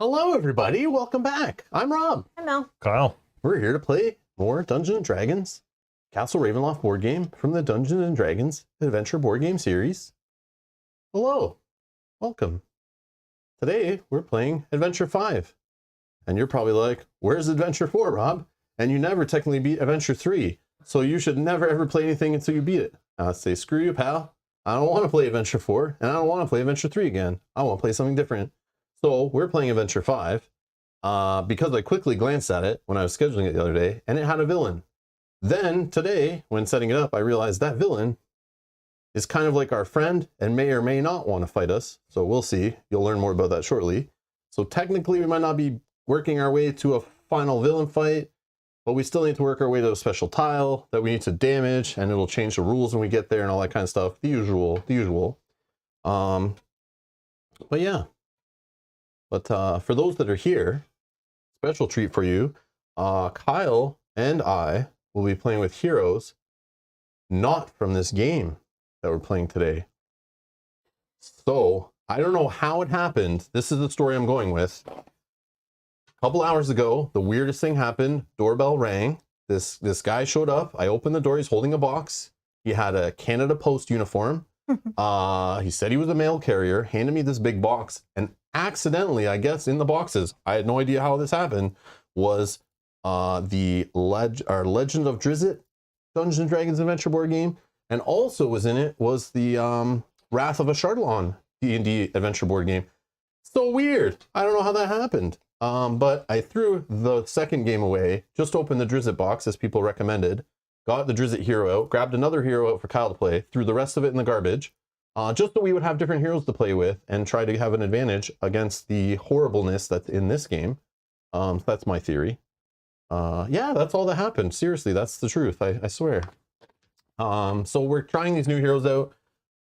Hello, everybody. Welcome back. I'm Rob. Hi, Mel. Kyle. We're here to play more Dungeons & Dragons Castle Ravenloft board game from the Dungeons & Dragons Adventure board game series. Hello. Welcome. Today, we're playing Adventure 5. And you're probably like, where's Adventure 4, Rob? And you never technically beat Adventure 3. So you should never ever play anything until you beat it. I say, screw you, pal. I don't want to play Adventure 4, and I don't want to play Adventure 3 again. I want to play something different. So we're playing Adventure 5 because I quickly glanced at it when I was scheduling it the other day, and it had a villain. Then today, when setting it up, I realized that villain is kind of like our friend and may or may not want to fight us. So we'll see. You'll learn more about that shortly. So technically, we might not be working our way to a final villain fight, but we still need to work our way to a special tile that we need to damage, and it'll change the rules when we get there and all that kind of stuff. The usual. But yeah. But for those that are here, special treat for you. Kyle and I will be playing with heroes not from this game that we're playing today. So I don't know how it happened. This is the story I'm going with. A couple hours ago, the weirdest thing happened. Doorbell rang. This guy showed up. I opened the door. He's holding a box. He had a Canada Post uniform. He said he was a mail carrier, handed me this big box, and accidentally, I guess, in the boxes, I had no idea how this happened, was the Legend of Drizzt Dungeons & Dragons Adventure board game, and also was in it was the Wrath of a Chardalon D&D adventure board game. So weird. I don't know how that happened. But I threw the second game away, just opened the Drizzt box as people recommended, got the Drizzt hero out, grabbed another hero out for Kyle to play, threw the rest of it in the garbage, just so we would have different heroes to play with and try to have an advantage against the horribleness that's in this game. So that's my theory. Yeah, that's all that happened. Seriously, that's the truth. I swear. So we're trying these new heroes out.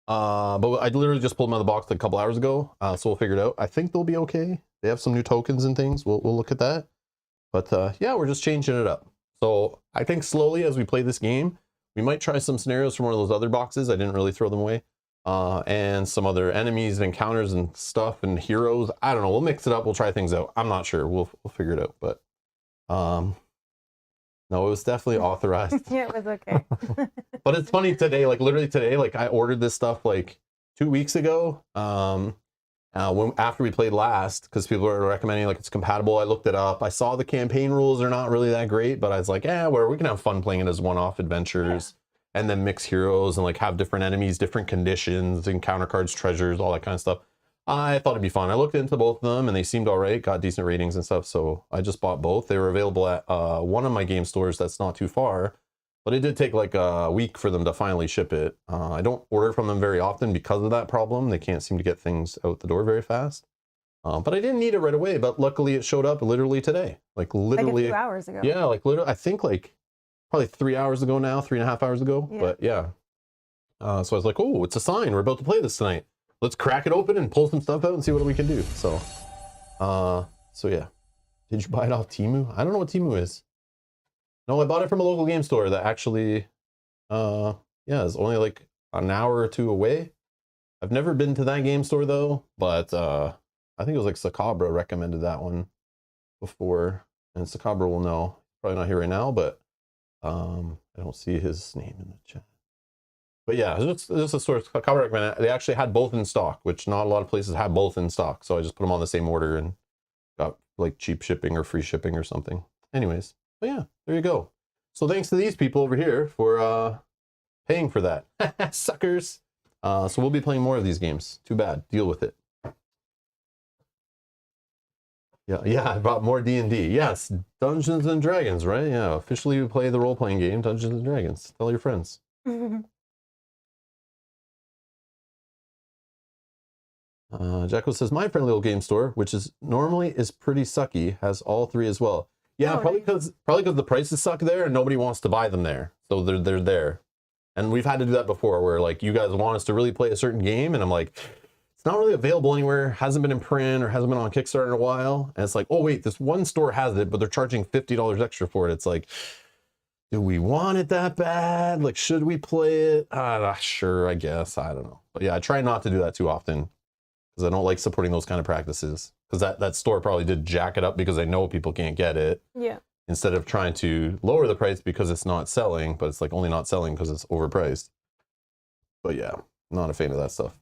But I literally just pulled them out of the box like a couple hours ago. So we'll figure it out. I think they'll be okay. They have some new tokens and things. We'll look at that. But yeah, we're just changing it up. So I think slowly as we play this game, we might try some scenarios from one of those other boxes. I didn't really throw them away. And some other enemies and encounters and stuff and heroes. I don't know. We'll mix it up. We'll try things out. I'm not sure. We'll figure it out. But no, it was definitely authorized. Yeah, it was okay. But it's funny today, like literally today, like I ordered this stuff like 2 weeks ago. After we played last, because people were recommending like it's compatible. I looked it up. I saw the campaign rules are not really that great, but I was like, yeah, we can have fun playing it as one-off adventures. Yeah. And then mix heroes and like have different enemies, different conditions, encounter cards, treasures, all that kind of stuff. I thought it'd be fun. I looked into both of them and they seemed all right, got decent ratings and stuff. So I just bought both. They were available at one of my game stores that's not too far, but it did take like a week for them to finally ship it. I don't order from them very often because of that problem. They can't seem to get things out the door very fast. But I didn't need it right away, but luckily it showed up literally today. Like literally. Like a few hours ago. Yeah, like literally, I think like probably 3 hours ago now, 3.5 hours ago. Yeah. But yeah. So I was like, oh, it's a sign. We're about to play this tonight. Let's crack it open and pull some stuff out and see what we can do. So yeah. Did you buy it off Temu? I don't know what Temu is. No, I bought it from a local game store that actually, yeah, is only like an hour or two away. I've never been to that game store though, but I think it was like Sakabra recommended that one before, and Sakabra will know. Probably not here right now, but I don't see his name in the chat. But yeah, it's just a store. Sakabra recommended. They actually had both in stock, which not a lot of places have both in stock. So I just put them on the same order and got like cheap shipping or free shipping or something. Anyways. But yeah, there you go. So thanks to these people over here for paying for that. Suckers. So we'll be playing more of these games. Too bad. Deal with it. Yeah, I bought more D&D. Yes, Dungeons and Dragons, right? Yeah, officially we play the role-playing game Dungeons and Dragons. Tell your friends. Jacko says, my friendly little game store, which is normally is pretty sucky, has all three as well. Yeah, probably because the prices suck there and nobody wants to buy them there. So they're there. And we've had to do that before where like you guys want us to really play a certain game and I'm like, it's not really available anywhere, hasn't been in print or hasn't been on Kickstarter in a while. And it's like, oh wait, this one store has it, but they're charging $50 extra for it. It's like, do we want it that bad? Like, should we play it? Sure, I guess. I don't know. But yeah, I try not to do that too often. because I don't like supporting those kind of practices. Because that store probably did jack it up because they know people can't get it. Yeah. Instead of trying to lower the price because it's not selling, but it's like only not selling because it's overpriced. But yeah, not a fan of that stuff.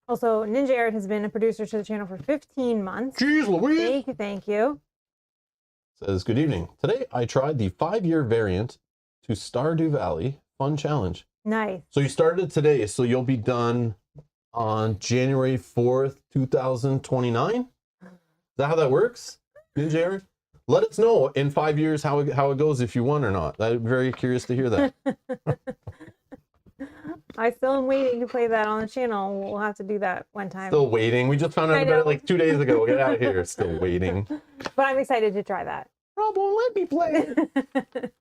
Also, Ninja Art has been a producer to the channel for 15 months. Jeez Louise! Thank you, thank you. Says, good evening. Today I tried the 5-year variant to Stardew Valley Fun Challenge. Nice. So you started today, so you'll be done on January 4th, 2029? Is that how that works? Ninja Art? Let us know in 5 years how it goes, if you won or not. I'm very curious to hear that. I still am waiting to play that on the channel. We'll have to do that one time. Still waiting. We just found out about it like 2 days ago. Get out of here. Still waiting. But I'm excited to try that. Rob won't let me play it.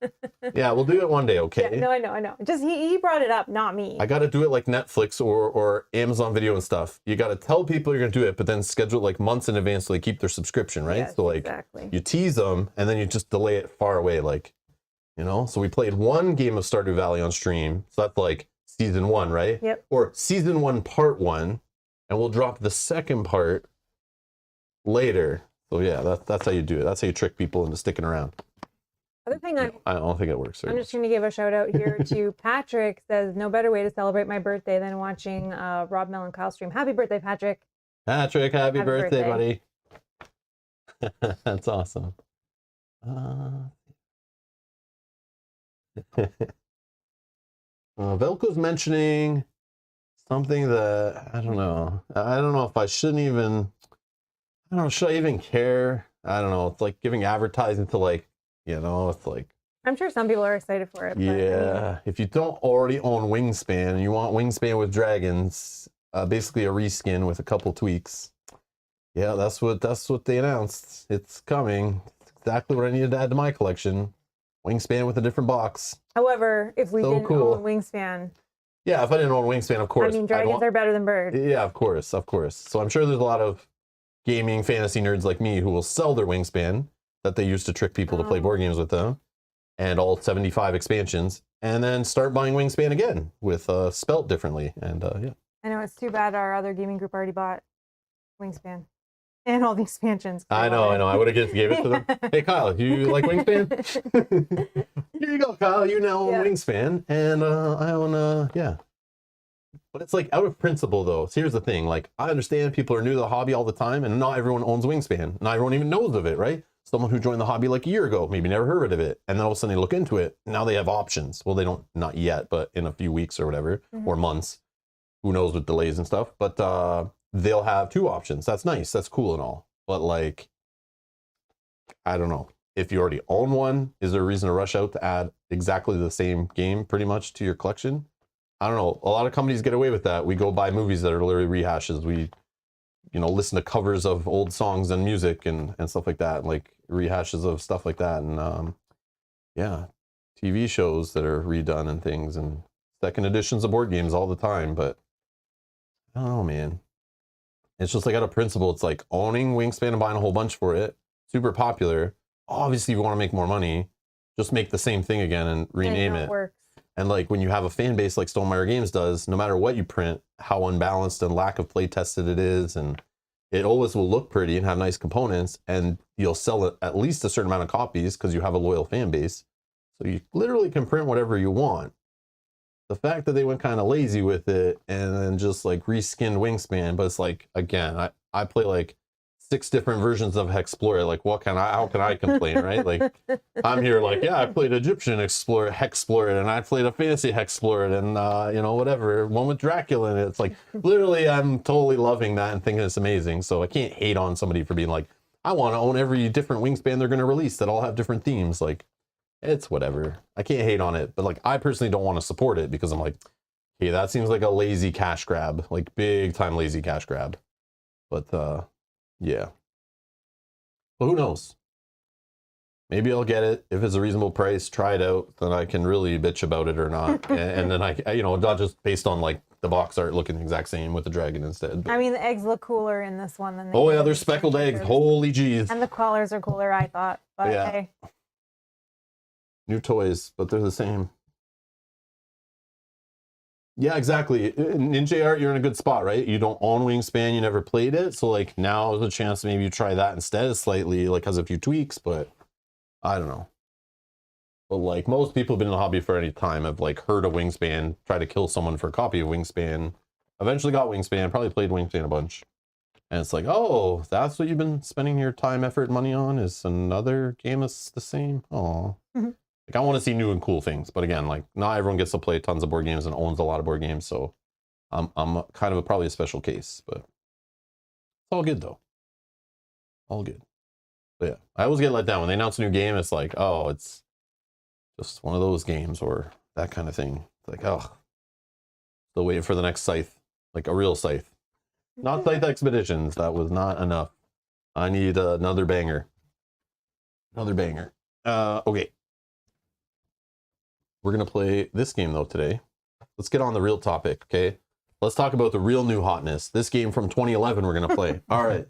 Yeah, we'll do it one day, okay? Yeah, no, I know. Just he brought it up, not me. I got to do it like Netflix or Amazon Video and stuff. You got to tell people you're going to do it, but then schedule it like months in advance so they keep their subscription, right? Yes, so like exactly. You tease them and then you just delay it far away, like, you know? So we played one game of Stardew Valley on stream. So that's like season 1, right? Yep. Or season 1 part 1, and we'll drop the second part later. So yeah, that's how you do it. That's how you trick people into sticking around. Other thing I don't think it works. I'm just going to give a shout out here to Patrick. Says, no better way to celebrate my birthday than watching Rob, Mel, and Kyle stream. Happy birthday, Patrick. Patrick, happy birthday, buddy. That's awesome. Velko's mentioning something that I don't know. I don't know if I shouldn't even. I don't know. Should I even care? I don't know. It's like giving advertising to like, you know, it's like. I'm sure some people are excited for it. Yeah. But, I mean, if you don't already own Wingspan and you want Wingspan with dragons, basically a reskin with a couple tweaks. Yeah, that's what they announced. It's coming. It's exactly what I needed to add to my collection. Wingspan with a different box. However, if we didn't own Wingspan. Yeah, if I didn't own Wingspan, of course. I mean, dragons are better than birds. Yeah, of course. So I'm sure there's a lot of gaming fantasy nerds like me who will sell their Wingspan that they used to trick people to play board games with them, and all 75 expansions, and then start buying Wingspan again with spelt differently. And yeah. I know, it's too bad our other gaming group already bought Wingspan and all the expansions. I know. I would have just gave it to them. Hey, Kyle, you like Wingspan? Here you go, Kyle. You now own Wingspan, and I own yeah. But it's like out of principle, though. So here's the thing. Like, I understand people are new to the hobby all the time, and not everyone owns Wingspan. Not everyone even knows of it, right? Someone who joined the hobby like a year ago, maybe never heard of it. And then all of a sudden they look into it. Now they have options. Well, they don't, not yet, but in a few weeks or whatever, or months. Who knows with delays and stuff. But they'll have 2 options. That's nice. That's cool and all. But like, I don't know. If you already own one, is there a reason to rush out to add exactly the same game pretty much to your collection? I don't know. A lot of companies get away with that. We go buy movies that are literally rehashes. We, you know, listen to covers of old songs and music and stuff like that, like rehashes of stuff like that. And yeah, TV shows that are redone and things, and second editions of board games all the time. But I don't know, man. It's just like out of principle. It's like owning Wingspan and buying a whole bunch for it. Super popular. Obviously, if you want to make more money, just make the same thing again and rename it. Works. And like when you have a fan base like Stonemaier Games does, no matter what you print, how unbalanced and lack of play tested it is, and it always will look pretty and have nice components, and you'll sell it at least a certain amount of copies because you have a loyal fan base. So you literally can print whatever you want. The fact that they went kind of lazy with it and then just like reskinned Wingspan, but it's like, again, I play like 6 different versions of Hexplorer. Like, how can I complain, right? Like, I'm here like, yeah, I played Egyptian Hexplorer, and I played a fantasy Hexplorer, and you know, whatever, one with Dracula in it. It's like, literally, I'm totally loving that and thinking it's amazing. So I can't hate on somebody for being like, I want to own every different Wingspan they're going to release that all have different themes. Like, it's whatever. I can't hate on it, but like, I personally don't want to support it because I'm like, hey, that seems like a lazy cash grab, like big time lazy cash grab. But yeah. But who knows? Maybe I'll get it. If it's a reasonable price, try it out, then I can really bitch about it or not. And then I, you know, not just based on like the box art looking the exact same with the dragon instead. But... I mean, the eggs look cooler in this one than they Oh yeah, they're speckled eggs. Holy jeez. And the collars are cooler, I thought. But yeah. Hey. New toys, but they're the same. Yeah, exactly. In JR, you're in a good spot, right? You don't own Wingspan, you never played it, so like now is a chance maybe you try that instead, slightly like has a few tweaks, but I don't know. But like most people have been in the hobby for any time have like heard of Wingspan, tried to kill someone for a copy of Wingspan, eventually got Wingspan, probably played Wingspan a bunch. And it's like, oh, that's what you've been spending your time, effort, money on is another game that's the same. Oh, like I want to see new and cool things, but again, like not everyone gets to play tons of board games and owns a lot of board games, so I'm kind of probably a special case, but it's all good though. All good. But yeah, I always get let down when they announce a new game. It's like, oh, it's just one of those games or that kind of thing. It's like, oh, still waiting for the next Scythe, like a real Scythe. Not Scythe Expeditions. That was not enough. I need another banger. Another banger. Okay. We're going to play this game, though, today. Let's get on the real topic, okay? Let's talk about the real new hotness. This game from 2011 we're going to play. All right.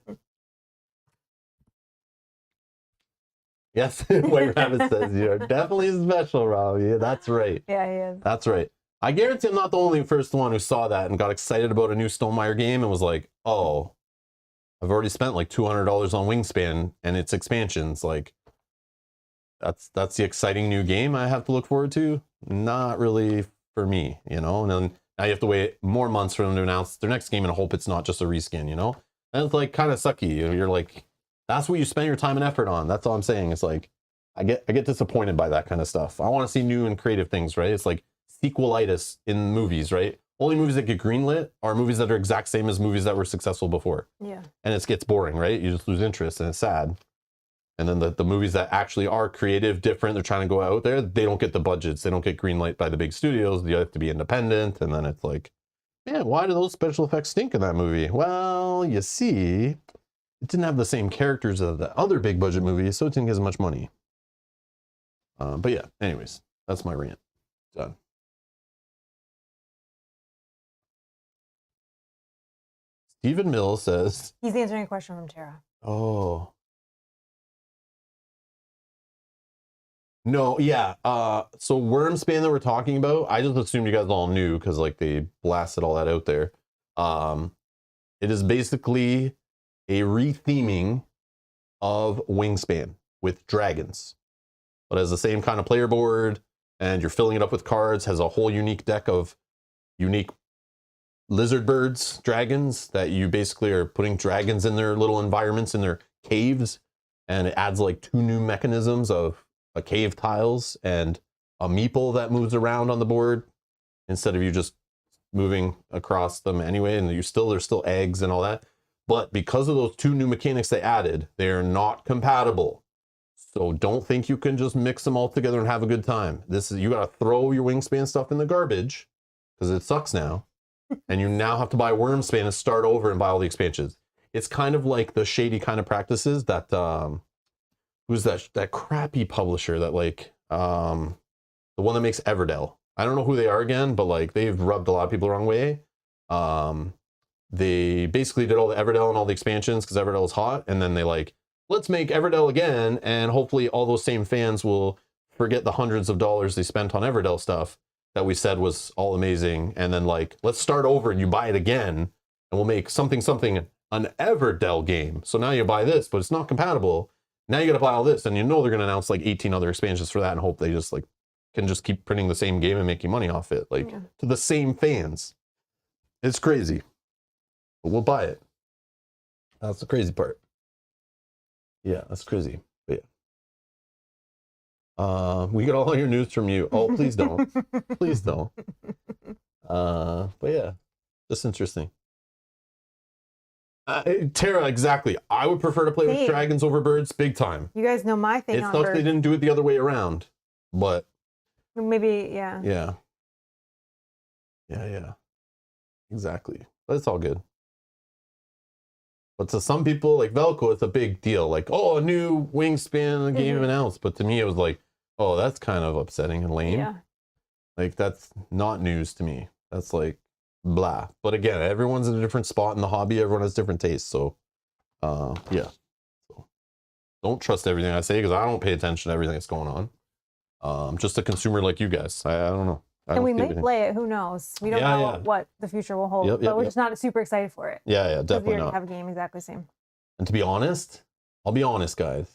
Yes, White Rabbit says you're definitely special, Robbie. That's right. Yeah, he is. That's right. I guarantee I'm not the only first one who saw that and got excited about a new Stonemaier game and was like, oh, I've already spent like $200 on Wingspan and its expansions. Like, that's the exciting new game I have to look forward to. Not really for me, you know? And then now you have to wait more months for them to announce their next game and hope it's not just a reskin, you know? And it's like kind of sucky. You're like, that's what you spend your time and effort on. That's all I'm saying. It's like, I get disappointed by that kind of stuff. I want to see new and creative things, right? It's like sequelitis in movies, right? Only movies that get greenlit are movies that are exact same as movies that were successful before. Yeah. And it gets boring, right? You just lose interest and it's sad. And then the movies that actually are creative, different, they're trying to go out there, they don't get the budgets. They don't get greenlit by the big studios. They have to be independent. And then it's like, man, why do those special effects stink in that movie? Well, you see, it didn't have the same characters as the other big budget movies, so it didn't get as much money. But yeah, anyways, that's my rant. Done. Stephen Mills says... He's answering a question from Tara. Oh. No, yeah. So Wormspan that we're talking about, I just assumed you guys all knew because like they blasted all that out there. It is basically a retheming of Wingspan with dragons. But has the same kind of player board, and you're filling it up with cards, has a whole unique deck of unique lizard birds, dragons, that you basically are putting dragons in their little environments, in their caves, and it adds like 2 new mechanisms of a cave tiles and a meeple that moves around on the board instead of you just moving across them anyway, and there's still eggs and all that. But because of those 2 new mechanics they added, they're not compatible. So don't think you can just mix them all together and have a good time. You gotta throw your Wingspan stuff in the garbage because it sucks now. And you now have to buy Wormspan and start over and buy all the expansions. It's kind of like the shady kind of practices that who's that crappy publisher that like the one that makes Everdell. I don't know who they are again, but like they've rubbed a lot of people the wrong way. They basically did all the Everdell and all the expansions because Everdell is hot, and then they like, let's make Everdell again, and hopefully all those same fans will forget the hundreds of dollars they spent on Everdell stuff that we said was all amazing, and then like, let's start over and you buy it again, and we'll make something an Everdell game. So now you buy this, but it's not compatible. Now you got to buy all this, and you know they're going to announce like 18 other expansions for that, and hope they just like can just keep printing the same game and making money off it, like to the same fans. It's crazy, but we'll buy it. That's the crazy part. Yeah, that's crazy. But yeah. We get all your news from you. Oh, please don't. Please don't. But yeah, just interesting. Tara, exactly. I would prefer to play with dragons over birds, big time. You guys know my thing. It's tough they didn't do it the other way around, but maybe, yeah. Yeah. Exactly. But it's all good. But to some people, like Velcro, it's a big deal. Like, oh, a new Wingspan game announced. But to me, it was like, oh, that's kind of upsetting and lame. Yeah. Like, that's not news to me. That's like, blah. But again, everyone's in a different spot in the hobby. Everyone has different tastes. So, yeah. So, don't trust everything I say because I don't pay attention to everything that's going on. I'm just a consumer like you guys. I don't know. I And don't we see may anything. play it. Who knows? We don't Yeah, know yeah. what the future will hold. Yep, but yep, we're yep. just not super excited for it. Yeah, Because we definitely already not. have a game exactly the same. And to be honest, I'll be honest, guys.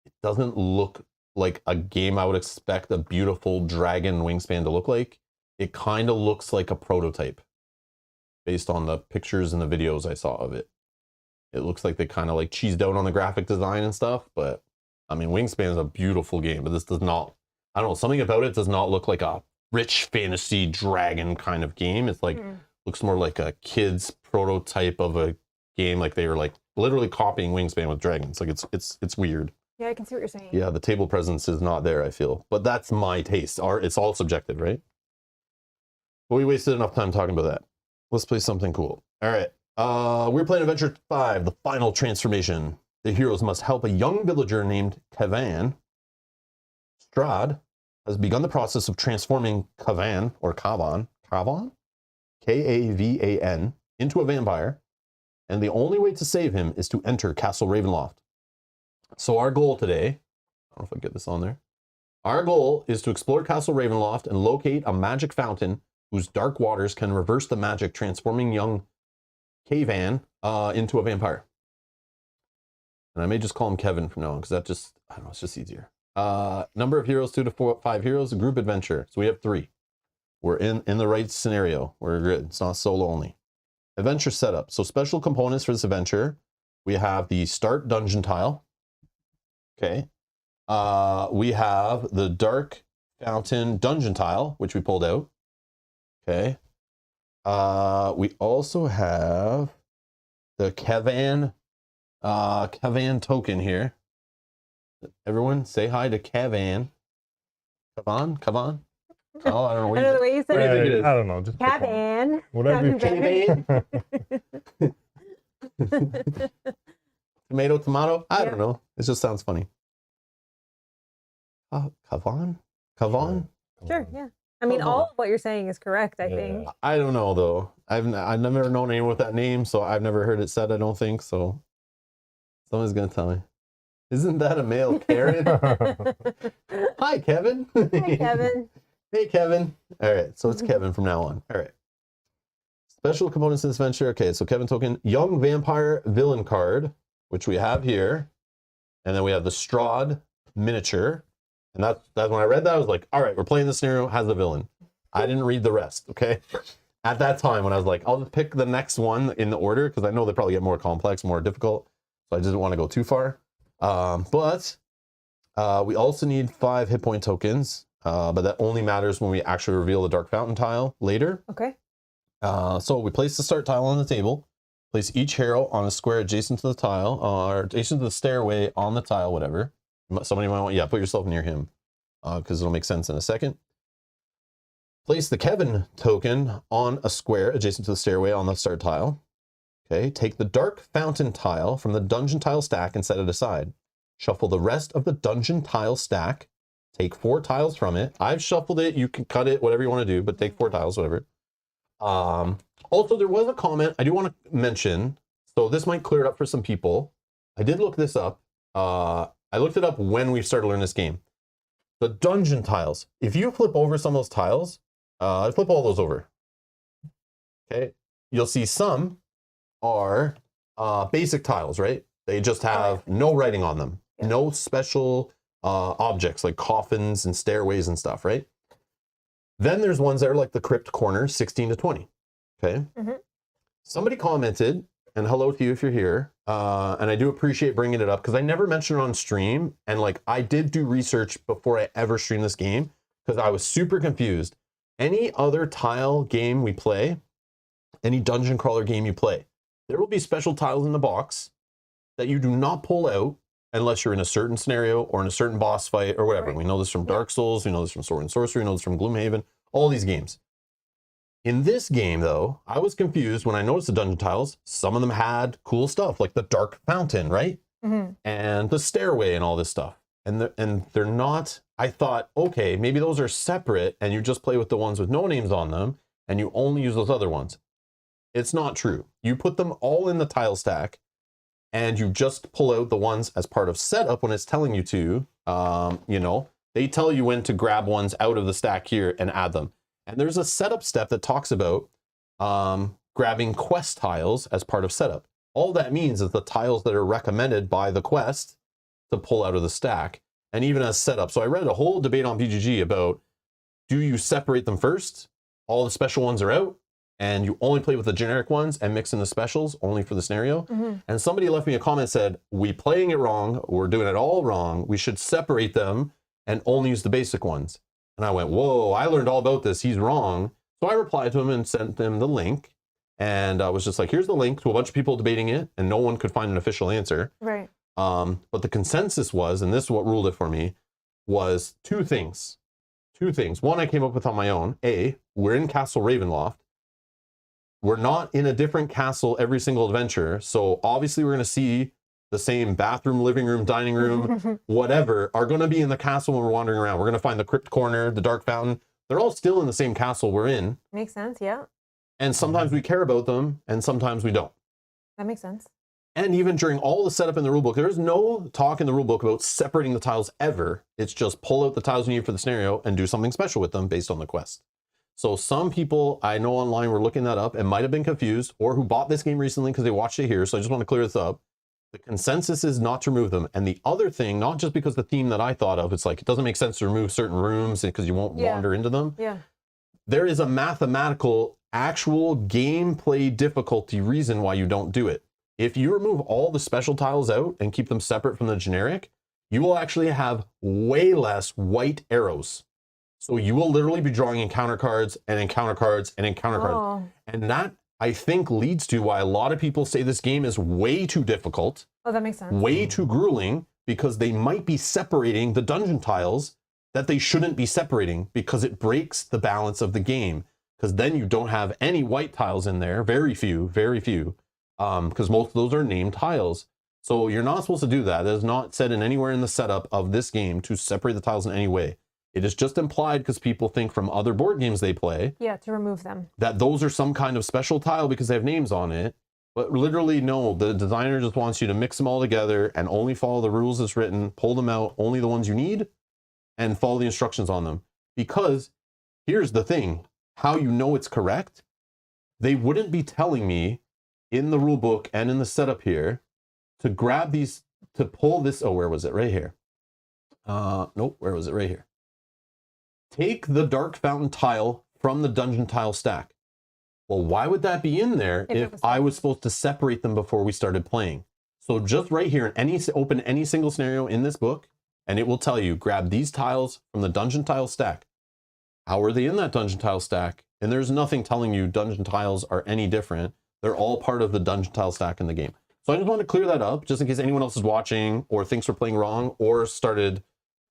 It doesn't look like a game I would expect a beautiful dragon wingspan to look like. It kind of looks like a prototype based on the pictures and the videos I saw of it. It looks like they kind of like cheesed out on the graphic design and stuff, but I mean, Wingspan is a beautiful game, but this does not, I don't know, something about it does not look like a rich fantasy dragon kind of game. It's like, looks more like a kid's prototype of a game. Like they were like literally copying Wingspan with dragons. Like it's weird. Yeah, I can see what you're saying. Yeah, the table presence is not there, I feel, but that's my taste. It's all subjective, right? But we wasted enough time talking about that. Let's play something cool. All right. We're playing Adventure 5, the final transformation. The heroes must help a young villager named Kavan. Strahd has begun the process of transforming Kavan, or Kavan, K-A-V-A-N, into a vampire, and the only way to save him is to enter Castle Ravenloft. So our goal today, I don't know if I get this on there. Our goal is to explore Castle Ravenloft and locate a magic fountain whose dark waters can reverse the magic, transforming young Kavan into a vampire. And I may just call him Kevin from now on, because that just, I don't know, it's just easier. Number of heroes, 2 to 5 heroes, a group adventure. So we have 3. We're in the right scenario. We're good. It's not solo only. Adventure setup. So special components for this adventure. We have the start dungeon tile. Okay. We have the dark fountain dungeon tile, which we pulled out. Okay. We also have the Kavan token Everyone say hi to Kavan. Kavan? Oh, I don't know. I know the way you said think it it. is? I don't know. Just pick one. Cavan. Whatever you Kavan? Tomato? I don't know. It just sounds funny. Kavan? Sure, yeah. I mean, all of what you're saying is correct, I think. I don't know, though. I've never known anyone with that name, so I've never heard it said, I don't think, so someone's going to tell me. Isn't that a male Karen? Hi, Kevin. Hi, Kevin. Hey, Kevin. All right, so it's Kevin from now on. All right. Special components in this venture. Okay, so Kevin token, young vampire villain card, which we have here. And then we have the Strahd miniature. And that's when I read that, I was like, all right, we're playing this scenario, has a villain. I didn't read the rest, okay? At that time, when I was like, I'll just pick the next one in the order, because I know they probably get more complex, more difficult. So I didn't want to go too far. But we also need 5 hit point tokens, but that only matters when we actually reveal the Dark Fountain tile later. Okay. So we place the start tile on the table, place each hero on a square adjacent to the tile, or adjacent to the stairway on the tile, whatever. Somebody might want, put yourself near him, because it'll make sense in a second. Place the Kevin token on a square adjacent to the stairway on the start tile. Okay, take the Dark Fountain tile from the dungeon tile stack and set it aside. Shuffle the rest of the dungeon tile stack. Take 4 tiles from it. I've shuffled it. You can cut it, whatever you want to do, but take 4 tiles, whatever. Also, there was a comment I do want to mention. So this might clear it up for some people. I did look this up. I looked it up when we started learning this game. The dungeon tiles. If you flip over some of those tiles, flip all those over. Okay, you'll see some are basic tiles, right? They just have no writing on them, no special objects like coffins and stairways and stuff, right? Then there's ones that are like the crypt corners, 16 to 20. Okay. Somebody commented, and hello to you if you're here, and I do appreciate bringing it up because I never mentioned it on stream, and like I did do research before I ever streamed this game because I was super confused. Any other tile game we play, any dungeon crawler game you play, there will be special tiles in the box that you do not pull out unless you're in a certain scenario or in a certain boss fight or whatever. Right. We know this from Dark Souls, we know this from Sword and Sorcery, we know this from Gloomhaven, all these games. In this game, though, I was confused when I noticed the dungeon tiles. Some of them had cool stuff, like the Dark Fountain, right? And the stairway and all this stuff. And they're not, I thought, okay, maybe those are separate and you just play with the ones with no names on them and you only use those other ones. It's not true. You put them all in the tile stack and you just pull out the ones as part of setup when it's telling you to. You know, they tell you when to grab ones out of the stack here and add them. And there's a setup step that talks about grabbing quest tiles as part of setup. All that means is the tiles that are recommended by the quest to pull out of the stack, and even as setup. So I read a whole debate on BGG about, do you separate them first? All the special ones are out, and you only play with the generic ones and mix in the specials only for the scenario. And somebody left me a comment, said, we playing it wrong, we're doing it all wrong, we should separate them and only use the basic ones. And I went, whoa, I learned all about this, he's wrong. So I replied to him and sent them the link, and I was just like, here's the link to a bunch of people debating it, and no one could find an official answer. Right. But the consensus was, and this is what ruled it for me, was two things. One, I came up with on my own. A, we're in Castle Ravenloft. We're not in a different castle every single adventure. So obviously we're going to see the same bathroom, living room, dining room, whatever, are going to be in the castle when we're wandering around. We're going to find the crypt corner, the dark fountain. They're all still in the same castle we're in. Makes sense, yeah. And sometimes we care about them, and sometimes we don't. That makes sense. And even during all the setup in the rulebook, there's no talk in the rulebook about separating the tiles ever. It's just pull out the tiles you need for the scenario and do something special with them based on the quest. So some people I know online were looking that up and might have been confused, or who bought this game recently because they watched it here. So I just want to clear this up. The consensus is not to remove them. And the other thing, not just because the theme that I thought of, it's like, it doesn't make sense to remove certain rooms because you won't wander into them. Yeah. There is a mathematical, actual gameplay difficulty reason why you don't do it. If you remove all the special tiles out and keep them separate from the generic, you will actually have way less white arrows. So you will literally be drawing encounter cards and encounter cards and encounter cards. And that, I think, leads to why a lot of people say this game is way too difficult. Oh, that makes sense. Way too grueling, because they might be separating the dungeon tiles that they shouldn't be separating, because it breaks the balance of the game. Because then you don't have any white tiles in there, very few, because most of those are named tiles. So you're not supposed to do that. It is not said in anywhere in the setup of this game to separate the tiles in any way. It is just implied because people think from other board games they play. Yeah, to remove them. That those are some kind of special tile because they have names on it. But literally, no, the designer just wants you to mix them all together and only follow the rules as written, pull them out, only the ones you need, and follow the instructions on them. Because here's the thing, how you know it's correct, they wouldn't be telling me in the rule book and in the setup here to grab these, to pull this, oh, where was it? Right here. Nope, where was it? Right here. Take the dark fountain tile from the dungeon tile stack. Well, why would that be in there if I was supposed to separate them before we started playing? So just right here, open any single scenario in this book, and it will tell you, grab these tiles from the dungeon tile stack. How are they in that dungeon tile stack? And there's nothing telling you dungeon tiles are any different. They're all part of the dungeon tile stack in the game. So I just want to clear that up, just in case anyone else is watching or thinks we're playing wrong or started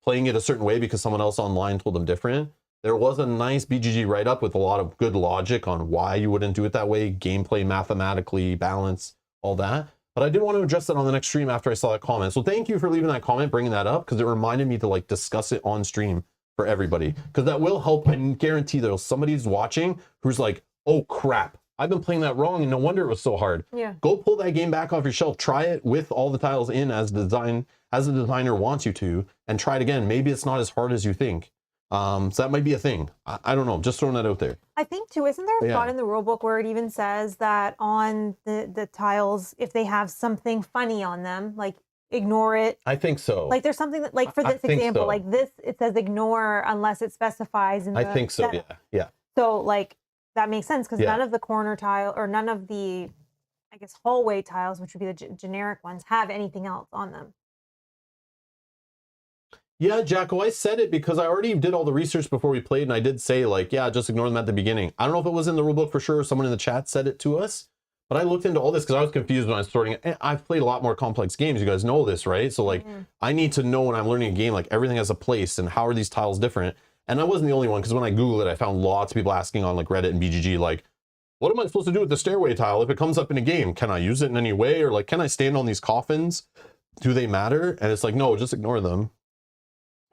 playing it a certain way because someone else online told them different. There was a nice BGG write-up with a lot of good logic on why you wouldn't do it that way, gameplay, mathematically, balance, all that. But I did want to address that on the next stream after I saw that comment. So thank you for leaving that comment, bringing that up, because it reminded me to like discuss it on stream for everybody, because that will help. I guarantee there's somebody's watching who's like, oh crap, I've been playing that wrong and no wonder it was so hard. Yeah. Go pull that game back off your shelf, try it with all the tiles in as the designer wants you to, and try it again. Maybe it's not as hard as you think. So that might be a thing. I don't know. Just throwing that out there. I think too, isn't there a spot in the rule book where it even says that on the tiles, if they have something funny on them, like ignore it? I think so. Like there's something that, like for this example, like this, it says ignore unless it specifies in the I think so, yeah. So like that makes sense because none of the corner tile or none of the, I guess, hallway tiles, which would be the generic ones, have anything else on them. Yeah, Jacko, I said it because I already did all the research before we played, and I did say, like, yeah, just ignore them at the beginning. I don't know if it was in the rulebook for sure, or someone in the chat said it to us, but I looked into all this because I was confused when I was sorting it. I've played a lot more complex games. You guys know this, right? So, like, I need to know when I'm learning a game, like, everything has a place, and how are these tiles different? And I wasn't the only one, because when I Googled it, I found lots of people asking on, like, Reddit and BGG, like, what am I supposed to do with the stairway tile if it comes up in a game? Can I use it in any way? Or, like, can I stand on these coffins? Do they matter? And it's like, no, just ignore them.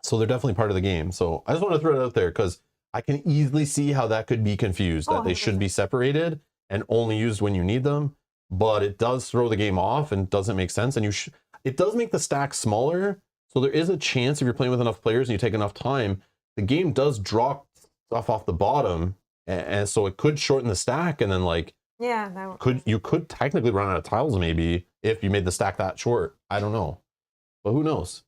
So they're definitely part of the game. So I just want to throw it out there because I can easily see how that could be confused, that they should be separated and only used when you need them. But it does throw the game off and doesn't make sense. And it does make the stack smaller. So there is a chance if you're playing with enough players and you take enough time, the game does draw stuff off the bottom, and so it could shorten the stack, and then like Yeah, that you could technically run out of tiles maybe if you made the stack that short. I don't know, but who knows?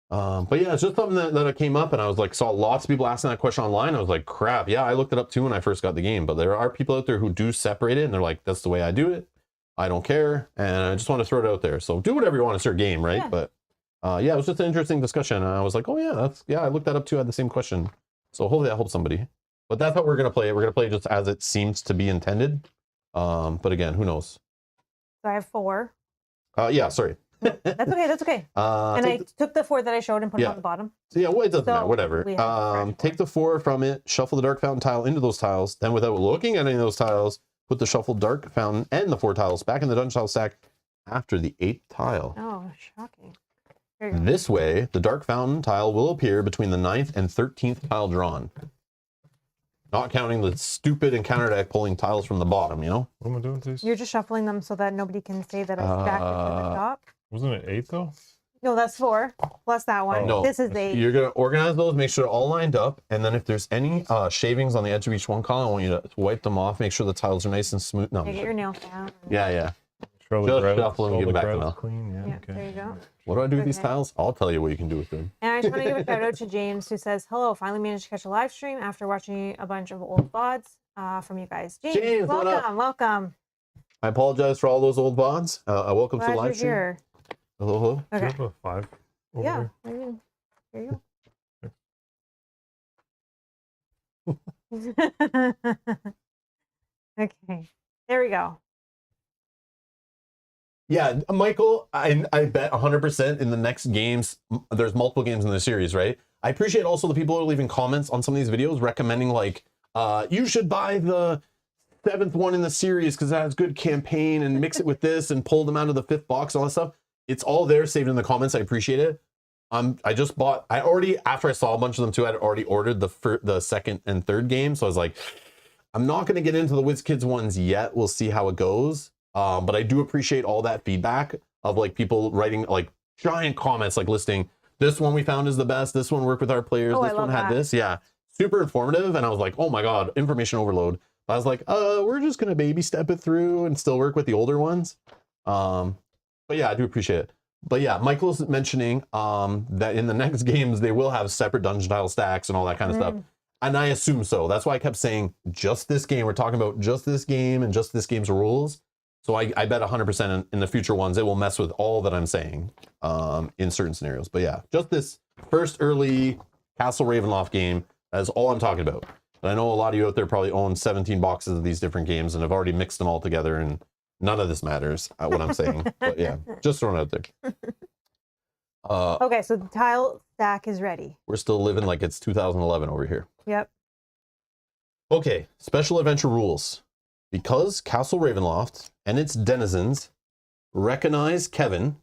But yeah, it's just something that came up, and I was like, saw lots of people asking that question online. I was like, crap, yeah, I looked it up too when I first got the game. But there are people out there who do separate it, and they're like, that's the way I do it. I don't care, and I just want to throw it out there. So do whatever you want. It's your game, right? Yeah. But yeah, it was just an interesting discussion, and I was like, oh yeah, I looked that up too. I had the same question. So hopefully that helps somebody. But that's how we're gonna play it. We're gonna play just as it seems to be intended. But again, who knows? So I have 4. Yeah, sorry. That's okay. That's okay. And I took the 4 that I showed and put it on the bottom. So yeah, well, it doesn't matter. Whatever. We have Take the 4 from it, shuffle the dark fountain tile into those tiles. Then, without looking at any of those tiles, put the shuffled dark fountain and the 4 tiles back in the dungeon tile stack after the 8th tile. Oh, shocking. There you go. This way, the dark fountain tile will appear between the 9th and 13th tile drawn. Not counting the stupid encounter deck pulling tiles from the bottom, you know? What am I doing with these? You're just shuffling them so that nobody can say that I stacked it to the top. Wasn't it 8 though? No, that's 4 plus that one. No, This is 8. You're going to organize those, make sure they're all lined up, and then if there's any shavings on the edge of each one column, I want you to wipe them off, make sure the tiles are nice and smooth. No, Yeah, get your nails down. yeah. Just shuffle and give it back to Mel. clean. Yeah, Yeah, okay. there you go. What do I do with these Okay. tiles? I'll tell you what you can do with them. And I just want to give a shout out to James, who says, hello, finally managed to catch a live stream after watching a bunch of old VODs from you guys. James, what up? welcome. I apologize for all those old VODs. Welcome to Glad the live you're stream. here. Hello. Do you Okay. have a 5 over Yeah. there? Here you go. Okay. There we go. Yeah, Michael, I bet 100% in the next games, there's multiple games in the series, right? I appreciate also the people who are leaving comments on some of these videos recommending like, you should buy the 7th one in the series because it has good campaign and mix it with this and pull them out of the 5th box, all that stuff. It's all there saved in the comments. I appreciate it. After I saw a bunch of them too, I'd already ordered the 2nd and 3rd game. So I was like, I'm not going to get into the WizKids ones yet. We'll see how it goes. But I do appreciate all that feedback of like people writing like giant comments, like listing this one we found is the best. This one worked with our players. Oh, this I one love had that. this. Yeah. Super informative. And I was like, oh my God, information overload. But I was like, we're just going to baby step it through and still work with the older ones. But yeah, I do appreciate it. But yeah, Michael's mentioning that in the next games, they will have separate dungeon tile stacks and all that kind of stuff. And I assume so. That's why I kept saying just this game. We're talking about just this game and just this game's rules. So I bet 100% in the future ones, it will mess with all that I'm saying in certain scenarios. But yeah, just this first early Castle Ravenloft game, that's all I'm talking about. And I know a lot of you out there probably own 17 boxes of these different games and have already mixed them all together, and none of this matters, what I'm saying. But yeah, just throwing it out there. Okay, so the tile stack is ready. We're still living like it's 2011 over here. Yep. Okay, special adventure rules. Because Castle Ravenloft and its denizens recognize Kevin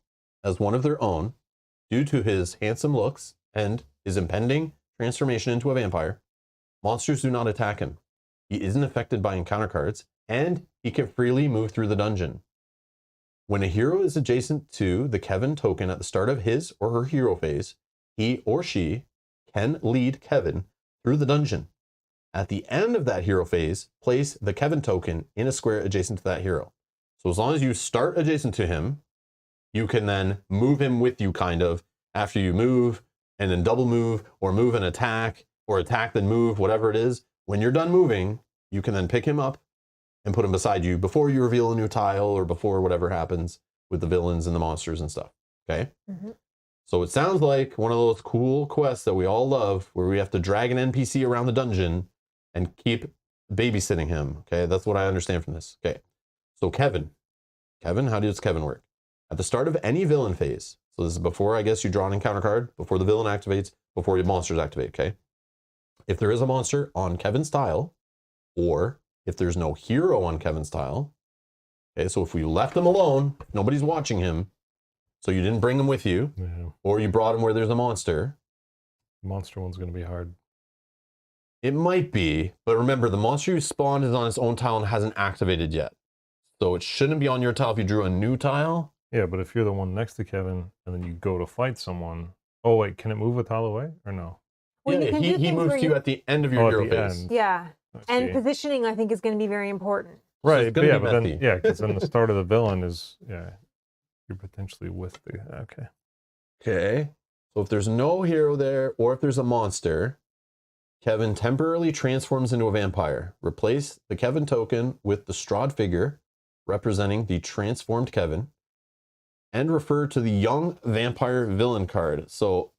as one of their own due to his handsome looks and his impending transformation into a vampire, monsters do not attack him. He isn't affected by encounter cards, and he can freely move through the dungeon. When a hero is adjacent to the Kevin token at the start of his or her hero phase, he or she can lead Kevin through the dungeon. At the end of that hero phase, place the Kevin token in a square adjacent to that hero. So as long as you start adjacent to him, you can then move him with you kind of after you move and then double move or move and attack or attack then move, whatever it is. When you're done moving, you can then pick him up and put him beside you before you reveal a new tile or before whatever happens with the villains and the monsters and stuff. Okay? Mm-hmm. So it sounds like one of those cool quests that we all love where we have to drag an NPC around the dungeon and keep babysitting him. Okay, that's what I understand from this. Okay, so Kevin, how does Kevin work? At the start of any villain phase, so this is before I guess you draw an encounter card, before the villain activates, before your monsters activate, okay? If there is a monster on Kevin's tile, or if there's no hero on Kevin's tile, okay, so if we left him alone, nobody's watching him, so you didn't bring him with you, or you brought him where there's a monster. Monster one's going to be hard. It might be, but remember, the monster you spawned is on its own tile and hasn't activated yet. So it shouldn't be on your tile if you drew a new tile. Yeah, but if you're the one next to Kevin and then you go to fight someone, oh wait, can it move a tile away or no? Well, you Yeah, can do he things moves where to you at the end of your Oh, at hero the phase. end. Yeah. I And see. positioning, I think, is going to be very important. Right, gonna but yeah, be but then messy. because then the start of the villain is you're potentially with the okay. Okay. So if there's no hero there, or if there's a monster, Kevin temporarily transforms into a vampire. Replace the Kevin token with the Strahd figure representing the transformed Kevin, and refer to the young vampire villain card. So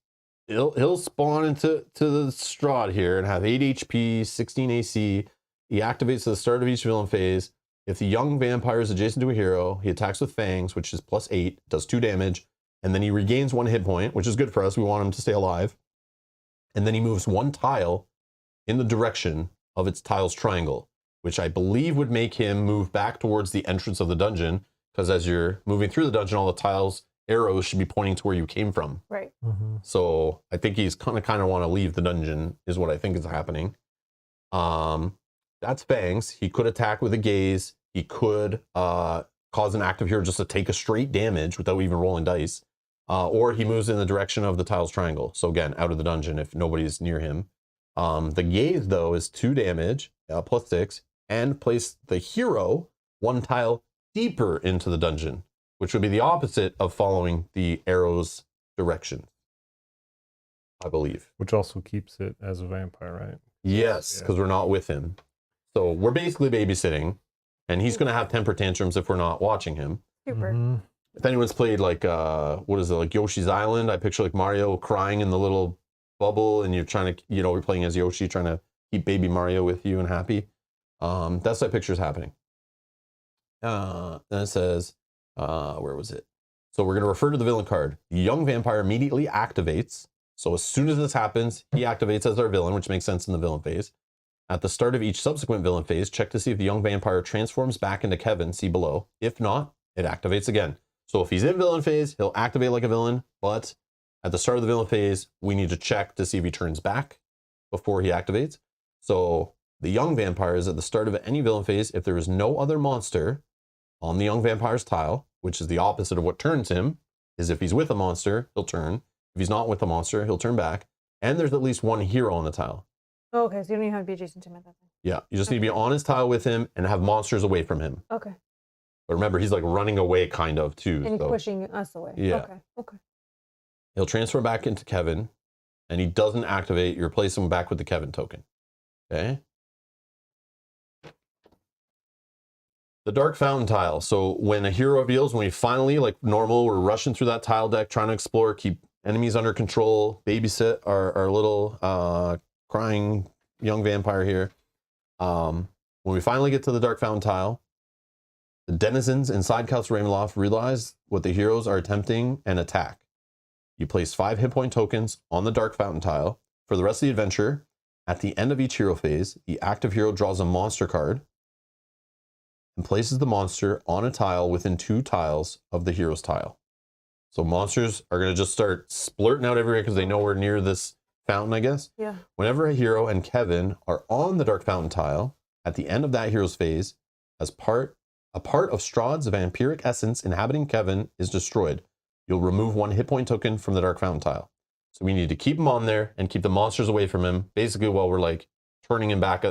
he'll spawn into the Strahd here and have 8 HP, 16 AC. He activates at the start of each villain phase. If the young vampire is adjacent to a hero, he attacks with Fangs, which is +8, does 2 damage, and then he regains 1 hit point, which is good for us. We want him to stay alive. And then he moves 1 tile in the direction of its tile's triangle, which I believe would make him move back towards the entrance of the dungeon, because as you're moving through the dungeon, all the tiles, arrows should be pointing to where you came from. Right. So I think he's kind of want to leave the dungeon, is what I think is happening. That's Fangs. He could attack with a gaze. He could cause an active hero just to take a straight damage without even rolling dice. Or he moves in the direction of the tile's triangle. So again, out of the dungeon if nobody's near him. The gaze, though, is 2 damage, +6, and place the hero 1 tile deeper into the dungeon, which would be the opposite of following the arrow's direction, I believe. Which also keeps it as a vampire, right? Yes, because we're not with him. So we're basically babysitting, and he's going to have temper tantrums if we're not watching him. Super. If anyone's played like, what is it, like Yoshi's Island, I picture like Mario crying in the little bubble, and you're trying to, you're playing as Yoshi, trying to keep baby Mario with you and happy. That's what picture's happening. Then it says, where was it? So we're going to refer to the villain card. The young vampire immediately activates. So as soon as this happens, he activates as our villain, which makes sense in the villain phase. At the start of each subsequent villain phase, check to see if the young vampire transforms back into Kevin, see below. If not, it activates again. So if he's in villain phase, he'll activate like a villain, but at the start of the villain phase, we need to check to see if he turns back before he activates. So the young vampire is at the start of any villain phase if there is no other monster on the young vampire's tile, which is the opposite of what turns him, is if he's with a monster, he'll turn. If he's not with a monster, he'll turn back. And there's at least 1 hero on the tile. Oh, okay, so you don't even have to be adjacent to him at that point. Yeah, you just need to be on his tile with him and have monsters away from him. Okay. But remember, he's like running away kind of too. And he's pushing us away. Yeah. Okay. He'll transfer back into Kevin, and he doesn't activate. You replace him back with the Kevin token. Okay. The Dark Fountain tile. So when a hero reveals, when we finally, like normal, we're rushing through that tile deck, trying to explore, keep enemies under control, babysit our little crying young vampire here. When we finally get to the Dark Fountain tile, the denizens inside Castle Ravenloft realize what the heroes are attempting and attack. You place 5 hit point tokens on the Dark Fountain tile. For the rest of the adventure, at the end of each hero phase, the active hero draws a monster card and places the monster on a tile within 2 tiles of the hero's tile. So monsters are going to just start splurting out everywhere because they know we're near this fountain, I guess. Yeah. Whenever a hero and Kevin are on the Dark Fountain tile, at the end of that hero's phase, a part of Strahd's vampiric essence inhabiting Kevin is destroyed. You'll remove 1 hit point token from the Dark Fountain tile. So we need to keep him on there and keep the monsters away from him, basically while we're like turning him back.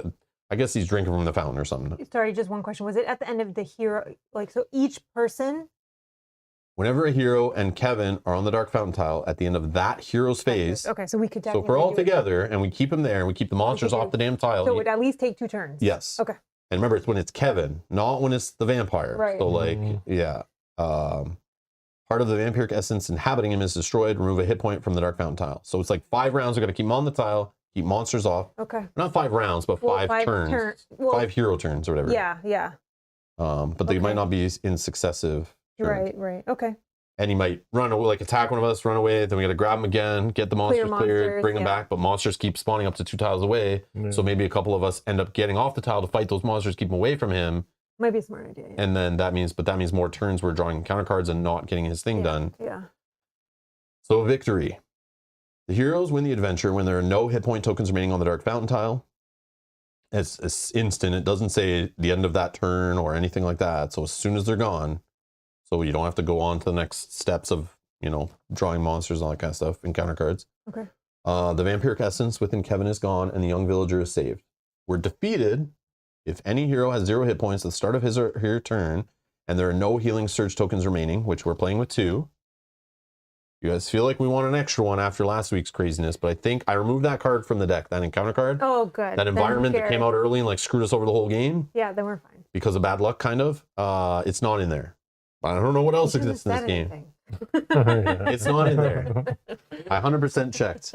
I guess he's drinking from the fountain or something. Sorry, just one question. Was it at the end of the hero, like, so each person? Whenever a hero and Kevin are on the Dark Fountain tile, at the end of that hero's phase, Okay, so we could so if we're all together and we keep them there and we keep the monsters off the damn tile. So it would at least take 2 turns? Yes. Okay. And remember, it's when it's Kevin, not when it's the vampire. Right. So like, yeah. Part of the vampiric essence inhabiting him is destroyed. Remove a hit point from the Dark Fountain tile. So it's like 5 rounds. We're going to keep him on the tile, keep monsters off. Okay. Not 5 rounds, but 5 turns. 5 hero turns or whatever. Yeah. But they might not be in successive turns. Right. Okay. And he might run away, like attack one of us, run away. Then we got to grab him again, get the monsters cleared, bring them back. But monsters keep spawning up to 2 tiles away. Yeah. So maybe a couple of us end up getting off the tile to fight those monsters, keep them away from him. Might be a smart idea. Yeah. And then that means more turns we're drawing counter cards and not getting his thing done. Yeah. So victory. The heroes win the adventure when there are no hit point tokens remaining on the Dark Fountain tile. It's instant. It doesn't say the end of that turn or anything like that. So as soon as they're gone, so you don't have to go on to the next steps of, drawing monsters and all that kind of stuff and counter cards. Okay. The vampiric essence within Kevin is gone, and the young villager is saved. We're defeated if any hero has 0 hit points at the start of his or her turn, and there are no healing surge tokens remaining, which we're playing with 2. You guys feel like we want an extra one after last week's craziness, but I think I removed that card from the deck, that encounter card. Oh, good. That environment that came out early and like screwed us over the whole game. Yeah, then we're fine. Because of bad luck, kind of. It's not in there. But I don't know what else exists in this game. It's not in there. I 100% checked.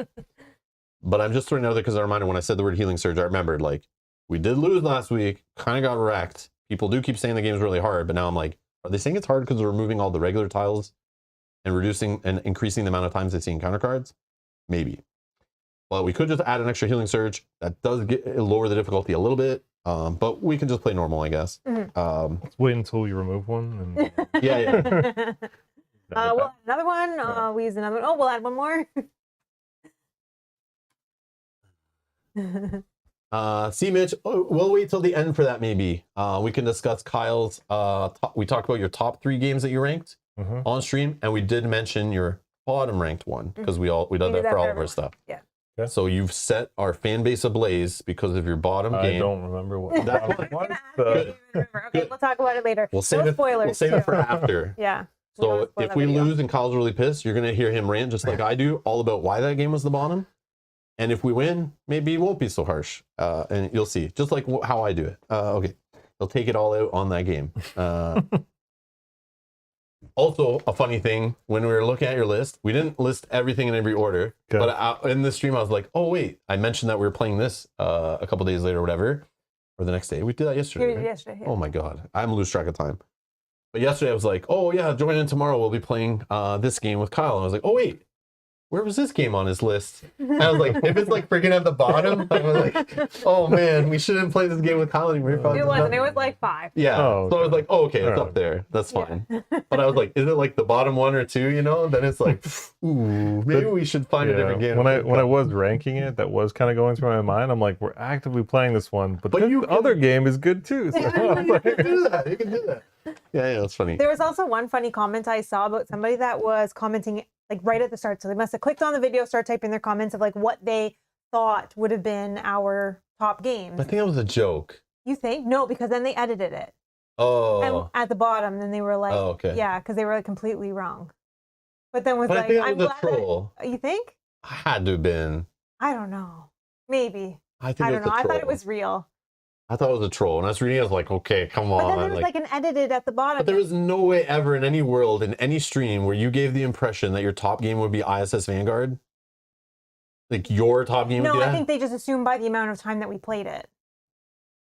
But I'm just throwing it out there because I reminded when I said the word healing surge, I remembered like we did lose last week, kind of got wrecked. People do keep saying the game's really hard, but now I'm like, are they saying it's hard because we're removing all the regular tiles and reducing and increasing the amount of times they see encounter cards? Maybe. Well, we could just add an extra healing surge. That does lower the difficulty a little bit, but we can just play normal, I guess. Let's wait until you remove one. And... yeah. We'll add another one. We use another one. Oh, we'll add one more. See, Mitch, we'll wait till the end for that. Maybe we can discuss Kyle's. We talked about your top 3 games that you ranked on stream, and we did mention your bottom ranked one because we did that for all of our stuff. Yeah. Okay. So you've set our fan base ablaze because of your bottom game. I don't remember what that was. Okay, we'll talk about it later. We'll save it. Spoilers. We'll save it for after. Yeah. So if we lose and Kyle's really pissed, you're gonna hear him rant just like I do, all about why that game was the bottom. And if we win, maybe it won't be so harsh. And you'll see, just like how I do it. Okay, he'll take it all out on that game. Also, a funny thing, when we were looking at your list, we didn't list everything in every order. Okay. But in the stream, I was like, oh, wait, I mentioned that we were playing this a couple days later or whatever, or the next day. We did that yesterday, right? Yesterday, yeah. Oh, my God. I'm lose track of time. But yesterday, I was like, oh, yeah, join in tomorrow. We'll be playing this game with Kyle. And I was like, oh, wait. Where was this game on his list? And I was like, if it's like freaking at the bottom, I was like, oh man, we shouldn't play this game with Kyle anymore. It wasn't. It was like 5. Yeah. Oh, okay. So I was like, oh, okay, it's up there. That's fine. Yeah. But I was like, is it like the bottom 1 or 2? You know? Then it's like, ooh, maybe we should find a different game. When I was ranking it, that was kind of going through my mind. I'm like, we're actively playing this one, but the other game is good too. So you can do that. You can do that. Yeah, that's funny. There was also one funny comment I saw about somebody that was commenting like right at the start. So they must have clicked on the video, start typing their comments of like what they thought would have been our top games. I think that was a joke. You think? No, because then they edited it. Oh. And at the bottom, then they were like, oh, okay. Yeah, because they were like completely wrong. But then was but like, I think I'm was glad a troll. You think? Had to have been. I don't know. Maybe. I don't know. I thought it was real. I thought it was a troll, and I was reading. I was like, "Okay, come on." But then there was like an edited at the bottom. But there was no way ever in any world, in any stream, where you gave the impression that your top game would be ISS Vanguard. Like your top game would be that? No, I think they just assumed by the amount of time that we played it.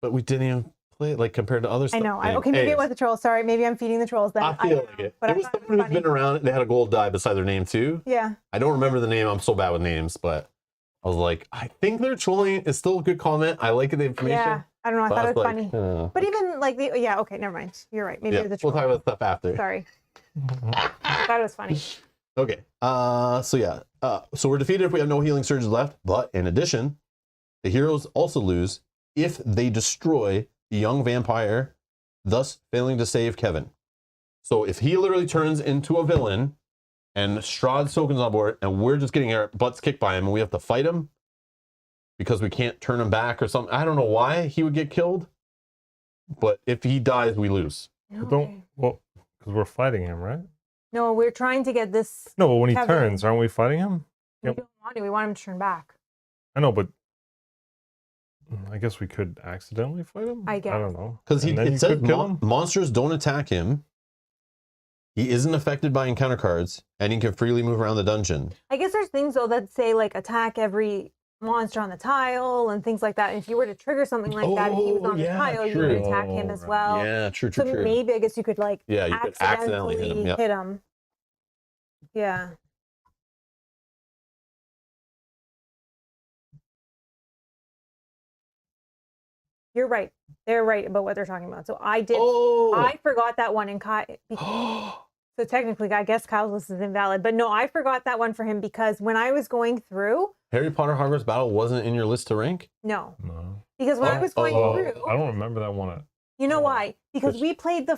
But we didn't even play it, like compared to other stuff. I know. Okay, maybe it was a troll. Sorry, maybe I'm feeding the trolls then. I feel like it. But it was someone who's been around. They had a gold die beside their name too. Yeah. I don't remember the name. I'm so bad with names, but I was like, I think they're trolling. It's still a good comment. I like the information. Yeah. I don't know. I thought it was like, funny. But even like okay, never mind. You're right. Maybe it was a troll. We'll talk about stuff after. Sorry. I thought it was funny. Okay. So we're defeated if we have no healing surges left. But in addition, the heroes also lose if they destroy the young vampire, thus failing to save Kevin. So if he literally turns into a villain and Strahd's tokens on board and we're just getting our butts kicked by him and we have to fight him because we can't turn him back or something. I don't know why he would get killed, but if he dies, we lose. Okay. Because we're fighting him, right? No, we're trying to get this. No, but when he Kevin. turns, aren't we fighting him? We don't want to. We want him to turn back. I know, but I guess we could accidentally fight him? I guess. I don't know. Because it says monsters don't attack him. He isn't affected by encounter cards, and he can freely move around the dungeon. I guess there's things, though, that say, like, attack every monster on the tile and things like that. And if you were to trigger something like that, if he was on the tile, you would attack him as well. Yeah, true. So maybe, I guess you could, like, you could accidentally hit him. Yep. Hit him. Yeah. You're right. They're right about what they're talking about. So I did. I forgot that one in Kyle. So technically, I guess Kyle's list is invalid. But no, I forgot that one for him because when I was going through, Harry Potter Hogwarts Battle wasn't in your list to rank? No. No. Because when I was going through, I don't remember that one. You know why? Because we played the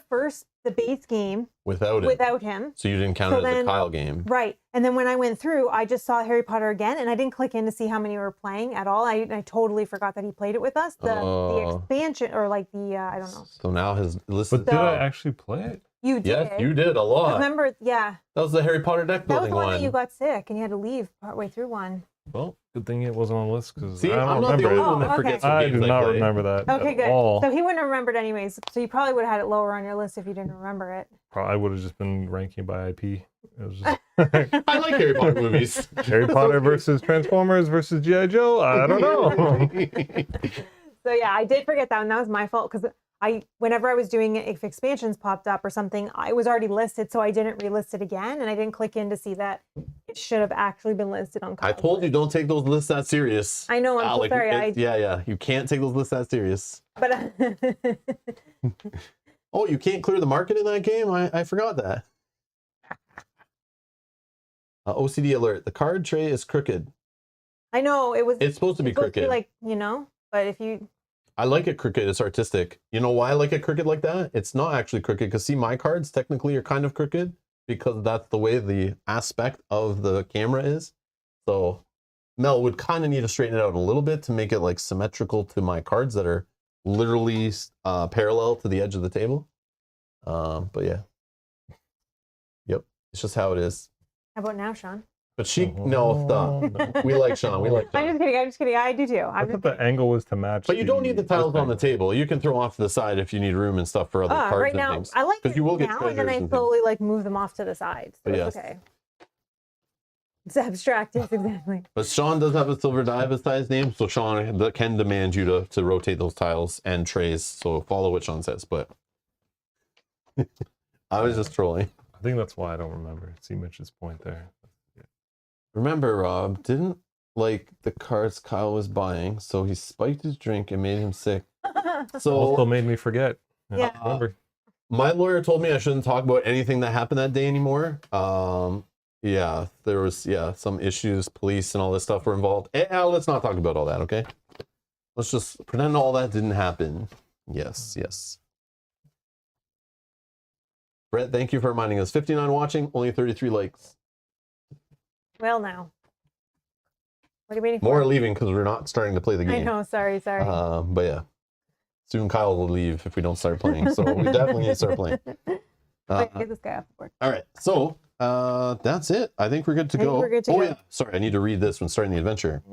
base game without him. So you didn't count it as a Kyle game. Right. And then when I went through, I just saw Harry Potter again, and I didn't click in to see how many we were playing at all. I totally forgot that he played it with us. The expansion, or like the, I don't know. So now his list. But did I actually play it? You did. Yes, you did a lot. Remember, yeah. That was the Harry Potter deck building That was the one that one. you got sick, and you had to leave partway through one. Well, good thing it wasn't on the list because See, I don't I'm not remember the only it. one that forgets what I games do I not play. remember that Okay, at good. all. So he wouldn't have remembered anyways. So you probably would have had it lower on your list if you didn't remember it. Probably would have just been ranking by IP. It was just I like Harry Potter movies. Harry Potter versus Transformers versus G.I. Joe. I don't know. So yeah, I did forget that one. That was my fault because whenever I was doing it, if expansions popped up or something, I was already listed, so I didn't relist it again, and I didn't click in to see that it should have actually been listed on Kyle's I told you don't take those lists that serious. I know, I'm so sorry. Yeah, you can't take those lists that serious. But Oh, you can't clear the market in that game? I forgot that. OCD alert. The card tray is crooked. I know It's supposed to be crooked. like, but if you... I like it crooked. It's artistic. You know why I like it crooked like that? It's not actually crooked because see, my cards technically are kind of crooked because that's the way the aspect of the camera is. So Mel would kind of need to straighten it out a little bit to make it like symmetrical to my cards that are literally parallel to the edge of the table. But yeah. Yep. It's just how it is. How about now, Sean? But no. We like Sean. We like Sean. I'm just kidding. I do too. I thought the angle was to match. But you don't need the tiles on the table. You can throw off to the side if you need room and stuff for other cards right and now, things. I like it you will get now, and then treasures I and slowly like move them off to the side. So But it's okay. It's abstract, yes, exactly. But Sean does have a silver die beside his name, so Sean can demand you to rotate those tiles and trays. So follow what Sean says. But I was just trolling. I think that's why I don't remember. See Mitch's point there. Remember, Rob didn't like the cards Kyle was buying, so he spiked his drink and made him sick. So Also made me forget. Yeah. Remember. My lawyer told me I shouldn't talk about anything that happened that day anymore. Yeah, there was some issues, police and all this stuff were involved. Let's not talk about all that, okay? Let's just pretend all that didn't happen. Yes. Brett, thank you for reminding us. 59 watching, only 33 likes. Well, now. What are you waiting for? More are leaving because we're not starting to play the game. I know, sorry. But yeah, soon Kyle will leave if we don't start playing. So we definitely need to start playing. Get this guy off the board. All right, so that's it. I think we're good to go. Yeah, sorry, I need to read this when starting the adventure.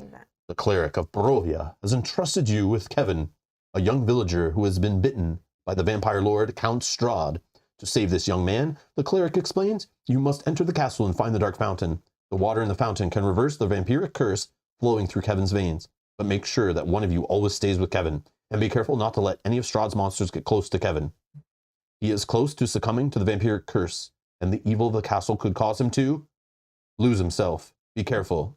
The cleric of Barovia has entrusted you with Kevin, a young villager who has been bitten by the vampire lord Count Strahd. To save this young man, the cleric explains, you must enter the castle and find the dark fountain. The water in the fountain can reverse the vampiric curse flowing through Kevin's veins, but make sure that one of you always stays with Kevin, and be careful not to let any of Strahd's monsters get close to Kevin. He is close to succumbing to the vampiric curse, and the evil of the castle could cause him to lose himself. Be careful.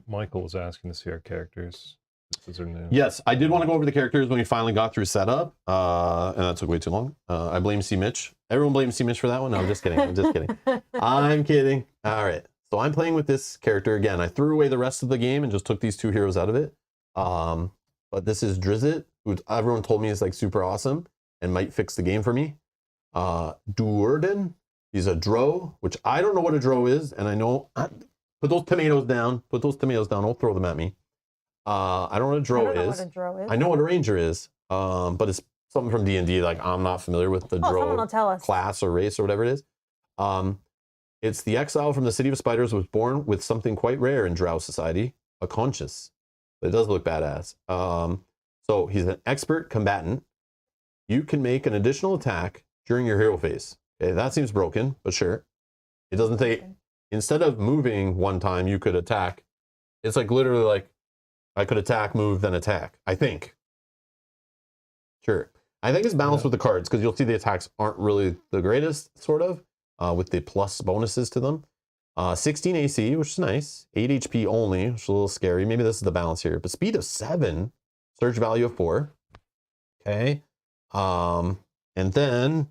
Michael was asking to see our characters. This is her name. Yes, I did want to go over the characters when we finally got through setup, and that took way too long. I blame C. Mitch. Everyone blames C. Mitch for that one. No, I'm just kidding. I'm kidding. All right. So I'm playing with this character again. I threw away the rest of the game and just took these two heroes out of it. But this is Drizzt, who everyone told me is like super awesome and might fix the game for me. Duerden, he's a drow, which I don't know what a drow is, and I know. Put those tomatoes down. Don't throw them at me. I don't know what a drow is. I know what a ranger is, but it's something from D&D. Like I'm not familiar with the drow class or race or whatever it is. It's the exile from the city of spiders was born with something quite rare in drow society, a conscience. It does look badass. So he's an expert combatant. You can make an additional attack during your hero phase. Okay, that seems broken, but sure. It doesn't say instead of moving one time, you could attack. It's like literally like I could attack, move, then attack. I think. Sure. I think it's balanced with the cards because you'll see the attacks aren't really the greatest, sort of, with the plus bonuses to them. 16 AC, which is nice. 8 HP only, which is a little scary. Maybe this is the balance here. But speed of 7, search value of 4. Okay. And then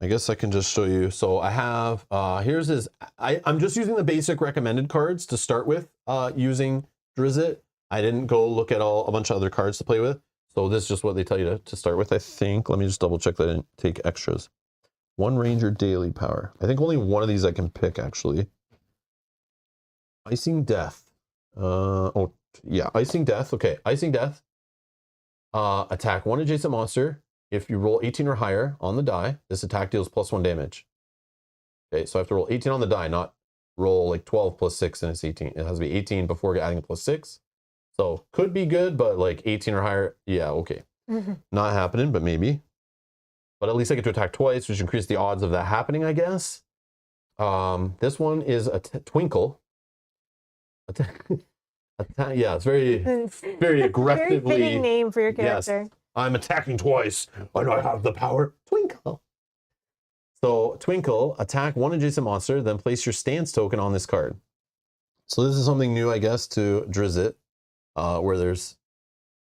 I guess I can just show you. So I have, here's his, I'm just using the basic recommended cards to start with using Drizzt. I didn't go look at a bunch of other cards to play with. So this is just what they tell you to start with, I think. Let me just double check that I didn't take extras. 1 Ranger daily power. I think only one of these I can pick, actually. Icing Death. Oh, yeah, Icing Death. Okay, Icing Death. Attack 1 adjacent monster. If you roll 18 or higher on the die, this attack deals +1 damage. Okay, so I have to roll 18 on the die, not roll like 12 plus 6 and it's 18. It has to be 18 before adding a +6. So could be good, but like 18 or higher, yeah, okay. Not happening, but maybe. But at least I get to attack twice, which increases the odds of that happening, I guess. This one is a Twinkle. Yeah, it's very aggressively. Very fitting name for your character. Yes, I'm attacking twice, and I have the power. Twinkle. So Twinkle, attack 1 adjacent monster, then place your stance token on this card. So this is something new, I guess, to Drizzt, where there's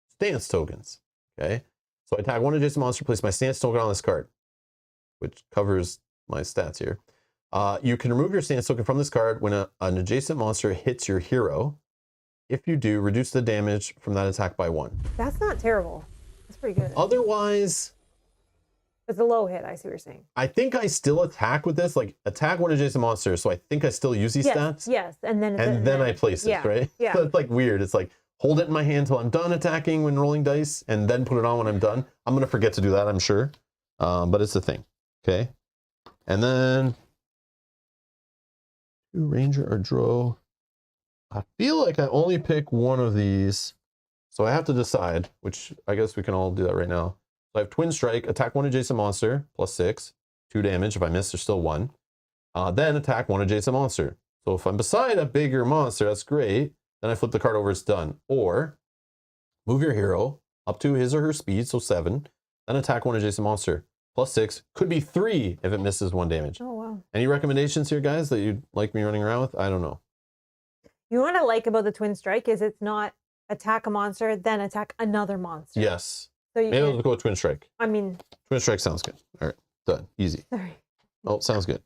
stance tokens. Okay, so I attack 1 adjacent monster, place my stance token on this card, which covers my stats here. You can remove your stance token from this card when an adjacent monster hits your hero. If you do, reduce the damage from that attack by 1. That's not terrible. That's pretty good. Otherwise, it's a low hit. I see what you're saying. I think I still attack with this, like attack 1 adjacent monster. So I think I still use these stats. Yes, and then I place it, right? Yeah. So it's like weird. It's like hold it in my hand until I'm done attacking when rolling dice, and then put it on when I'm done. I'm gonna forget to do that, I'm sure, but it's a thing. Okay, and then 2 Ranger or Drow. I feel like I only pick one of these, so I have to decide, which I guess we can all do that right now. So I have Twin Strike, attack 1 adjacent monster, +6, 2 damage. If I miss, there's still 1. Then attack 1 adjacent monster. So if I'm beside a bigger monster, that's great. Then I flip the card over, it's done. Or move your hero up to his or her speed, so 7. Then attack 1 adjacent monster, +6. Could be 3 if it misses 1 damage. Oh, wow. Any recommendations here, guys, that you'd like me running around with? I don't know. You know what I like about the Twin Strike is it's not attack a monster, then attack another monster. Yes. So you Maybe I'll go with Twin Strike. I mean, Twin Strike sounds good. All right, done. Easy. sorry. Oh, sounds good.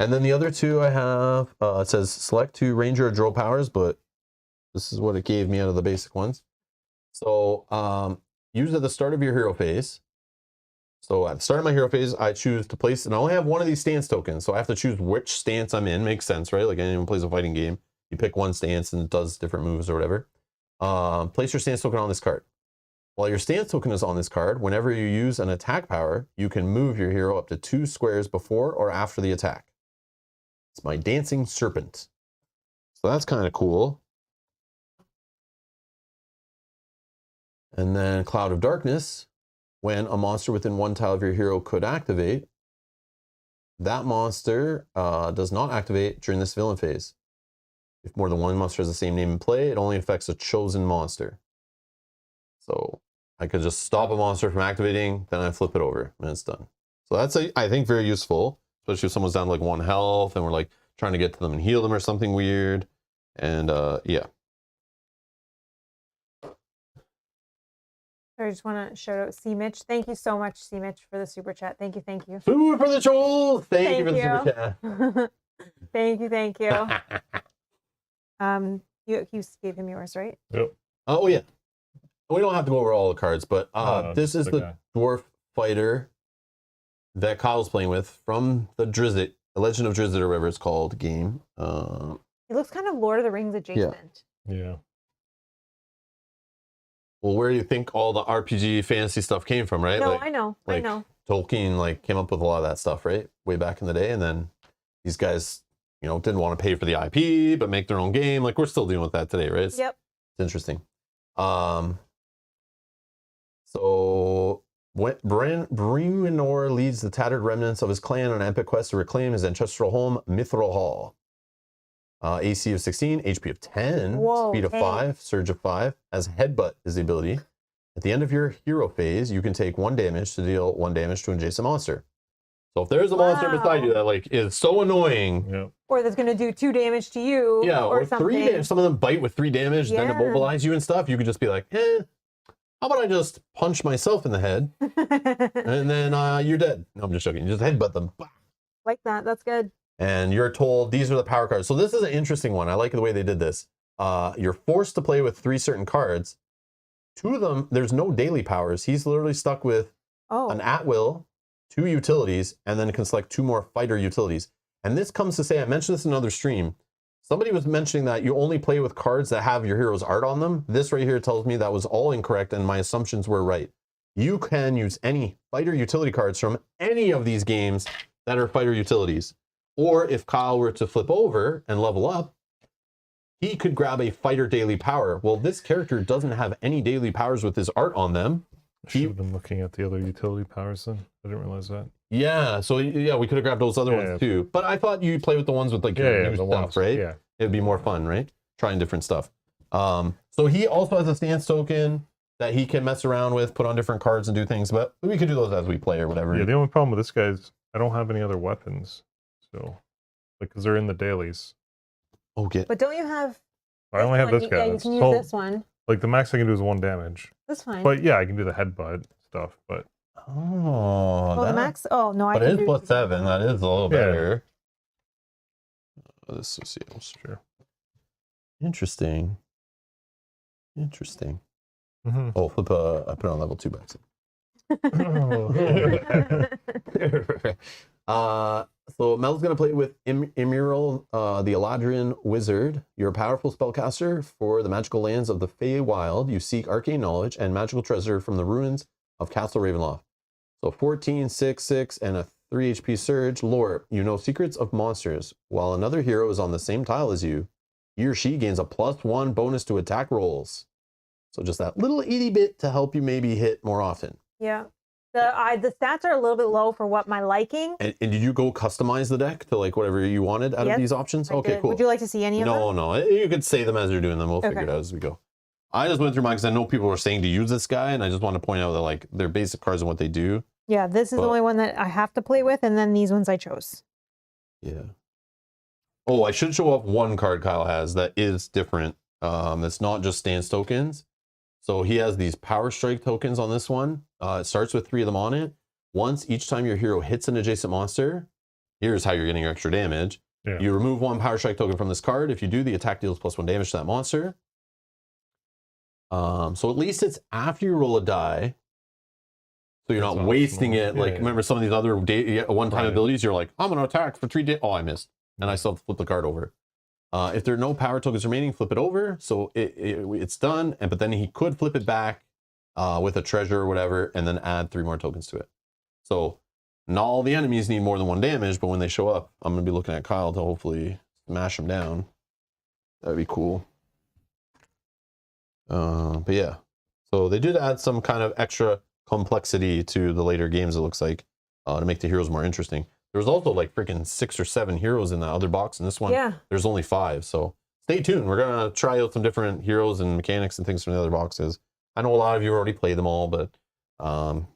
And then the other two I have, it says select 2 Ranger or Drow powers, but this is what it gave me out of the basic ones. So use at the start of your hero phase. So at the start of my hero phase, I choose to place, and I only have one of these stance tokens, so I have to choose which stance I'm in. Makes sense, right? Like anyone plays a fighting game, you pick one stance and it does different moves or whatever. Place your stance token on this card. While your stance token is on this card, whenever you use an attack power, you can move your hero up to 2 squares before or after the attack. It's my Dancing Serpent. So that's kind of cool. And then Cloud of Darkness. When a monster within 1 tile of your hero could activate, that monster does not activate during this villain phase. If more than one monster has the same name in play, it only affects a chosen monster. So I could just stop a monster from activating, then I flip it over, and it's done. So that's, I think, very useful, especially if someone's down to like 1 health, and we're like trying to get to them and heal them or something weird. And yeah. I just want to shout out C. Mitch. Thank you so much, C. Mitch, for the super chat. Thank you, thank you. Food for the troll! Thank you for the super chat. Thank you, thank you. You gave him yours, right? Yep. Oh yeah. We don't have to go over all the cards, but this is the dwarf fighter that Kyle's playing with from the Drizzt, the Legend of Drizzt or whatever it's called game. It looks kind of Lord of the Rings adjacent. Yeah. Well, where do you think all the RPG fantasy stuff came from, right? No, like, I know. like I know. Tolkien like came up with a lot of that stuff, right? Way back in the day, and then these guys, you know, didn't want to pay for the IP, but make their own game. Like we're still dealing with that today, right? Yep. It's interesting. So when Bruenor leads the tattered remnants of his clan on an epic quest to reclaim his ancestral home, Mithril Hall. AC of 16, HP of 10, Whoa, speed of 5, surge of 5. As Headbutt is the ability. At the end of your hero phase, you can take 1 damage to deal 1 damage to an adjacent monster. So if there's a monster beside you that like is so annoying, Yep. Or that's going to do 2 damage to you, yeah, or something. 3 damage. Some of them bite with 3 damage, then immobilize you and stuff. You could just be like, how about I just punch myself in the head and then you're dead. No, I'm just joking. You just headbutt them. Like that. That's good. And you're told these are the power cards. So this is an interesting one. I like the way they did this. You're forced to play with 3 certain cards, 2 of them, there's no daily powers. He's literally stuck with an at-will, 2 utilities, and then can select 2 more fighter utilities. And this comes to say, I mentioned this in another stream, somebody was mentioning that you only play with cards that have your hero's art on them. This right here tells me that was all incorrect and my assumptions were right. You can use any fighter utility cards from any of these games that are fighter utilities. Or if Kyle were to flip over and level up, he could grab a fighter daily power. Well, this character doesn't have any daily powers with his art on them. I should have been looking at the other utility powers then. I didn't realize that. Yeah, so yeah, we could have grabbed those other ones too. But I thought you'd play with the ones with like new stuff, ones, right? Yeah. It'd be more fun, right? Trying different stuff. So he also has a stance token that he can mess around with, put on different cards and do things, but we could do those as we play or whatever. Yeah, the only problem with this guy is I don't have any other weapons. So, like, because they're in the dailies. Okay. But don't you have... I only have this guy. Yeah, you can use this one. Like, the max I can do is 1 damage. That's fine. But yeah, I can do the headbutt stuff, but... Oh, well, the max... Oh, no, but it is +7. That is a little better. This is sure. Interesting. Interesting. Mm-hmm. Oh, flip I put it on level 2 back. So Mel's gonna play with Emerald, the Eladrin Wizard. You're a powerful spellcaster for the magical lands of the Feywild. You seek arcane knowledge and magical treasure from the ruins of Castle Ravenloft. So 14, 6, 6, and a 3 HP surge. Lore, you know secrets of monsters. While another hero is on the same tile as you, he or she gains a +1 bonus to attack rolls. So just that little itty bit to help you maybe hit more often. Yeah. The stats are a little bit low for what my liking. And did you go customize the deck to like whatever you wanted out of these options? Okay, cool. Would you like to see any of them? No. You could say them as you're doing them. We'll figure it out as we go. I just went through mine because I know people were saying to use this guy, and I just want to point out that like their basic cards and what they do. Yeah, this is the only one that I have to play with, and then these ones I chose. Yeah. Oh, I should show off one card Kyle has that is different. It's not just stance tokens. So he has these Power Strike tokens on this one. It starts with 3 of them on it. Once each time your hero hits an adjacent monster, here's how you're getting your extra damage. Yeah. You remove 1 Power Strike token from this card. If you do, the attack deals +1 damage to that monster. So at least it's after you roll a die. So you're not wasting it. Like, remember some of these other one-time abilities, you're like, I'm going to attack for 3 days. Oh, I missed. And I still have to flip the card over. If there are no power tokens remaining, flip it over. So it's done. But then he could flip it back with a treasure or whatever, and then add 3 more tokens to it. So not all the enemies need more than 1 damage, but when they show up, I'm going to be looking at Kyle to hopefully smash them down. That would be cool. But yeah. So they did add some kind of extra complexity to the later games, it looks like, to make the heroes more interesting. There was also like freaking 6 or 7 heroes in that other box. In this one, there's only 5. So stay tuned. We're going to try out some different heroes and mechanics and things from the other boxes. I know a lot of you already played them all, but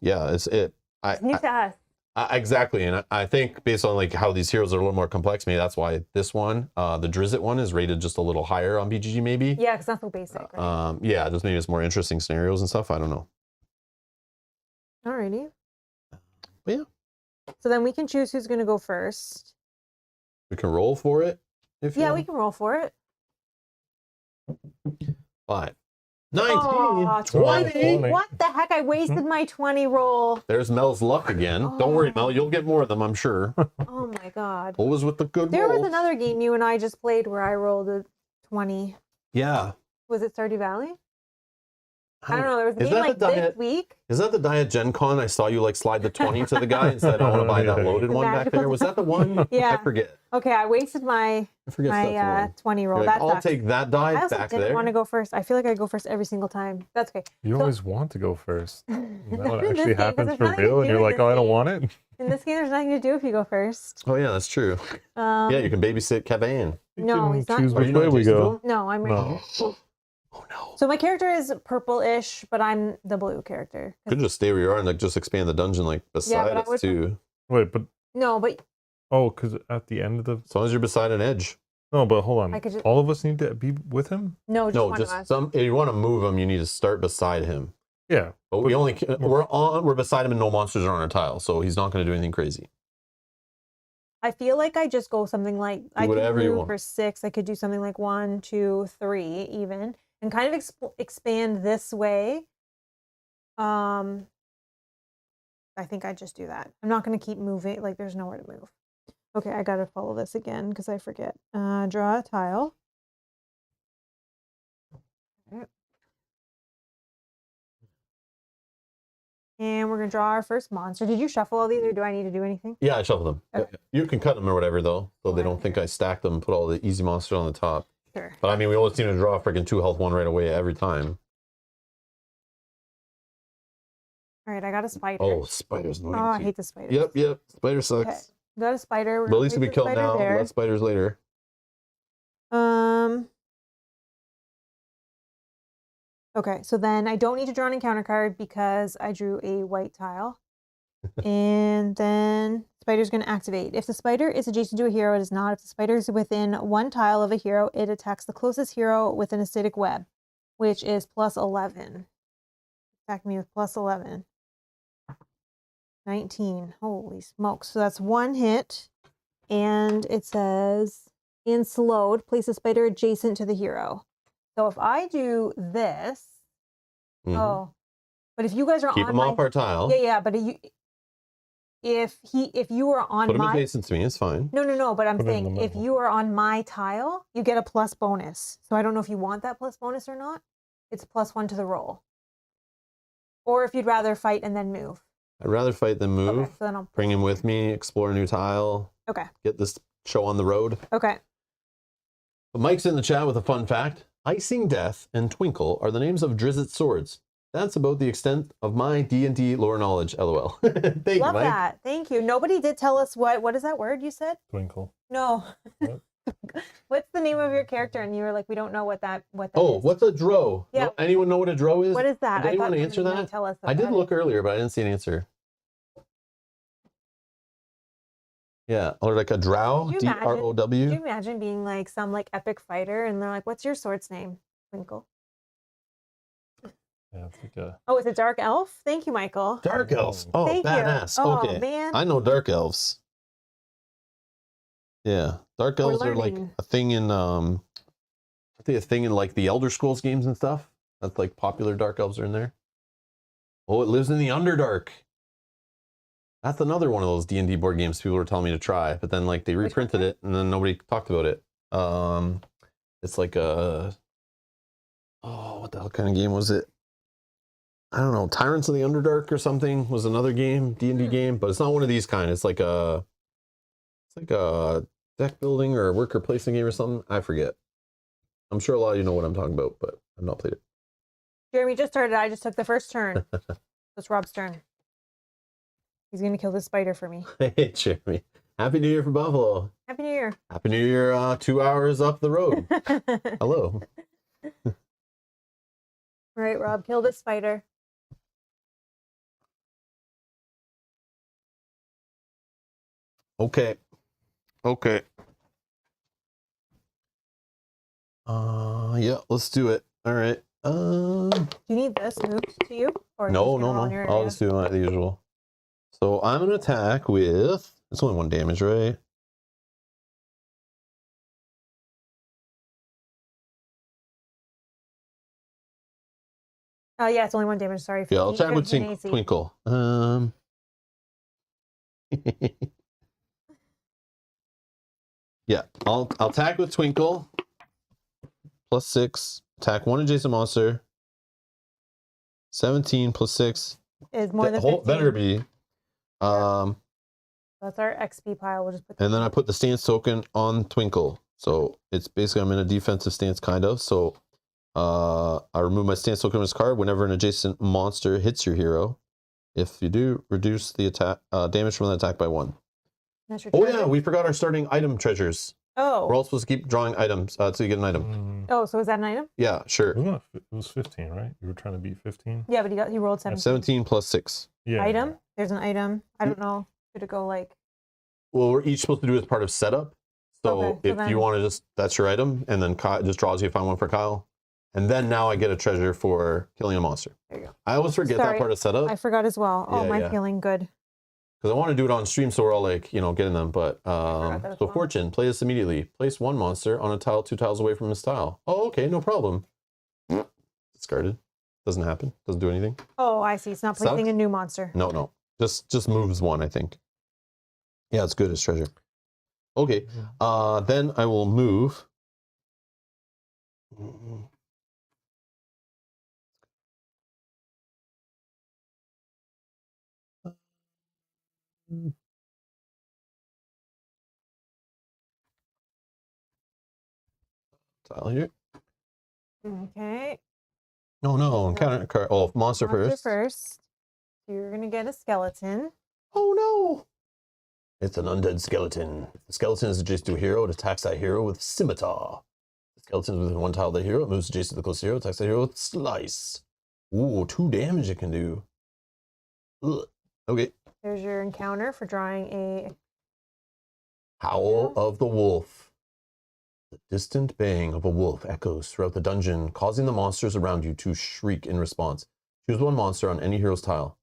yeah, it's new to us. Exactly. And I think based on like how these heroes are a little more complex, maybe that's why this one, the Drizzt one, is rated just a little higher on BGG maybe. Yeah, because that's so basic. Right? Yeah, just maybe it's more interesting scenarios and stuff. I don't know. Alrighty. But yeah. So then we can choose who's going to go first. We can roll for it. If you want. We can roll for it. 5, 19, 20. What the heck? I wasted my 20 roll. There's Mel's luck again. Don't worry, Mel. You'll get more of them, I'm sure. Oh my god. What was with the good There rolls? was another game you and I just played where I rolled a 20. Yeah. Was it Stardew Valley? I don't know. There was a game like this week. Is that the Diet Gen Con? I saw you like slide the 20 to the guy and said, I want to buy that loaded one back there. Was that the one? Yeah. I forget. Okay, I wasted my 20 roll. Like, I'll take that die back there. I also didn't want to go first. I feel like I go first every single time. That's okay. You always want to go first. And that what actually happens for real, and you're like, oh, I don't want it. In this game, there's nothing to do if you go first. Oh yeah, that's true. Yeah, you can babysit Kevin. No, he's not. Choose which way we go. No, I'm ready. Oh no. So my character is purple-ish, but I'm the blue character. Could just stay where you are and like just expand the dungeon like beside us too. Wait, but no, but because at the end of the as long as you're beside an edge. No, but hold on. All of us need to be with him? No, just some. If you want to move him, you need to start beside him. Yeah, but we're beside him and no monsters are on our tile, so he's not going to do anything crazy. I feel like I just go something like whatever you want for 6. I could do something like 1, 2, 3 even. and kind of expand this way. I think I just do that. I'm not going to keep moving. Like, there's nowhere to move. Okay, I got to follow this again because I forget. Draw a tile. And we're going to draw our first monster. Did you shuffle all these, or do I need to do anything? Yeah, I shuffled them. Okay. You can cut them or whatever, though, so they don't think I stacked them and put all the easy monsters on the top. Sure. But I mean, we always seem to draw a freaking 2 health one right away every time. All right, I got a spider. Oh, spiders. Oh, I hate the spiders. Yep. Spider sucks. Okay. Got a spider. But at least we killed now. Less spiders later. Okay, so then I don't need to draw an encounter card because I drew a white tile. And then spider's going to activate. If the spider is adjacent to a hero, it is not. If the spider is within 1 tile of a hero, it attacks the closest hero with an acidic web, which is plus 11. Attack me with plus 11. 19. Holy smokes. So that's 1 hit. And it says, in slowed, place a spider adjacent to the hero. So if I do this, oh, but if you guys are keep on him off our tile. Yeah, but if you were on put him my adjacent to me, it's fine. No, but I'm saying if you are on my tile, you get a plus bonus. So I don't know if you want that plus bonus or not. It's +1 to the roll. Or if you'd rather fight and then move. I'd rather fight than move. Okay, so then I'll bring him with me, explore a new tile. Okay. Get this show on the road. Okay. But Mike's in the chat with a fun fact. Icing Death and Twinkle are the names of Drizzt's swords. That's about the extent of my D&D lore knowledge, LOL. Thank you, Mike. Love that. Thank you. Nobody did tell us what is that word you said? Twinkle. No. What? What's the name of your character? And you were like, we don't know what that is. What's a drow? Yeah. No, anyone know what a drow is? What is that? Did anyone answer that? Tell us I did look earlier, but I didn't see an answer. Yeah, or like a drow, D-R-O-W. Could you imagine being like some like epic fighter and they're like, what's your sword's name? Twinkle. Yeah, it's like a... Oh, it's a dark elf? Thank you, Michael. Dark elves. Oh, Thank badass. You. Oh, okay. Man. I know dark elves. Yeah. Dark elves are like a thing in I think a thing in like the Elder Scrolls games and stuff. That's like popular dark elves are in there. Oh, it lives in the Underdark. That's another one of those D&D board games people were telling me to try, but then like they reprinted it and then nobody talked about it. It's like a what the hell kind of game was it? I don't know. Tyrants of the Underdark or something was another game, D&D game, but it's not one of these kind. It's like a deck building or a worker placement game or something. I forget. I'm sure a lot of you know what I'm talking about, but I've not played it. Jeremy just started. I just took the first turn. It's Rob's turn. He's going to kill this spider for me. Hey, Jeremy. Happy New Year from Buffalo. Happy New Year. Happy New Year 2 hours up the road. Hello. All right, Rob, kill this spider. Okay. Yeah, let's do it. All right. Do you need this moved to you? Or no. I'll just do it the usual. So I'm gonna attack with. It's only 1 damage, right? Yeah, it's only 1 damage. Sorry. Yeah, I'll attack with Twinkle. Yeah, I'll attack with Twinkle. +6. Attack 1 adjacent monster. 17 +6 is more than 15. Better be. That's our XP pile. We'll just put. And then I put the stance token on Twinkle. So it's basically I'm in a defensive stance kind of. So I remove my stance token from this card whenever an adjacent monster hits your hero. If you do, reduce the attack damage from the attack by 1. Oh yeah, we forgot our starting item treasures. Oh. We're all supposed to keep drawing items so you get an item. Oh, so is that an item? Yeah, sure. It was 15, right? You were trying to beat 15? Yeah, but he rolled 17. 17 +6. Yeah. Item? There's an item. I don't know. Should it go like... Well, we're each supposed to do it as part of setup. So okay, if you want to just, that's your item, and then Kyle just draws you, find one for Kyle. And then now I get a treasure for killing a monster. There you go. I always forget that part of setup. I forgot as well. Oh, Yeah, my yeah. feeling good. Because I want to do it on stream so we're all like, getting them. But so Fortune, play this immediately. Place 1 monster on a tile 2 tiles away from his tile. Oh, okay, no problem. discarded. Doesn't happen. Doesn't do anything. Oh, I see. It's not placing Sucks. a new monster. No. Just moves one, I think. Yeah, it's good as treasure. Okay. Then I will move. Tile here. Okay. No. Encounter card. Oh, monster first. First. You're going to get a skeleton. Oh no! It's an undead skeleton. The skeleton is adjacent to a hero. It attacks that hero with scimitar. The skeleton is within one tile of the hero. It moves adjacent to the closest hero. Attacks the hero with slice. Ooh, 2 damage it can do. Ugh. Okay. There's your encounter for drawing a Howl of the wolf. The distant baying of a wolf echoes throughout the dungeon, causing the monsters around you to shriek in response. Choose one monster on any hero's tile.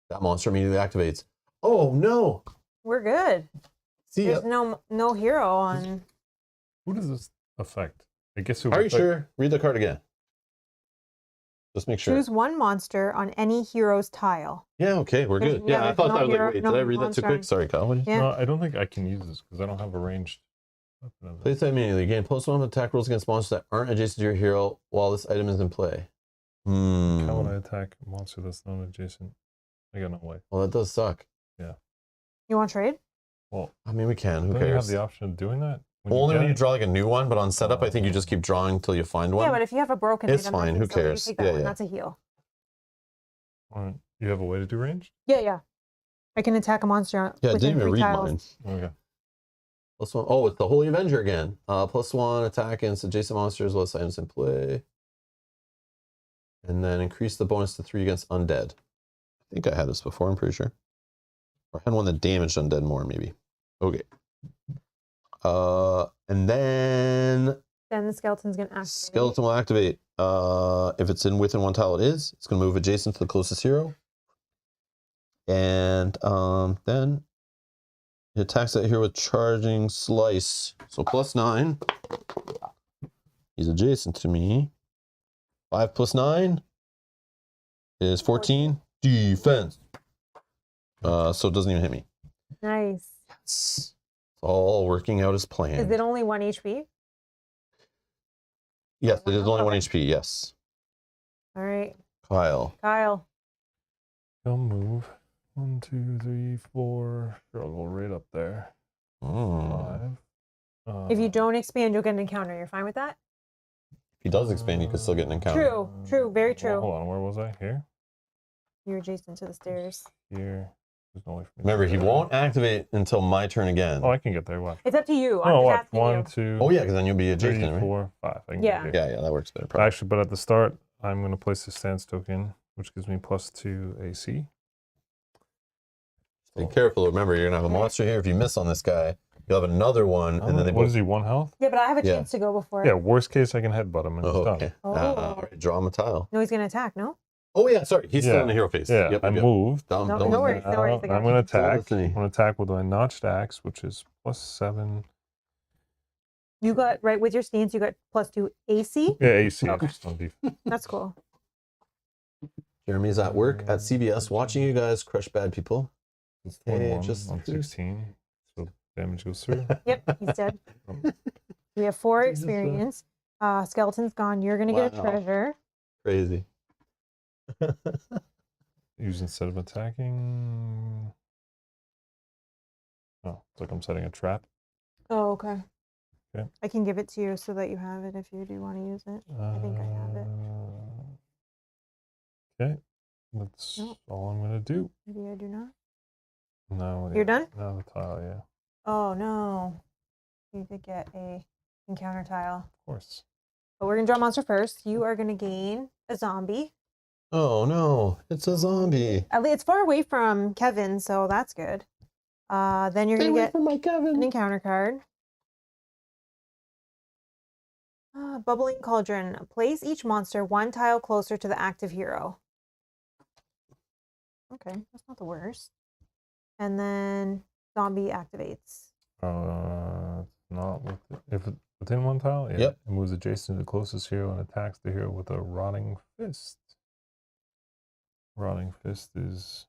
That monster immediately activates. Oh no! We're good. See ya. There's no hero on. Who does this affect? I guess. Are you sure? Read the card again. Just make sure. Choose one monster on any hero's tile. Yeah, okay, we're good. Yeah, I thought that was like, wait, did I read that too quick? Sorry, Kyle. What did you... Yeah. No, I don't think I can use this because I don't have a ranged weapon of it. Place that immediately. Gain +1 attack rolls against monsters that aren't adjacent to your hero while this item is in play. How would I attack a monster that's not adjacent? I got no way. Well, that does suck. Yeah. You want to trade? Well, I mean, we can. Who don't you have cares? the option of doing that? Only when you draw like a new one, but on setup, I think you just keep drawing until you find one. Yeah, but if you have a broken It's item, fine. Who cares? You take that Yeah, one. yeah. That's a heal. All right. You have a way to do ranged? Yeah. I can attack a monster Yeah, I within didn't even 3 read tiles. mine. Okay. +1. Oh, it's the Holy Avenger again. +1 attack against adjacent monsters, less items in play. And then increase the bonus to 3 against undead. I think I had this before, I'm pretty sure. Or I had one that damaged undead more, maybe. Okay. And then the skeleton's going to activate. skeleton will activate. If it's within one tile, it is. It's going to move adjacent to the closest hero. And then it attacks that hero with charging slice. So +9. He's adjacent to me. 5 + 9 is 14. Defense. So it doesn't even hit me. Nice. Yes. It's all working out as planned. Is it only 1 HP? Yes, it is only 1 HP, yes. All right. Kyle. He'll move. 1, 2, 3, 4. Sure, I'll go right up there. 5. If you don't expand, you'll get an encounter. You're fine with that? If he does expand, you can still get an encounter. True. Very true. Well, hold on, where was I? Here? You're adjacent to the stairs. Here. There's no way for me. Remember, he won't activate until my turn again. Oh, I can get there. What? It's up to you. Oh, I'm what? just asking 1, you. 2. Oh, yeah, because then you'll be adjacent, 3, right? 4, 5. I can Yeah. get here. Yeah, that works better. Probably. Actually, but at the start, I'm going to place the stance token, which gives me +2 AC. Be careful. Remember, you're going to have a monster here. If you miss on this guy, you'll have another one, and then they What both... is he, 1 health? Yeah, but I have a Yeah. chance to go before. Yeah, worst case, I can headbutt him and it's Oh, done. okay. Oh. All right, draw him a tile. No, he's going to attack, no? Oh, yeah, sorry. He's still Yeah. in the hero phase. Yeah, Yep, I yep. moved. Don't No listen. worries. I got I'm going to you. attack. Listen to me. I'm going to attack with my notched axe, which is +7. You got, right, with your stance, you got +2 AC? Yeah, AC. Okay. Just on defense. That's cool. Jeremy's at work at CBS watching you guys crush bad people. It's Okay, 1, just- 16. So damage goes through. Yep, he's dead. We have 4 Jesus, experience. Skeleton's gone. You're going to get a Wow. treasure. Crazy. Use instead of attacking. Oh, it's like I'm setting a trap. Oh, okay. Okay. I can give it to you so that you have it if you do want to use it. I think I have it. Okay, that's Nope. all I'm going to do. Maybe I do not. No, You're done? Now the tile, yeah. Oh, no. You did get a encounter tile. Of course. But we're going to draw a monster first. You are going to gain a zombie. Oh, no. It's a zombie. At least it's far away from Kevin, so that's good. Then you're going to get from my an Kevin. encounter card. Bubbling Cauldron. Place each monster 1 tile closer to the active hero. Okay, that's not the worst. And then zombie activates. not with if it, within one tile, yeah. Yep. It moves adjacent to the closest hero and attacks the hero with a rotting fist. Rotting fist is,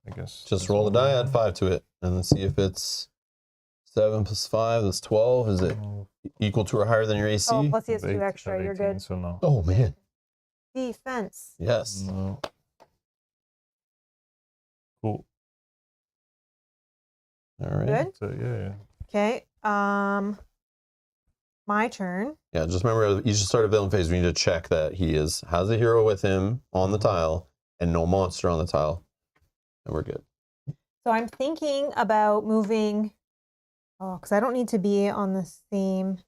I guess. Just roll the die, add 5 to it, and then see if it's 7 plus 5. That's 12. Is it equal to or higher than your AC? Oh, plus he has 2 extra. You're good. So no. Oh man. Defense. Yes. No. Cool. All right. Good. So yeah. Okay. My turn. Yeah, just remember, each start of villain phase, we need to check that he has a hero with him on the tile and no monster on the tile, and we're good. So I'm thinking about moving. Oh, because I don't need to be on the same.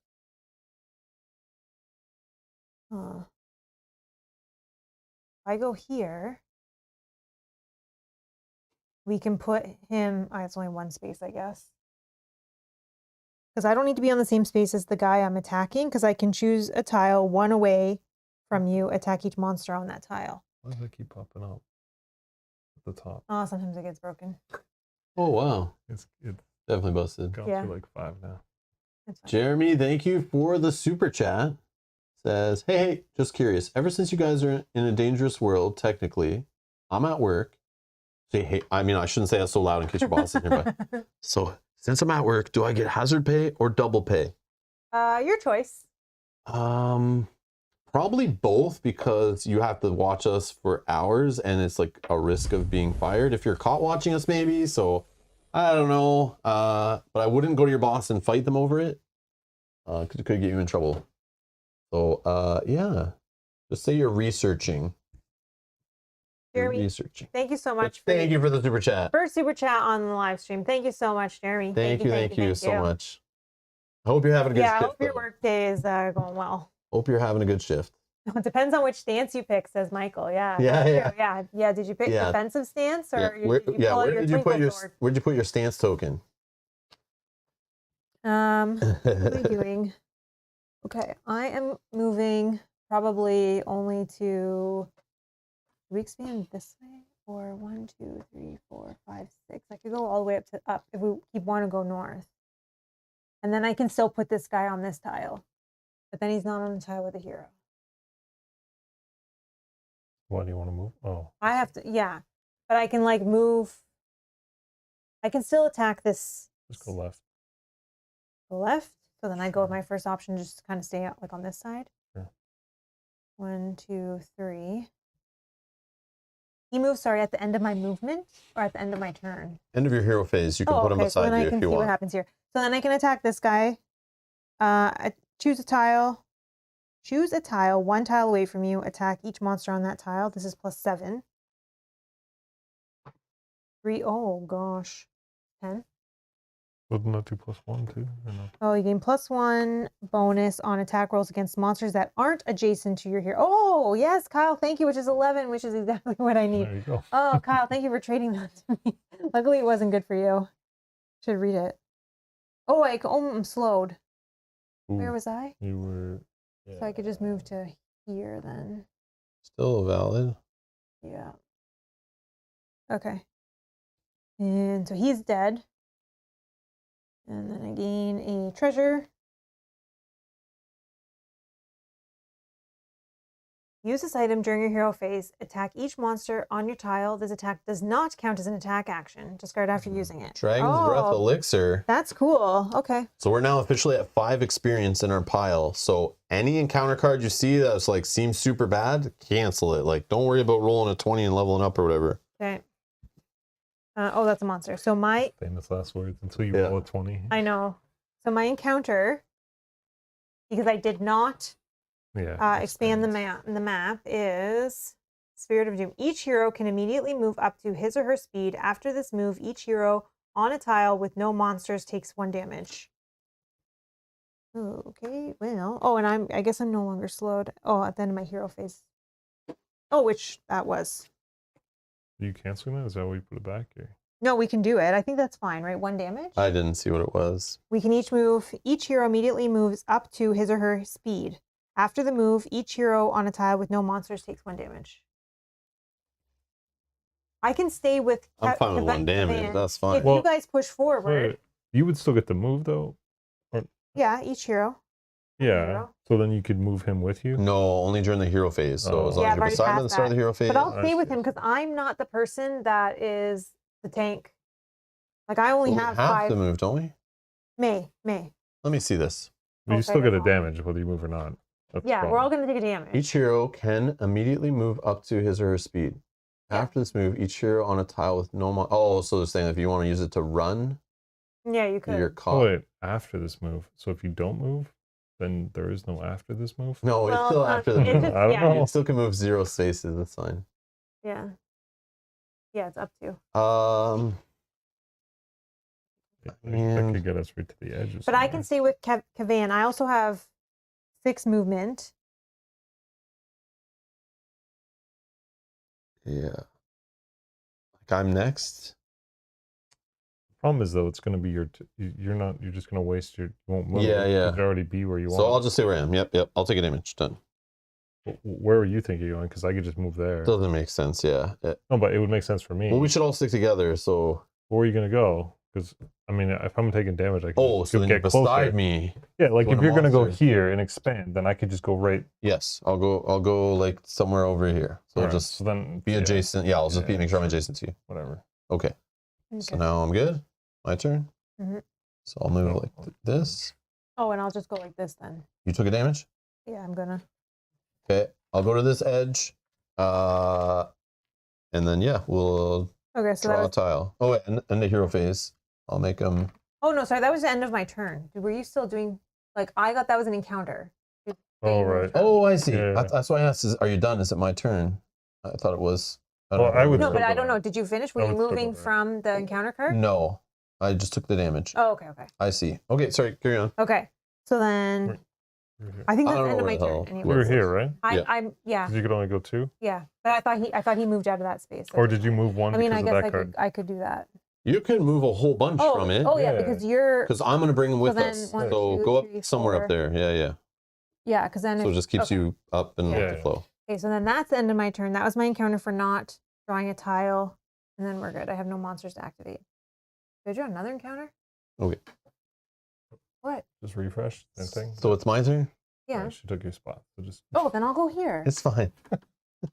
If I go here, we can put him. It's only 1 space, I guess. Because I don't need to be on the same space as the guy I'm attacking, because I can choose a tile 1 away from you, attack each monster on that tile. Why does it keep popping up at the top? Oh, sometimes it gets broken. Oh wow. It's Definitely busted. gone Yeah. through like 5 now. That's fine. Jeremy, thank you for the super chat. Says, hey, just curious. Ever since you guys are in a dangerous world, technically, I'm at work. Say, hey, I mean, I shouldn't say that so loud in case your boss is nearby. So, since I'm at work, do I get hazard pay or double pay? Your choice. Probably both, because you have to watch us for hours and it's like a risk of being fired if you're caught watching us, maybe. So, I don't know. But I wouldn't go to your boss and fight them over it. Because it could get you in trouble. So, yeah, just say you're researching. Jeremy, You're researching. thank you so much. Thank you for the super chat. First super chat on the live stream. Thank you so much, Jeremy. Thank you so much. I hope you're having a good shift. I hope your though. work day is going well. Hope you're having a good shift. It depends on which stance you pick, says Michael. Yeah. Yeah. Did you pick defensive stance, or where did you put your sword? where'd you put your stance token? What are we doing? Okay, I am moving probably only to. Do we expand this way, or 1, 2, 3, 4, 5, 6? I could go all the way up if we want to go north, and then I can still put this guy on this tile, but then he's not on the tile with a hero. Why do you want to move? Oh, I have to, yeah, but I can like move. I can still attack this. just go left. Go left. So then I go with my first option, just to kind of stay out like on this side. Sure. 1, 2, 3. He moves, sorry, at the end of my movement or at the end of my turn? End of your hero phase. You can put him so beside then you I can if you see what want. happens here. So then I can attack this guy. I choose a tile. Choose a tile, 1 tile away from you. Attack each monster on that tile. This is +7. 3. Oh gosh. 10. Wasn't that 2 plus 1 too? Or no? Oh, you gain +1 bonus on attack rolls against monsters that aren't adjacent to your hero. Oh, yes, Kyle, thank you, which is 11, which is exactly what I need. There you go. Oh, Kyle, thank you for trading that to me. Luckily, it wasn't good for you. Should read it. Oh, I'm slowed. Ooh, Where was I? you were. Yeah. So I could just move to here then. Still valid. Yeah. Okay. And so he's dead. And then I gain a treasure. Use this item during your hero phase. Attack each monster on your tile. This attack does not count as an attack action. Discard after using it. Dragon's Breath Elixir. That's cool. Okay. So we're now officially at 5 experience in our pile. So any encounter card you see that's like seems super bad, cancel it. Like don't worry about rolling a 20 and leveling up or whatever. Okay. Oh, that's a monster. So my Famous last words until you roll a 20. I know. So my encounter, because I did not expand the map, is Spirit of Doom. Each hero can immediately move up to his or her speed. After this move, each hero on a tile with no monsters takes 1 damage. Okay, well. Oh, and I guess I'm no longer slowed. Oh, at the end of my hero phase. Oh, which that was. Are you canceling that? Is that why you put it back here? No, we can do it. I think that's fine, right? 1 damage? I didn't see what it was. We can each move. Each hero immediately moves up to his or her speed. After the move, each hero on a tile with no monsters takes 1 damage. I can stay with... I'm fine with 1 damage. That's fine. If you guys push forward... Wait, you would still get the move, though? Or Yeah, each hero. Yeah. Hero. So then you could move him with you? No, only during the hero phase. So as long Yeah, as I've you're already beside him at passed the start of the that. hero phase. But I'll I stay with see. him because I'm not the person that is the tank. Like I only we have have 5. to move, don't we? May. Let me see this. Well, Oh, you sorry, still get a that's all. damage whether you move or not. That's Yeah, the we're all problem. going to take a damage. Each hero can immediately move up to his or her speed. Yeah. After this move, each hero on a tile with no so they're saying if you want to use it to run, Yeah, you could. you're Oh, caught. wait, after this move. So if you don't move, then there is no after this move? No, it's Well, still after the it's move. just- I don't yeah. know. You still can move 0 spaces. That's fine. Yeah. Yeah, it's up to. That And- could get us right to the edge. But I can stay with Kavan. I also have 6 movement. Yeah. Like I'm next. Problem is though, it's going to be your. You're not. You're just going to waste your. You won't move. Yeah, yeah. You'd already be where you So want. I'll just stay where I am. Yep. I'll take a damage. Done. Where were you thinking you're going? Because I could just move there. Doesn't make sense. Yeah. No, but it would make sense for me. Well, we should all stick together. So. Where are you going to go? Because I mean, if I'm taking damage, I can Oh, so then you're get closer. beside me. Yeah, like Going if to you're going to go monster. here and expand, then I could just go right. Yes. I'll go like somewhere over here. So Alright, just so then be adjacent. Yeah. I'll just Yeah, make sure I'm sure. adjacent to you. Whatever. Okay. So now I'm good. My turn. Mhm. So I'll move Oh. like this. Oh, and I'll just go like this then. You took a damage. Yeah, I'm gonna. Okay. I'll go to this edge. And then yeah, we'll Okay, so draw that a was. tile. Oh wait, and the hero phase. I'll make them. Oh no, sorry, that was the end of my turn. Were you still doing? Like I got that was an encounter. Oh, right. Oh, I see. Yeah. That's why I asked. Are you done? Is it my turn? I thought it was. Well, I would No, still but I go don't know. there. Did you finish? Were I you would still go moving there. from the encounter card? No, I just took the damage. Oh, okay, okay. I see. Okay, sorry. Carry on. Okay. So then You're here. I think I that's the don't end know of my where the turn. hell- Anyway. You were here, right? Yeah. I'm yeah, Because you could only go 2. yeah. But I thought he moved out of that space. Or did you move 1 I mean, because I of guess that I card? could do that. You can move a whole bunch Oh, from it. oh yeah, Yeah. because you're Because I'm gonna bring them with then us. 1, So 2, go up 3, somewhere 4. up there. Yeah. Yeah, because then So it just keeps okay. you up and Yeah. with the flow. Okay, so then that's the end of my turn. That was my encounter for not drawing a tile, and then we're good. I have no monsters to activate. Did I draw another encounter? Okay. What? Just refresh. Same thing. So it's my turn. Yeah. She took your spot. So just. Oh, then I'll go here. It's fine. Is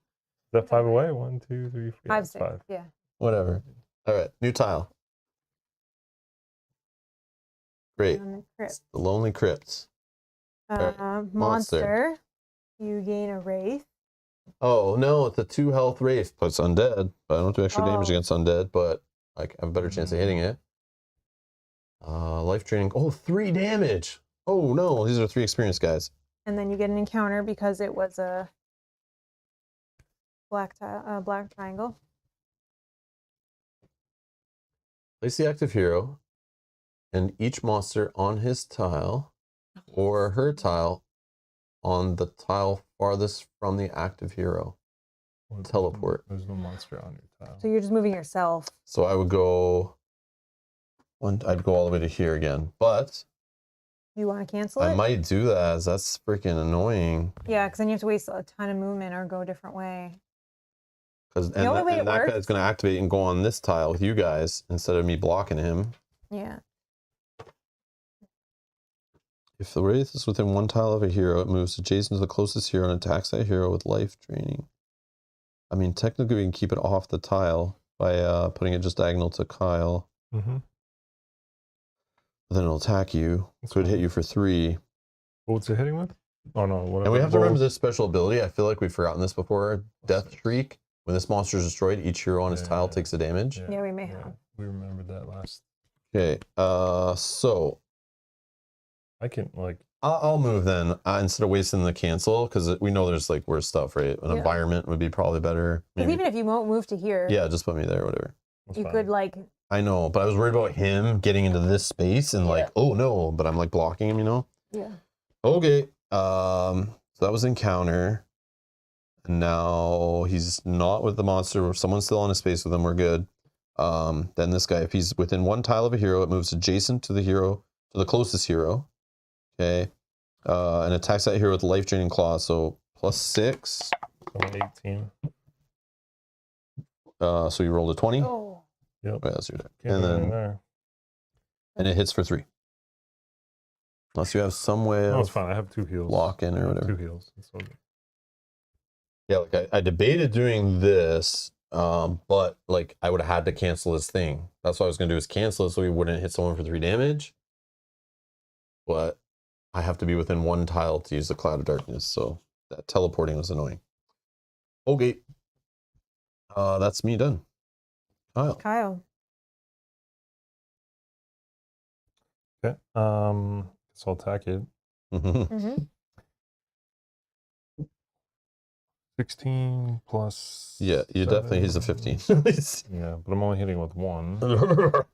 that 5 away? 1, 2, 3, 4. 5, 6. 5. Yeah. Whatever. All right. New tile. Great. And then the crypt. It's the Lonely Crypt. Monster. You gain a wraith. Oh no, it's a 2 health wraith, but it's undead. But I don't do extra damage Oh. against undead, but I have a better chance of hitting it. Life draining. Oh, 3 damage. Oh no, these are 3 experienced guys. And then you get an encounter because it was a black triangle. Place the active hero and each monster on his tile or her tile on the tile farthest from the active hero. Well, Teleport. There's no monster on your tile. So you're just moving yourself. So I would go I'd go all the way to here again. But You want to cancel I it? might do that as that's freaking annoying. Yeah, because then you have to waste a ton of movement or go a different way. Because The only way it that works- guy's gonna activate and go on this tile with you guys instead of me blocking him. Yeah. If the wraith is within 1 tile of a hero, it moves adjacent to the closest hero and attacks that hero with life draining. I mean, technically we can keep it off the tile by putting it just diagonal to Kyle. Mm-hmm. But then it'll attack you. Could hit you for 3. What's it hitting with? Oh no. Whatever. And we have to remember this special ability. I feel like we've forgotten this before. Death Shriek. When this monster is destroyed, each hero on his tile Yeah. takes a damage. Yeah, we may have. We remembered that last. Okay. So I can like. I'll move then instead of wasting the cancel because we know there's like worse stuff, right? An Yeah. environment would be probably better. Because Maybe. even if you won't move to here, Yeah, just put me there, whatever. That's you fine. could like, I know, but I was worried about him getting into this space and like, Yeah. oh no, but I'm like blocking him, you know? yeah. Okay. So that was encounter. And now he's not with the monster. Someone's still on his space with him. We're good. Then this guy, if he's within 1 tile of a hero, it moves adjacent to the hero, to the closest hero. Okay. And attacks that hero with life draining claw. So +6. So 18. So you rolled a 20. Oh. Yep. Okay, that's your deck. Can't And do anything then there. and it hits for 3. Unless you have some way No, it's of fine. I have 2 heals. lock in or I have whatever. 2 heals. It's all good. Yeah, like I debated doing this, but like I would have had to cancel this thing. That's what I was gonna do, is cancel it so we wouldn't hit someone for 3 damage. But I have to be within 1 tile to use the Cloud of Darkness, so that teleporting was annoying. Okay. That's me done. Kyle. Okay. So I'll attack it. Mm-hmm. 16 plus. Yeah, you 7. definitely, he's a 15. Yeah, but I'm only hitting with 1. So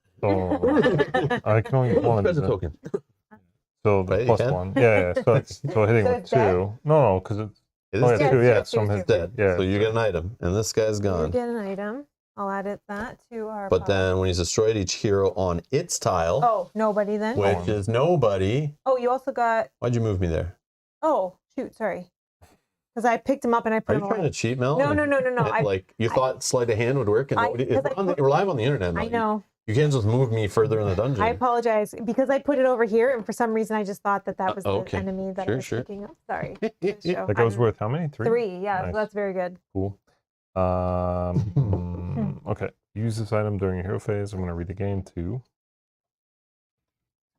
I can only get 1. Treasure token. So the Right, plus you can? 1. Yeah. So hitting So with it's 2. dead? No, because it's. It Oh, is yeah, dead. 2. Yeah, Yes, so yes, it's yes. dead. Yeah. So you get an item, and this guy's You gone. get an item. I'll add that to our. But pile. then when he's destroyed, each hero on its tile, Oh, nobody then. which is nobody. Oh, you also got. Why'd you move me there? Oh, shoot! Sorry. Because I picked him up and I put Are him you trying away. to cheat, Mel? No. Like you thought sleight of hand would work, and nobody. We're live on the internet, Mel. I know. You can't just move me further in the dungeon. I apologize because I put it over here, and for some reason I just thought that that was okay. the enemy that I was picking up. Sorry. That goes worth how many? 3? 3. Yeah, Nice. so that's very good. Cool. Okay. Use this item during your hero phase. I'm going to read the game to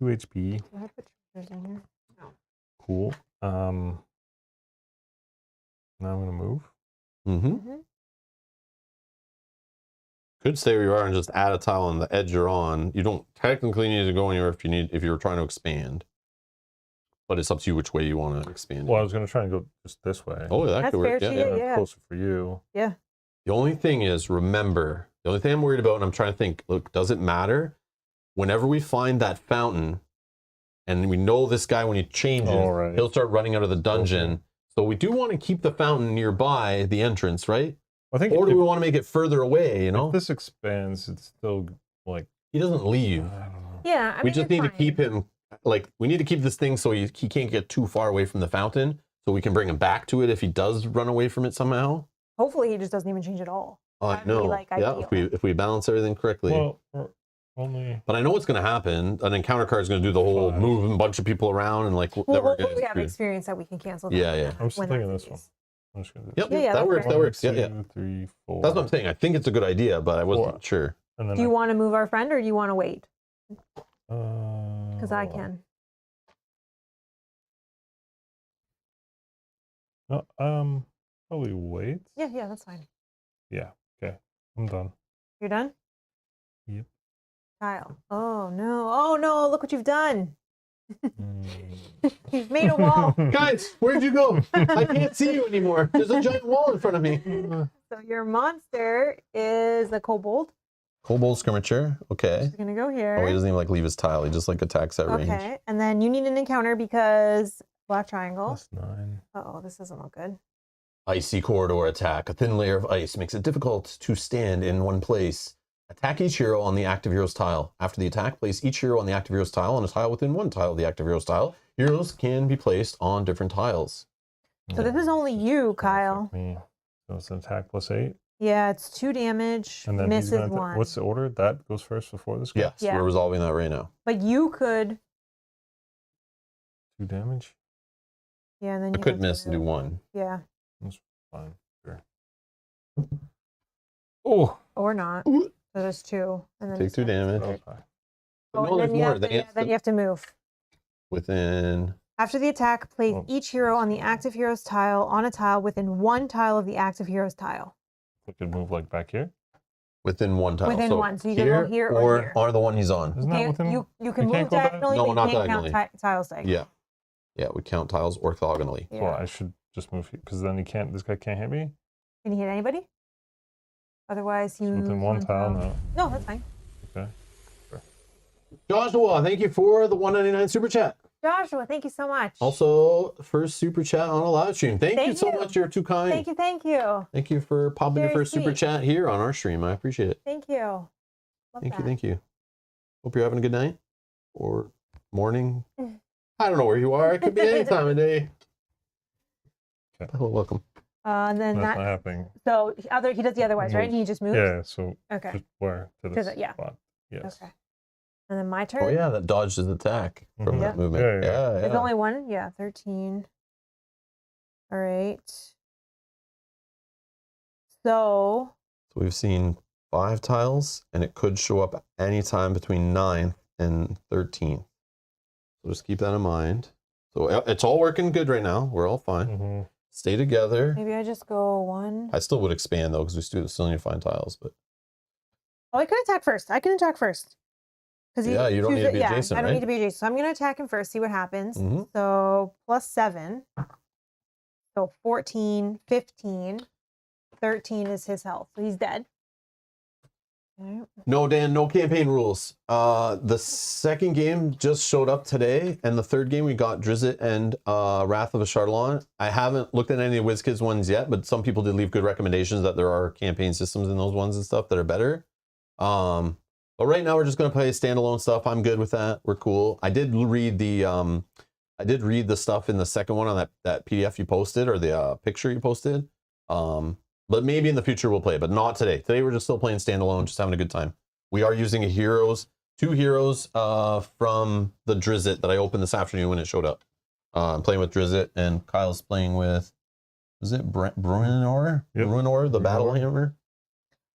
2 HP. Do I put treasures in here? No. Cool. Now I'm going to move. Mm-hmm. Could stay where you are and just add a tile on the edge you're on. You don't technically need to go anywhere if you're trying to expand. But it's up to you which way you want to expand. Well, I was going to try and go just this way. Oh, that could work. fair Yeah, too, yeah. Closer for you. Yeah. The only thing is, remember, the only thing I'm worried about, and I'm trying to think, look, does it matter? Whenever we find that fountain, and we know this guy, when he changes, he'll start running out of the dungeon. Okay. So we do want to keep the fountain nearby the entrance, right? I think, or do we want to make it further away, you know? If this expands, it's still, like... He doesn't leave. I don't know. Yeah, I mean, we just need to keep him, like, we need to keep this thing so he can't get too far away from the fountain, so we can bring him back to it if he does run away from it somehow. Hopefully he just doesn't even change at all. I know. Like, yeah, if we balance everything correctly. Well, only... But I know what's going to happen. An encounter card is going to do the whole moving a bunch of people around and like... Well, hopefully we have experience that we can cancel. Yeah. I'm just thinking this one. I'm just gonna do yep, that works. That works. 1, 2, yeah. 3, 4. That's what I'm saying. I think it's a good idea, but I wasn't sure. And then do you want to move our friend or do you want to wait? Because I hold on. can. No, probably wait. Yeah, that's fine. Yeah, okay. I'm done. You're done? Yep. Kyle. Oh no, look what you've done. You've made a wall. Guys, where'd you go? I can't see you anymore. There's a giant wall in front of me. So your monster is a kobold. Kobold skirmisher. Okay. He's gonna go here. Oh, he doesn't even like leave his tile. He just like attacks at range. Okay, and then you need an encounter because black triangle. +9. Uh-oh, this doesn't look good. Icy corridor attack. A thin layer of ice makes it difficult to stand in one place. Attack each hero on the active hero's tile. After the attack, place each hero on the active hero's tile on a tile within 1 tile of the active hero's tile. Heroes can be placed on different tiles. So this is only you, Kyle. So it's an attack +8. Yeah, it's 2 damage, And then misses 1. What's the order? That goes first before this guy? Yes, Yeah. we're resolving that right now. But you could... 2 damage? Yeah, and then I you could miss and do 1. Yeah. That's fine. Sure. Oh! Or not. Ooh. So there's 2. And then Take 2 damage. Okay. But no, and there's then you more. have to, then you have to move. Within... After the attack, place each hero on the active hero's tile on a tile within 1 tile of the active hero's tile. We could move like back here? Within 1 tile. Within so 1, so you can go here or here. Or the one he's on. Isn't that within... You can can't move go back? diagonally, No, but not you can't diagonally. count tiles diagonally. Yeah. Yeah, we count tiles orthogonally. Yeah. Well, I should just move here, because then this guy can't hit me? Can you hit anybody? Otherwise, you... Within 1 tile, no. No, that's fine. Okay. Joshua, thank you for the $1.99 super chat. Joshua, thank you so much. Also, first super chat on a live stream. Thank you so much. You're too kind. Thank you, thank you. Thank you for popping your Very first super sweet. chat here on our stream. I appreciate it. Thank you. Love Thank that. you, thank you. Hope you're having a good night or morning. I don't know where you are. It could be any time of day. Okay. Hello, welcome. And then That's not happening. So he does the otherwise, right? He just moves? Yeah, so Okay. just where? To To this the- yeah. spot. Yes. Okay. And then my turn. Oh yeah, that dodged his attack from that movement. Yeah. There's only one? Yeah, 13. All right. So we've seen 5 tiles, and it could show up anytime between 9th and 13th. So just keep that in mind. So it's all working good right now. We're all fine. Stay together. maybe I just go 1. I still would expand though, because we still need to find tiles. But Oh, I could attack first. I can attack first. Yeah, you don't need to be adjacent, I don't right? need to be adjacent. So I'm going to attack him first, see what happens. Mhm. So +7. So 14, 15, 13 is his health. So he's dead. Okay. no, Dan, no campaign rules. The second game just showed up today, and the third game we got Drizzt and Wrath of a Charlatan. I haven't looked at any of the WizKids ones yet, but some people did leave good recommendations that there are campaign systems in those ones and stuff that are better. But right now we're just gonna play standalone stuff. I'm good with that. We're cool. I did read the stuff in the second one on that PDF you posted, or the picture you posted. But maybe in the future we'll play, but not today. Today we're just still playing standalone, just having a good time. We are using two heroes from the Drizzt that I opened this afternoon when it showed up. I'm playing with Drizzt, and Kyle's playing with, is it Bruenor? Yep. Bruenor, the Battle Hammer.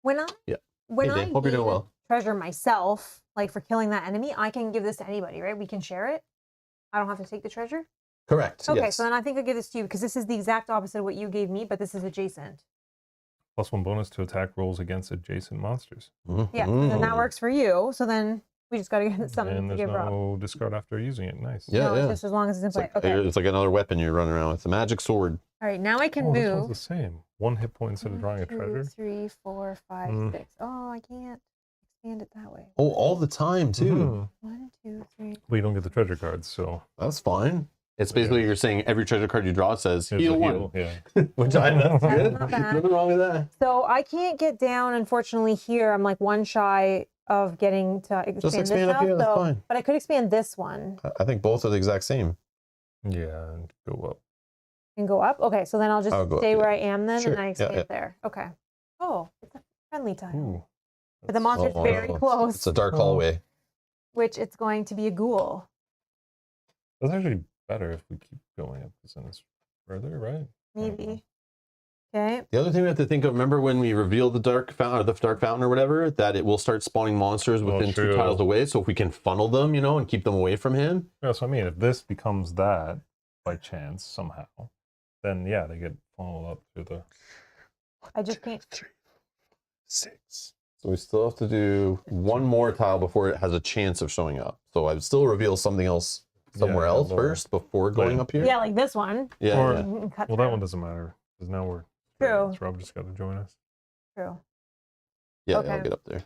When I Hey, Dan, hope you're doing well. treasure myself, like for killing that enemy, I can give this to anybody, right? We can share it. I don't have to take the treasure. Correct. Okay, yes. so then I think I'll give this to you because this is the exact opposite of what you gave me, but this is adjacent. +1 bonus to attack rolls against adjacent monsters. Yeah, and that works for you. So then we just got to get something And to there's give Rob. no discard after using it. Nice. Yeah, No, yeah. it's just as long as it's in It's play. like, Okay. it's like another weapon you're running around with. The magic sword. All right, now I can Oh, this one's move. the same. 1 hit point instead of drawing a 2, treasure. 3, 4, 5, Mm. 6. Oh, I can't expand it that way. Oh, all the time too. Mhm. 1, 2, 3. But you don't get the treasure cards, so That's fine. It's basically you're saying every treasure card you draw says it's heal a 1. heal. Yeah. Which that's good. Not bad. Nothing wrong with that. So I can't get down, unfortunately, here. I'm like 1 shy of getting to expand Just this expand up now. here, that's So, fine. but I could expand this one I think both are the exact same. Yeah, and go up. and go up. Okay, so then I'll just I'll go up, stay yeah. where I am then, Sure, and I yeah, expand yeah. there. Okay. Oh, it's a friendly tile. Ooh. But the monster's Oh, very no. close, It's a dark hallway. which it's going to be a ghoul. That's actually better if we keep going up, because then it's further, right? Maybe. Okay. The other thing we have to think of, remember when we reveal the dark fountain or whatever, that it will start spawning monsters within 2 true. tiles away. So if we can funnel them, and keep them away from him. That's what I mean. If this becomes that by chance somehow, then yeah, they get funneled up to the. I just can't. 3, 6. So we still have to do 1 more tile before it has a chance of showing up. So I would still reveal something else somewhere Yeah, else lower. first before going Like- up here. Yeah, like this one. Yeah, Or- yeah. You can cut Well, that through. one doesn't matter because now we're. True. Rob just got to join us. True. Yeah, Okay. I'll get up there.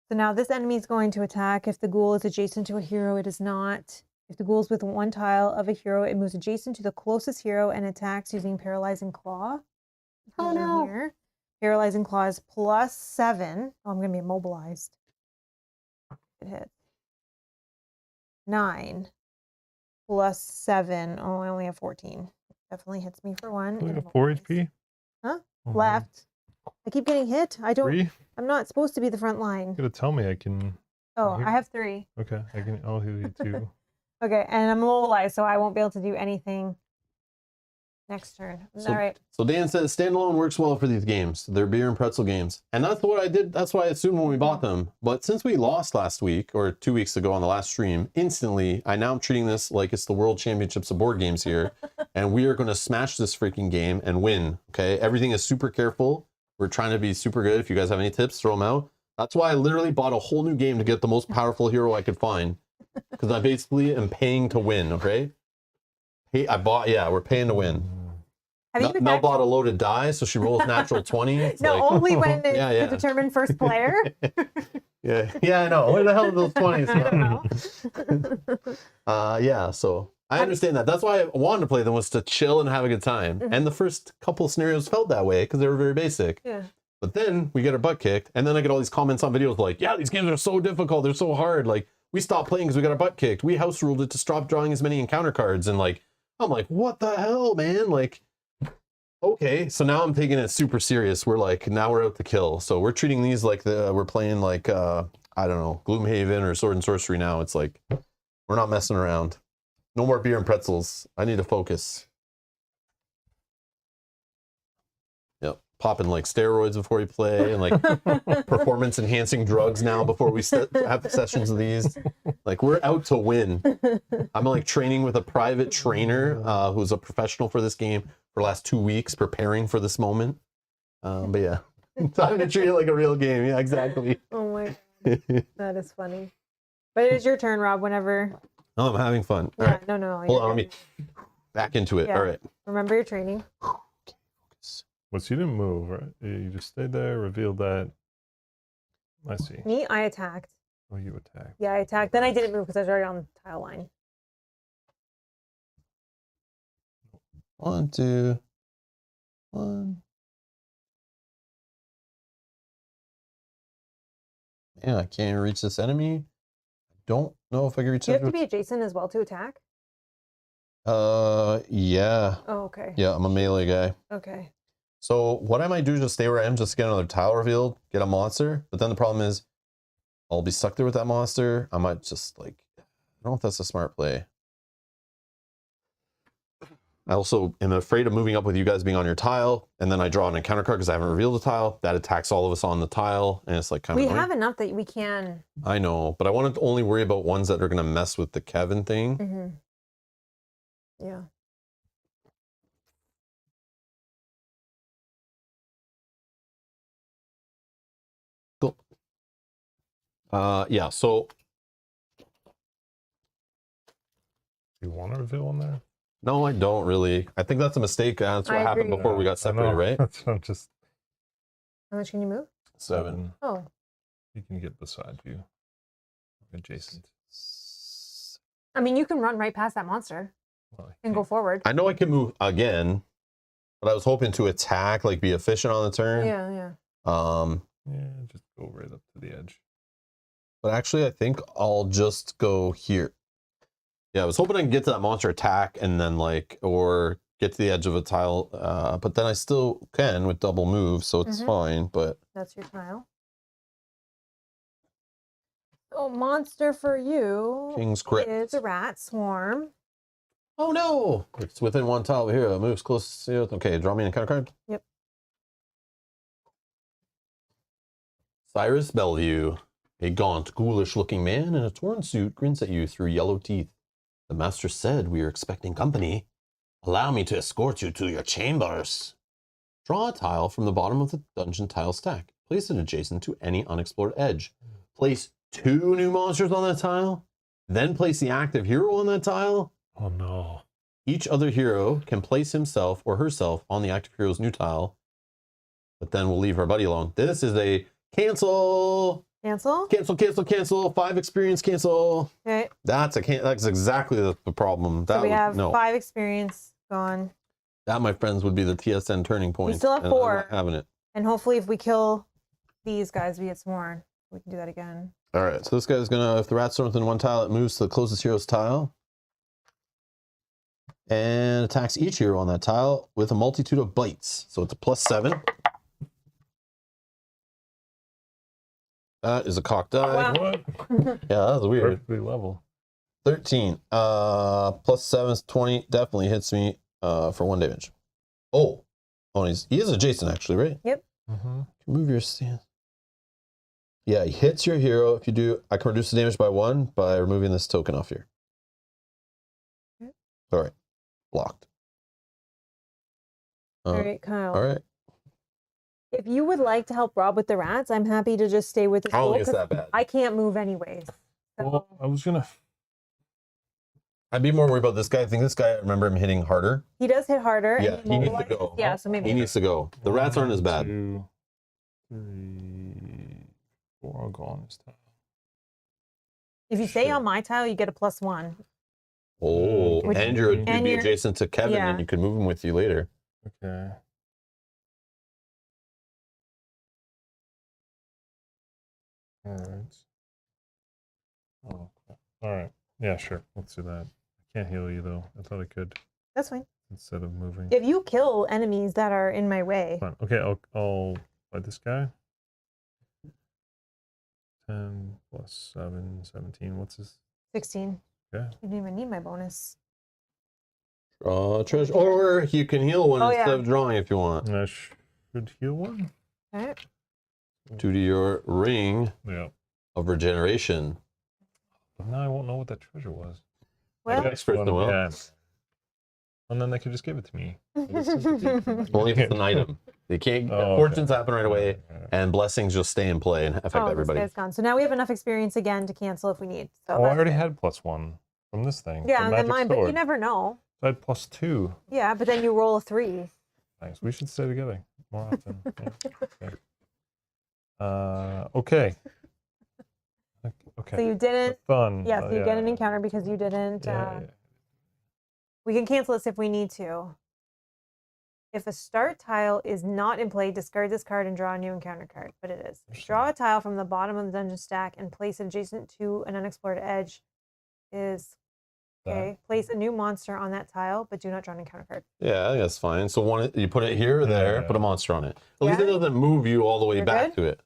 So now this enemy is going to attack. If the ghoul is adjacent to a hero, it is not. If the ghoul is with 1 tile of a hero, it moves adjacent to the closest hero and attacks using Paralyzing Claw. Oh, no. Here. Paralyzing Claw is +7. Oh, I'm going to be immobilized. It hits. 9 +7. Oh, I only have 14. Definitely hits me for 1. We and got 4 immobilized. HP. Huh? Oh, Left. I keep getting hit. I don't. 3. I'm not supposed to be the front line. You gotta tell me I can. Oh, here. I have 3. Okay, I can. I'll heal you 2. Okay, and I'm immobilized, so I won't be able to do anything next turn. So- All right. So Dan says standalone works well for these games. They're beer and pretzel games. And that's what I did. That's why I assumed when we bought them. But since we lost last week or 2 weeks ago on the last stream, instantly, I now am treating this like it's the World Championships of board games here. And we are going to smash this freaking game and win. Okay. Everything is super careful. We're trying to be super good. If you guys have any tips, throw them out. That's why I literally bought a whole new game to get the most powerful hero I could find. Because I basically am paying to win. Okay. Hey, we're paying to win. Have you been Mel back? bought a loaded die, so she rolls natural 20. It's No, like, only when it's Yeah, yeah. to determine first player. yeah, I know. Where the hell are those 20s? I don't know. Yeah, so I understand that. That's why I wanted to play them, was to chill and have a good time. Mhm. And the first couple of scenarios felt that way because they were very basic. Yeah. But then we get our butt kicked, and then I get all these comments on videos like, yeah, these games are so difficult, they're so hard. Like, we stopped playing because we got our butt kicked. We house ruled it to stop drawing as many encounter cards. And like, I'm like, what the hell, man? Like, okay, so now I'm taking it super serious. We're like, now we're out to kill. So we're treating these like we're playing like I don't know, Gloomhaven or Sword and Sorcery now, it's like, we're not messing around. No more beer and pretzels. I need to focus. Yep. Popping like steroids before we play and like performance enhancing drugs now before we have sessions of these. Like we're out to win. I'm like training with a private trainer who's a professional for this game for the last 2 weeks, preparing for this moment. But yeah, time to treat it like a real game. Yeah, exactly. Oh my God. That is funny. But it is your turn, Rob, whenever. Oh, I'm having fun. Yeah, All right. no. Hold on, let me back into it. Yeah. All right. Remember your training. But you didn't move, right? You just stayed there, revealed that. I see. Me, I attacked. Oh, you attacked. Yeah, I attacked. Then I didn't move because I was already on the tile line. 1, 2, 1. Yeah, I can't even reach this enemy. Don't know if I can reach. Do you have to be adjacent as well to attack? Yeah. Oh, okay. Yeah, I'm a melee guy. Okay. So what I might do is just stay where I am, just get another tile revealed, get a monster. But then the problem is, I'll be stuck there with that monster. I might just like, I don't know if that's a smart play. I also am afraid of moving up with you guys being on your tile, and then I draw an encounter card because I haven't revealed the tile. That attacks all of us on the tile, and it's like kind of. We have enough that we can. I know, but I want to only worry about ones that are going to mess with the Kevin thing. Mm-hmm. Yeah. Cool. Yeah. So. You want to reveal one there? No, I don't really. I think that's a mistake. That's what happened agree. before we got separated, right? That's what I'm just. How much can you move? 7. Oh. You can get beside you. Adjacent. I mean, you can run right past that monster and go forward. I know I can move again, but I was hoping to attack, like be efficient on the turn. Yeah. Yeah, just go right up to the edge. But actually, I think I'll just go here. Yeah, I was hoping I can get to that monster attack and then like, or get to the edge of a tile. But then I still can with double move, so it's fine. But that's your tile. Oh, monster for you. King's Crypt is a rat swarm. Oh no! It's within 1 tile over here. It moves close to it. Okay, draw me an encounter card. Yep. Cyrus Bellevue. A gaunt, ghoulish-looking man in a torn suit grins at you through yellow teeth. The master said we are expecting company. Allow me to escort you to your chambers. Draw a tile from the bottom of the dungeon tile stack. Place it adjacent to any unexplored edge. Place 2 new monsters on that tile. Then place the active hero on that tile. Oh no. Each other hero can place himself or herself on the active hero's new tile. But then we'll leave our buddy alone. This is a cancel. Cancel? Cancel. 5 experience, cancel. Okay. That's exactly the problem. That So we have no. 5 experience gone. That, my friends, would be the TSN turning point. We still have and I'm 4. not having it. And hopefully if we kill these guys, we get some more. We can do that again. All right, so this guy's gonna, if the rat's thrown within 1 tile, it moves to the closest hero's tile. And attacks each hero on that tile with a multitude of bites. So it's a +7. That is a cocked die. Wow. What? Yeah, that was weird. Perfectly level. 13. +7 is 20. Definitely hits me for 1 damage. Oh, he is adjacent actually, right? Yep. Move your stance. Yeah, he hits your hero. If you do, I can reduce the damage by 1 by removing this token off here. Yep. All right, blocked. All right, Kyle. All right. If you would like to help Rob with the rats, I'm happy to just stay with the I don't school, think it's 'cause that bad. I can't move anyways. So, Well, I was gonna. I'd be more worried about this guy. I think this guy, I remember him hitting harder. he does hit harder. Yeah, and he needs to mobilizes- go. Yeah, so maybe He needs to go. The rats aren't as bad. 1, 2, 3, 4. I'll go on this time. if you stay Sure. on my tile, you get a +1. Oh, Which- and you'd and be you're- adjacent to Kevin, yeah. and you could move him with you later. Okay. All right. Oh, all right. Yeah, sure. Let's do that. I can't heal you though. I thought I could That's fine. instead of moving. If you kill enemies that are in my way, Fine. Okay, I'll fight this guy. 10 plus 7, 17. What's this? 16. Yeah. You didn't even need my bonus. Draw treasure. Or you can heal one instead of drawing if you want. I should heal one. Okay. Due to your ring Yeah. of regeneration. But now I won't know what that treasure was. Well, Next person will. Yeah. And then they could just give it to me. Only if it's an item. They can't. Fortunes happen right away, and blessings just stay in play and affect everybody. This guy's gone. So now we have enough experience again to cancel if we need. So I already had +1 from this thing. Yeah, and then mine, sword. but you never know. So I had +2. Yeah, but then you roll a 3. Thanks. We should stay together more often. Okay. Okay. So you didn't. Fun. Yeah, so you get an encounter because you didn't. We can cancel this if we need to. If a start tile is not in play, discard this card and draw a new encounter card. But it is. Draw a tile from the bottom of the dungeon stack and place it adjacent to an unexplored edge. Is okay. Place a new monster on that tile, but do not draw an encounter card. Yeah, I think that's fine. So one, you put it here or there, put a monster on it. At least it doesn't move you all the way back to it.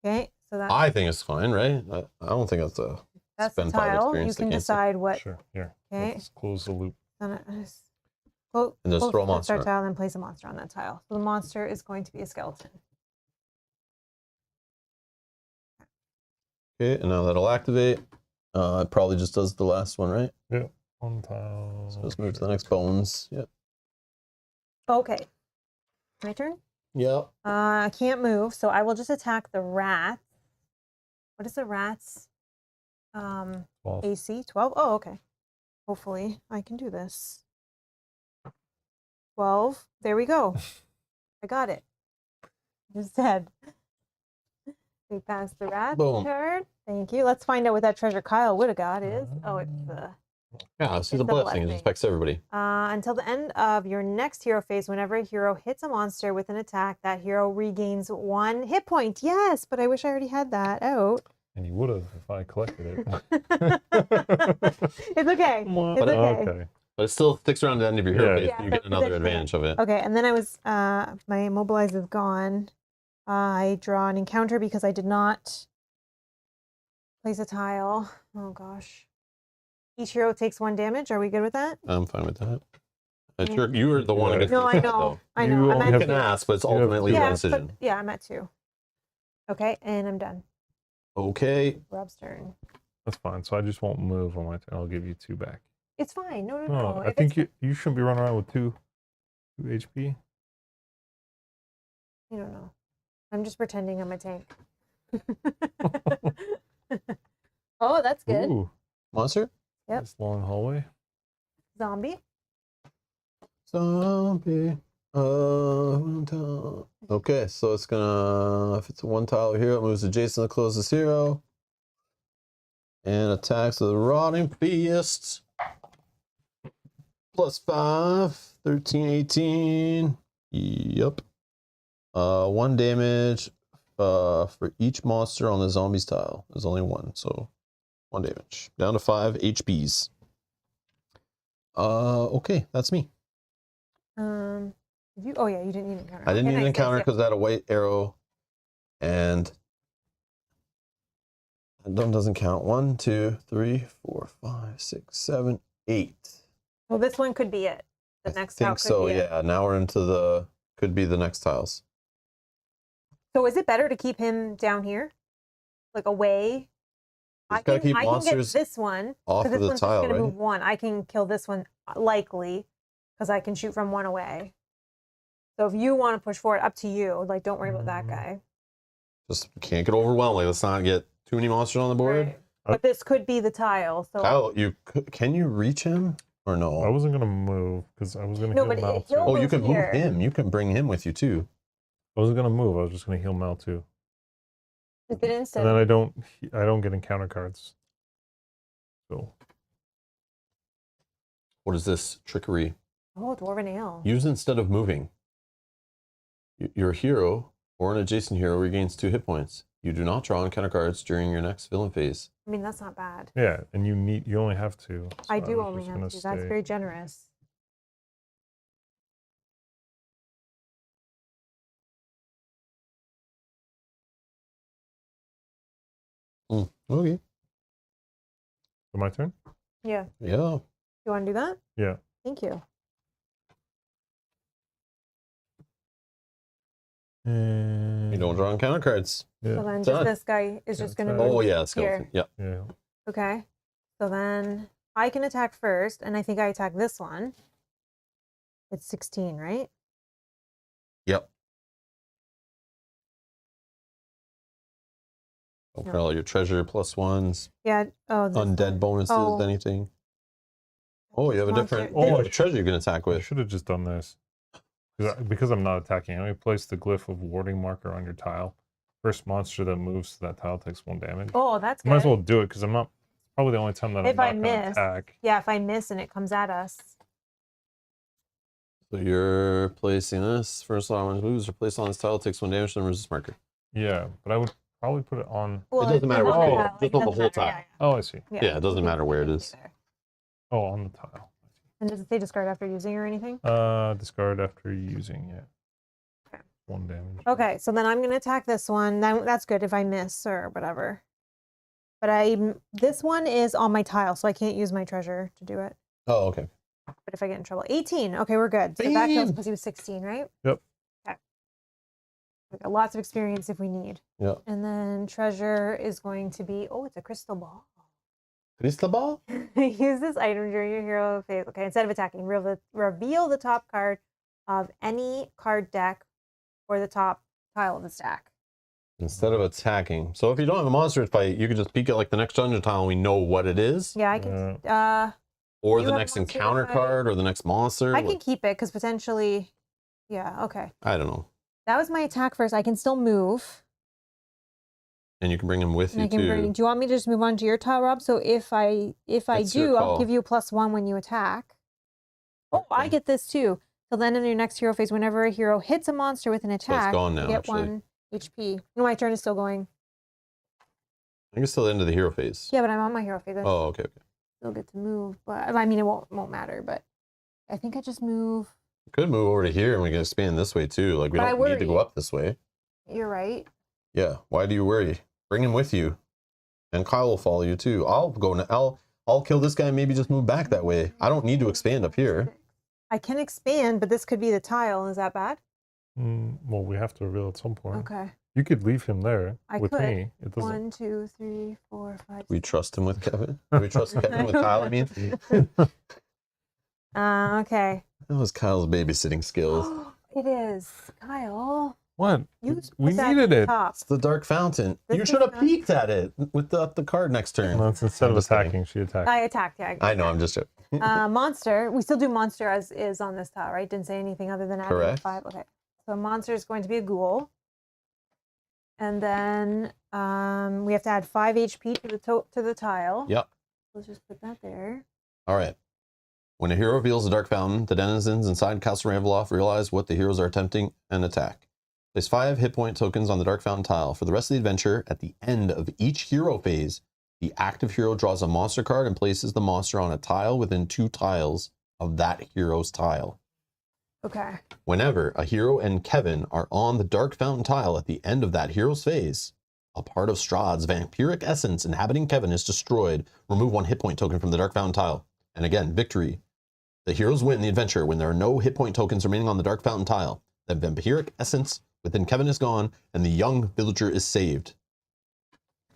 Okay, so that's. I think it's fine, right? I don't think that's a. That's the tile. You can decide what. Sure. Here. Okay. Let's close the loop. And just throw a monster. Start tile and then place a monster on that tile. So the monster is going to be a skeleton. Okay, and now that'll activate. It probably just does the last one, right? Yeah. 1 tile. So let's move to the next bones. Yep. Okay. My turn? Yep. I can't move, so I will just attack the rat. What is the rat's 12. AC? 12? Oh, okay. Hopefully I can do this. 12. There we go. I got it. Just dead. We passed the rat turn. Thank you. Let's find out what that treasure Kyle would have got is. Oh, it's the... Yeah, see the blessing. It affects everybody. Until the end of your next hero phase, whenever a hero hits a monster with an attack, that hero regains 1 hit point. Yes, but I wish I already had that out. And you would have if I collected it. It's okay. It's okay. But it still sticks around the end of your hero phase. You get another advantage of it. Okay, and then I was, my immobilize is gone. I draw an encounter because I did not place a tile. Oh gosh. Each hero takes 1 damage. Are we good with that? I'm fine with that. You were the one who gets No, I know. I know. You can ask, but it's ultimately your decision. Yeah, I'm at 2. Okay, and I'm done. Okay. Rob's turn. That's fine. So I just won't move on my turn. I'll give you 2 back. It's fine. No. I think you shouldn't be running around with 2 HP. You don't know. I'm just pretending I'm a tank. Oh, that's good. Ooh. Monster? Yep. This long hallway. Zombie. Okay, so it's gonna, if it's a 1 tile here, it moves adjacent to closest hero. And attacks with the Rotting Beast. +5, 13, 18. Yep. 1 damage for each monster on the zombies tile. There's only 1, so 1 damage. Down to 5 HPs. Okay, that's me. Oh yeah, you didn't need an encounter. I didn't need an encounter because I had a white arrow, and that doesn't count. 1, 2, 3, 4, 5, 6, 7, 8. Well, this one could be it. The next tile could be it. Yeah. Now we're into the could be the next tiles. So is it better to keep him down here, like away? I can get this one off of the tile, just gonna right? move 1. I can kill this one likely because I can shoot from 1 away. So if you want to push forward, up to you. Like, don't worry about that guy. Just can't get overwhelmed. Like, let's not get too many monsters on the board. Right. But this could be the tile. So Kyle, can you reach him or no? I wasn't gonna move because I was gonna heal Mal too. Oh, you can move him. You can bring him with you too. I wasn't gonna move. I was just gonna heal Mal too. And then I don't get encounter cards. So what is this trickery? Oh, Dwarven Ale. Use instead of moving. Your hero or an adjacent hero regains 2 hit points. You do not draw encounter cards during your next villain phase. I mean, that's not bad. Yeah, and you only have 2. So I do only have 2. That's very generous. Okay. So my turn? Yeah. Yeah. You want to do that? Yeah. Thank you. And You don't draw on counter cards. Yeah. So then Done. just this guy is Yeah, just going to sorry. move Oh yeah, skeleton. here. Yeah. Yeah. Okay. So then I can attack first, and I think I attack this one. It's 16, right? Yep. Don't forget all your treasure +1s, Yeah. Oh, this undead one. bonuses, Oh. anything. Oh, you have a Monster. different Oh, treasure you can attack I with. should have just done this. Because I'm not attacking. I place the glyph of warding marker on your tile. First monster that moves to that tile takes 1 damage. Oh, that's good. Might as well do it because I'm not. Probably the only time that If I'm I not going to miss. attack. Yeah, if I miss and it comes at us. So you're placing this. First one moves or placed on this tile takes 1 damage and resist marker. Yeah, but I would probably put it on. Well, doesn't matter on what the it is, tile, just it on the doesn't whole matter, tile. Oh, I see. Yeah, it doesn't matter where it is. Oh, on the tile. And does it say discard after using or anything? Discard after using. Yeah. Okay. 1 damage. Okay, so then I'm going to attack this one. That's good if I miss or whatever. But this one is on my tile, so I can't use my treasure to do it. Oh, okay. But if I get in trouble, 18. Okay, we're good. So that kills because he was 16, right? Yep. Okay. We got lots of experience if we need. Yep. And then treasure is going to be, oh, it's a crystal ball. Crystal ball? Use this item during your hero phase. Okay, instead of attacking, reveal the top card of any card deck or the top tile of the stack. Instead of attacking. So if you don't have a monster fight, you can just peek at like the next dungeon tile and we know what it is. Yeah, I can. Or you the have next monster encounter fight? card or the next monster. I can keep it because potentially, yeah, okay. I don't know. That was my attack first. I can still move. And you can bring him with And you I can too. do you want me to just move on to your tile, Rob? So if I It's your do, I'll call. give you a +1 when you attack. Oh, I Okay. get this too. So then in your next hero phase, whenever a hero hits a monster with an attack, gone now, you get actually. 1 HP. No, my turn is still going. I think it's still the end of the hero phase. Yeah, but I'm on my hero phase. I Oh, okay. still get to move, but I mean it won't matter. But I think I just move. Could move over to here and we can expand this way too. Like we But I don't need to go worry. up this way. You're right. Yeah. Why do you worry? Bring him with you. And Kyle will follow you too. I'll go now. I'll kill this guy and maybe just move back that way. I don't need to expand up here. I can expand, but this could be the tile. Is that bad? Well, we have to reveal at some point. Okay. You could leave him there with could. me. It doesn't. 1, 2, 3, 4, 5. We trust him with Kevin. We trust Kevin with Kyle, I mean. Okay. That was Kyle's babysitting skills. It is. Kyle. What? You We put that needed to the it. top. It's the dark fountain. This You is should have not- peeked at it with the card next turn. No, it's instead I'm of just kidding. attacking, she attacked. I attacked, yeah. I know, I'm just joking. Monster. We still do monster as is on this tile, right? Didn't say anything other than adding Correct. 5. Okay. So monster is going to be a ghoul. And then we have to add 5 HP to the tile. Yep. Let's just put that there. All right. When a hero reveals the dark fountain, the denizens inside Castle Ravenloft realize what the heroes are attempting and attack. Place 5 hit point tokens on the dark fountain tile. For the rest of the adventure, at the end of each hero phase, the active hero draws a monster card and places the monster on a tile within 2 tiles of that hero's tile. Okay. Whenever a hero and Kevin are on the dark fountain tile at the end of that hero's phase, a part of Strahd's vampiric essence inhabiting Kevin is destroyed. Remove 1 hit point token from the dark fountain tile. And again, victory. The heroes win the adventure when there are no hit point tokens remaining on the dark fountain tile. The vampiric essence within Kevin is gone, and the young villager is saved.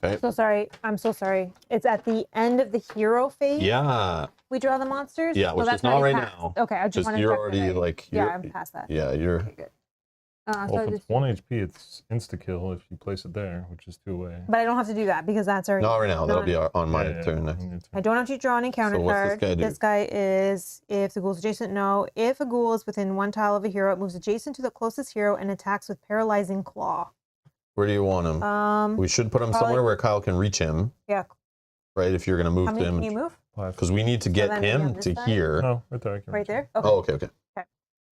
Okay. So sorry. I'm so sorry. It's at the end of the hero phase. Yeah. We draw the monsters. Yeah, which that's is not already right passed. now. Okay, I just Just wanted to you're check that already I- like Yeah, you're, I'm past that. Yeah, you're. Okay, good. Well, So if just, it's 1 HP, it's insta kill if you place it there, which is 2 away. but I don't have to do that because that's already. Not right now. That'll done. be on my Yeah, turn yeah, next. on your turn. I don't have to draw an encounter So what's this card. guy do? This guy is if the ghoul is adjacent. No, if a ghoul is within 1 tile of a hero, it moves adjacent to the closest hero and attacks with paralyzing claw. Where do you want him? We should put him probably- somewhere where Kyle can reach him, Yeah. right? If you're gonna move How to many can you him, move? because we need to get then maybe on him this to side? here. No, right there. I can Right reach it. there. Okay. Oh, okay, okay.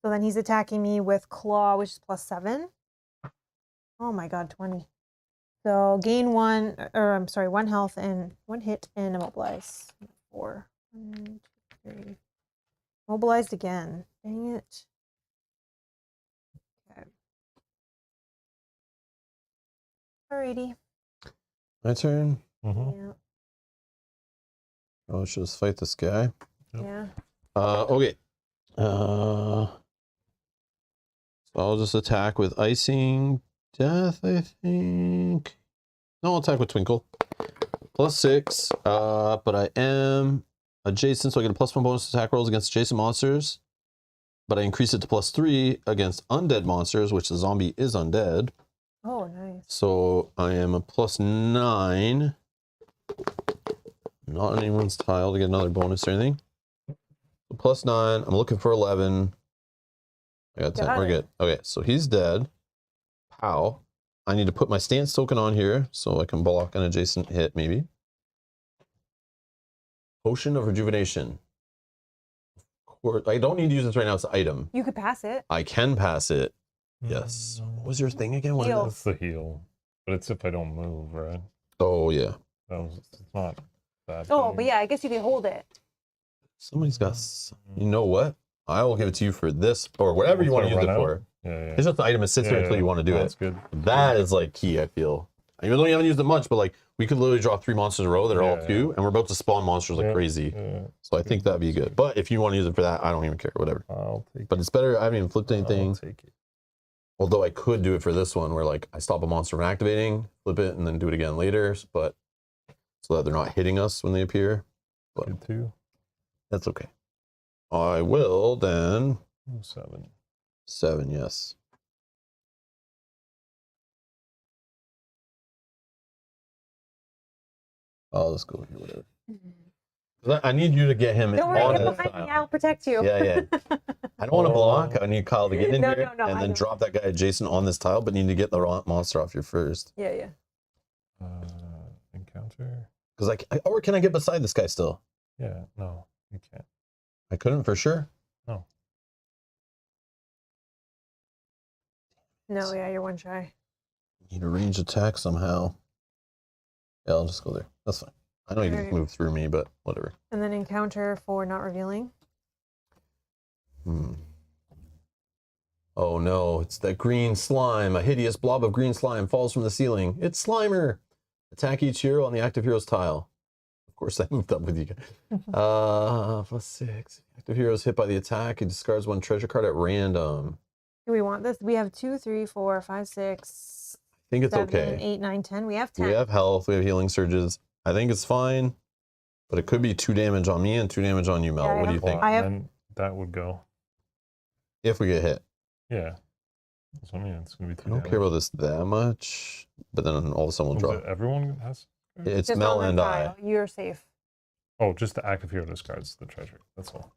So then he's attacking me with claw, which is +7. Oh my god, 20. So gain 1, or I'm sorry, 1 health and 1 hit and immobilize. 4. 1, 2, 3. Mobilized again. Dang it. Okay. Alrighty. My turn. Mm-hmm. Yeah. Oh, let's just fight this guy. Yep. Yeah. Okay. So I'll just attack with icing death, I think. No, I'll attack with twinkle. +6. But I am adjacent, so I get a +1 bonus attack rolls against adjacent monsters. But I increase it to +3 against undead monsters, which the zombie is undead. Oh, nice. So I am a +9. Not on anyone's tile to get another bonus or anything. So +9. I'm looking for 11. I got 10. Got We're it. good. Okay, so he's dead. Pow. I need to put my stance token on here so I can block an adjacent hit, maybe. Potion of Rejuvenation. I don't need to use this right now. It's an item. You could pass it. I can pass it. Yes. What was your thing again? What is Heal. that? That's the heal. But it's if I don't move, right? Oh, yeah. It's not that Oh, big. but yeah, I guess you could hold it. Somebody's got... You know what? I will give it to you for this or whatever you want to use it for. Yeah, yeah. It's just the item that sits there until you want to do That's it. good. That is like key, I feel. Even though you haven't used it much, but like we could literally draw 3 monsters in a row that are all 2, and we're about to spawn monsters like crazy. Yeah. So I think that'd be good. But if you want to use it for that, I don't even care. Whatever. I'll take it. But it's better. I haven't even flipped anything. I'll take it. Although I could do it for this one where like I stop a monster from activating, flip it, and then do it again later. But so that they're not hitting us when they appear. But Good too. that's okay. I will then. 7. 7, yes. I'll just go here, whatever. 'Cause I need you to get him Don't worry, on get this behind me. tile. I'll protect you. Yeah, yeah. I don't want to block. I need Kyle to get in No, here no, and I then know. drop that guy adjacent on this tile, but need to get the monster off here first. Yeah, yeah. Encounter. Because or can I get beside this guy still? Yeah, no, you can't. I couldn't for sure. No, yeah, you're one shy. Need a range attack somehow. Yeah, I'll just go there. That's fine. I know you can Alright. move through me, but whatever. And then encounter for not revealing. Oh no, it's that green slime. A hideous blob of green slime falls from the ceiling. It's Slimer. Attack each hero on the active heroes tile. Of course, I moved up with you guys. +6. Active heroes hit by the attack. He discards 1 treasure card at random. Do we want this? We have 2, 3, 4, 5, 6, I think it's 7, okay. 8, 9, 10. We have 10. We have health. We have healing surges. I think it's fine, but it could be 2 damage on me and 2 damage on you, Mel. Yeah, What do you think? I have- And that would go. If we get hit. Yeah. So I mean, it's gonna be 2 I don't care about this that much, but then all of a sudden we'll drop. Everyone has. It's Just Mel on the and I. tile. You're safe. Oh, just the active hero discards the treasure. That's all.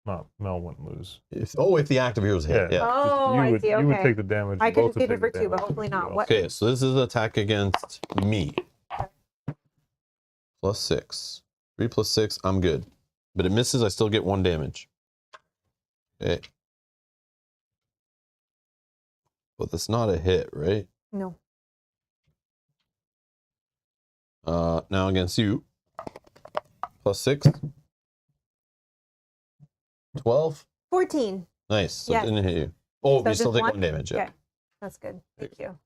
Not Mel wouldn't lose. If the active heroes hit, yeah. Oh, you I would, see, You would okay. take the damage. I you could both just would take it for the 2, but damage, hopefully you not. also- What? Okay, so this is an attack against me. +6. 3 + 6, I'm good. But it misses, I still get 1 damage. Okay. But that's not a hit, right? No. Now against you. +6. 12. 14. Nice. So Yes. it didn't hit you. Oh, So you still just take one? 1 damage, yeah. Okay. That's good. Thank you.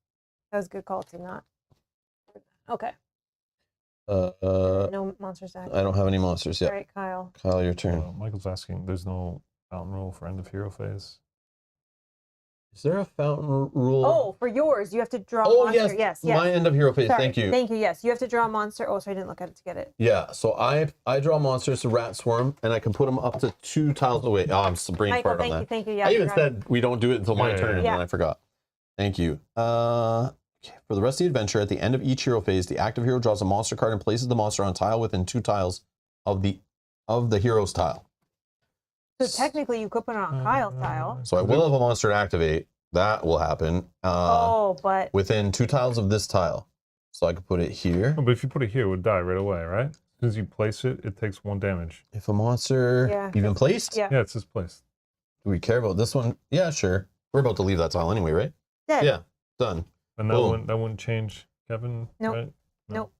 That was a good call to not. Okay. No monsters active. I don't have any monsters All yet. right, Kyle. Kyle, your turn. Michael's asking. There's no fountain rule for end of hero phase. Is there a fountain rule? Oh, for yours, you have to draw a Oh, monster. yes. Yes. My end of hero phase. Sorry. Thank you. Thank you. Yes. You have to draw a monster. Oh, sorry, I didn't look at it to get it. Yeah, so I draw monsters to rat swarm, and I can put them up to 2 tiles away. Oh, I'm so brain Michael, fart on thank that. you. Thank you. Yeah. I even forgot. said we don't do it until my Yeah, turn, and yeah. then I forgot. Thank you. Okay. For the rest of the adventure, at the end of each hero phase, the active hero draws a monster card and places the monster on a tile within 2 tiles of the hero's tile. So technically, you could put it on Kyle's tile. So I will have a monster to activate. That will happen. But Within 2 tiles of this tile. So I could put it here. No, but if you put it here, it would die right away, right? As soon as you place it, it takes 1 damage. If a monster Yeah, even placed? yeah. Yeah, it's just placed. Do we care about this one? Yeah, sure. We're about to leave that tile anyway, right? dead. Yeah, done. And Boom. that wouldn't change Kevin, Nope. right? Nope.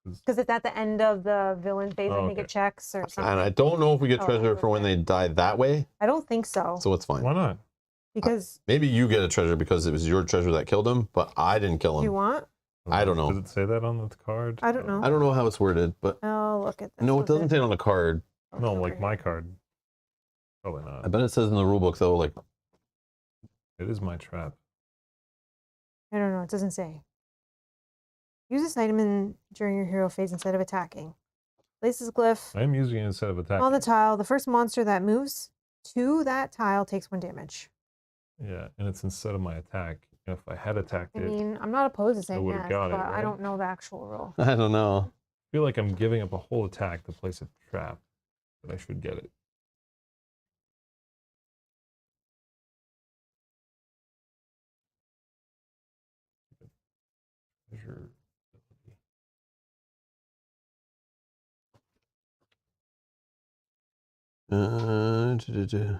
Because it's at the end of the villain phase. Oh, I think okay. it checks or something. And I don't know if we get Oh, treasure okay. for when they die that way, I don't think so. so it's fine. Why not? Because Maybe you get a treasure because it was your treasure that killed him, but I didn't kill him. you want? I don't know. Does it say that on the card? I don't know. I don't know how it's worded, but Oh, look at this. no, it doesn't say it on the card. No, like my card. Probably not. I bet it says in the rule book though, like It is my trap. I don't know. It doesn't say. Use this item during your hero phase instead of attacking. Place this glyph I am using it instead of attacking. on the tile. The first monster that moves to that tile takes 1 damage. Yeah, and it's instead of my attack. If I had attacked I it, mean, I'm not opposed to saying would've yes, got it, but I right? don't know the actual rule. I don't know. I feel like I'm giving up a whole attack to place a trap, but I should get it. Treasure ability.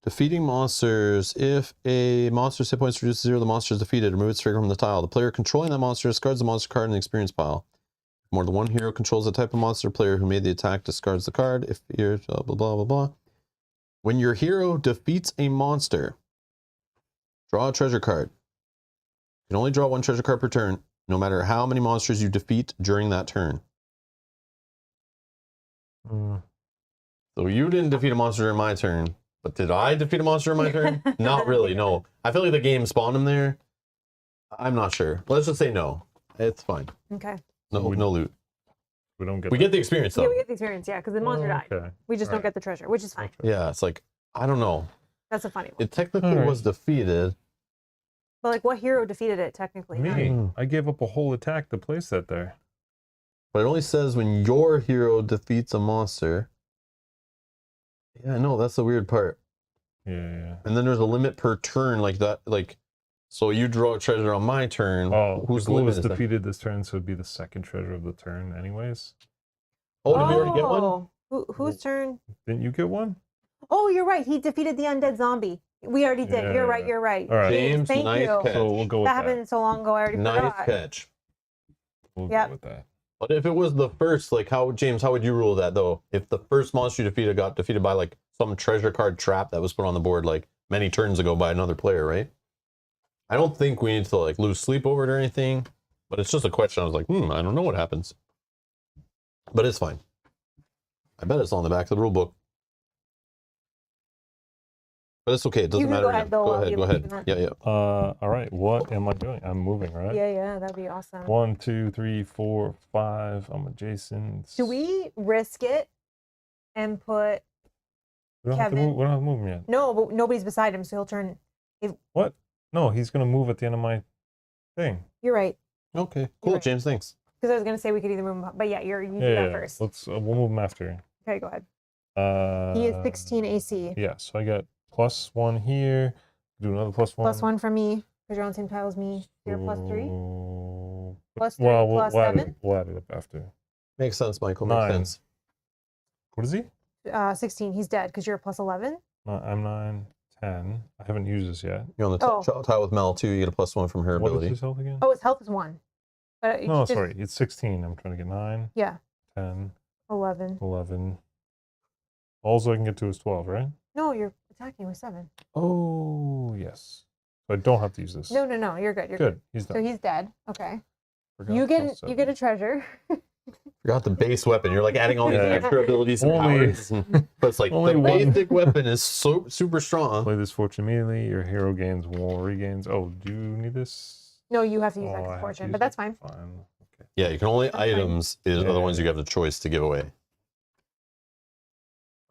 Defeating monsters. If a monster's hit points reduce to 0, the monster is defeated. Remove its trigger from the tile. The player controlling that monster discards the monster card in the experience pile. More than one hero controls the type of monster, player who made the attack discards the card. If you're blah, blah, blah, blah, blah. When your hero defeats a monster, draw a treasure card. You can only draw 1 treasure card per turn, no matter how many monsters you defeat during that turn. So you didn't defeat a monster during my turn, but did I defeat a monster in my turn? Not really, no. I feel like the game spawned him there. I'm not sure. Let's just say no. It's fine. Okay. No, So no loot. We don't get. We get the experience though. Yeah, we get the experience, yeah, because the monster died. Okay. We just don't Alright. get the treasure, which is fine. Yeah, it's like, I don't know. That's a funny one. It technically Alright. was defeated. But like, what hero defeated it technically? Me. Mm. I gave up a whole attack to place that there. But it only says when your hero defeats a monster. Yeah, no, that's the weird part. Yeah. And then there's a limit per turn like that. Like, so you draw a treasure on my turn. Oh, whose who limit was is that? defeated this turn, so it'd be the second treasure of the turn, anyways. Oh, did we already get one? Oh, whose turn? Didn't you get one? Oh, you're right. He defeated the undead zombie. We already did. Yeah, You're right. yeah. You're right. All right. James, Thank nice you. catch. So we'll go with That that. happened so long ago. I already Nice forgot. catch. We'll Yep. go with that. But if it was the first, like, James, how would you rule that though? If the first monster you defeated got defeated by like some treasure card trap that was put on the board like many turns ago by another player, right? I don't think we need to like lose sleep over it or anything, but it's just a question. I was like, I don't know what happens, but it's fine. I bet it's on the back of the rule book, but it's okay. It doesn't You can matter. go ahead, though, Go while ahead. you Go keep ahead. that. Yeah. All right. What am I doing? I'm moving, right? Yeah, that'd be awesome. 1, 2, 3, 4, 5. I'm adjacent. Do we risk it and put We don't have to Kevin? move. We don't have to move him yet. No, but nobody's beside him, so he'll turn. What? No, he's gonna move at the end of my thing. You're right. Okay. Cool, right. James. Thanks. Because I was gonna say we could either move him, but yeah, you do that first. Let's. We'll move him after. Okay, go ahead. He He is 16 AC. Yeah, so I got +1 here. Do another +1. +1 for me, because you're on the same tile as me. You're +3. So- +3, Well, plus we'll add 7. it. We'll add it up after. Makes sense, Michael. Makes 9. sense. What is he? 16. He's dead because you're +11. I'm 9, 10. I haven't used this yet. You're on the Oh. tile with Mel too. You get a +1 from her What is ability. his health again? Oh, his health is 1. But No, just- sorry. It's 16. I'm trying to get 9, Yeah, 10, 11. 11. Also, I can get to is 12, right? No, you're attacking with 7. Oh, yes. So I don't have to use this. No, you're good. You're Good. He's So done. he's dead. Okay. Forgot You plus get a 7. treasure. Forgot the base weapon. You're like adding all these Yeah. extra abilities and Only- powers. But it's like only the one. basic weapon is so super strong. Play this fortune immediately. Your hero gains 1 regains. Oh, do you need this? No, you have to use Oh, I that have to fortune, use but that's it. fine. Fine. Okay. Yeah, you can only That's fine. items are the ones you have the choice to give away.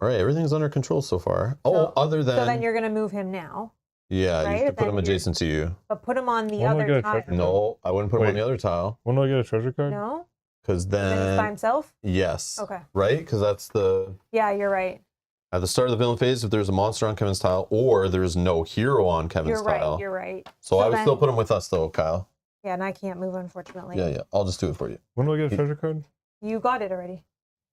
All right, everything's under control so far. So- Other than So then you're gonna move him now, yeah, right? you should put Then him you're- adjacent to you. but put him on the When do I get other a tile. treasure? No, I wouldn't put him on Wait. the other tile When do I get a treasure card? No? because Then it's by then himself? yes, Okay. right? Because that's the Yeah, you're right. at the start of the villain phase. If there's a monster on Kevin's tile or there's no hero on Kevin's You're right. tile, You're right. so I would then- still put him with us though, Kyle. Yeah, and I can't move, unfortunately. Yeah, I'll just do it for you. When do I get a treasure card? You got it already.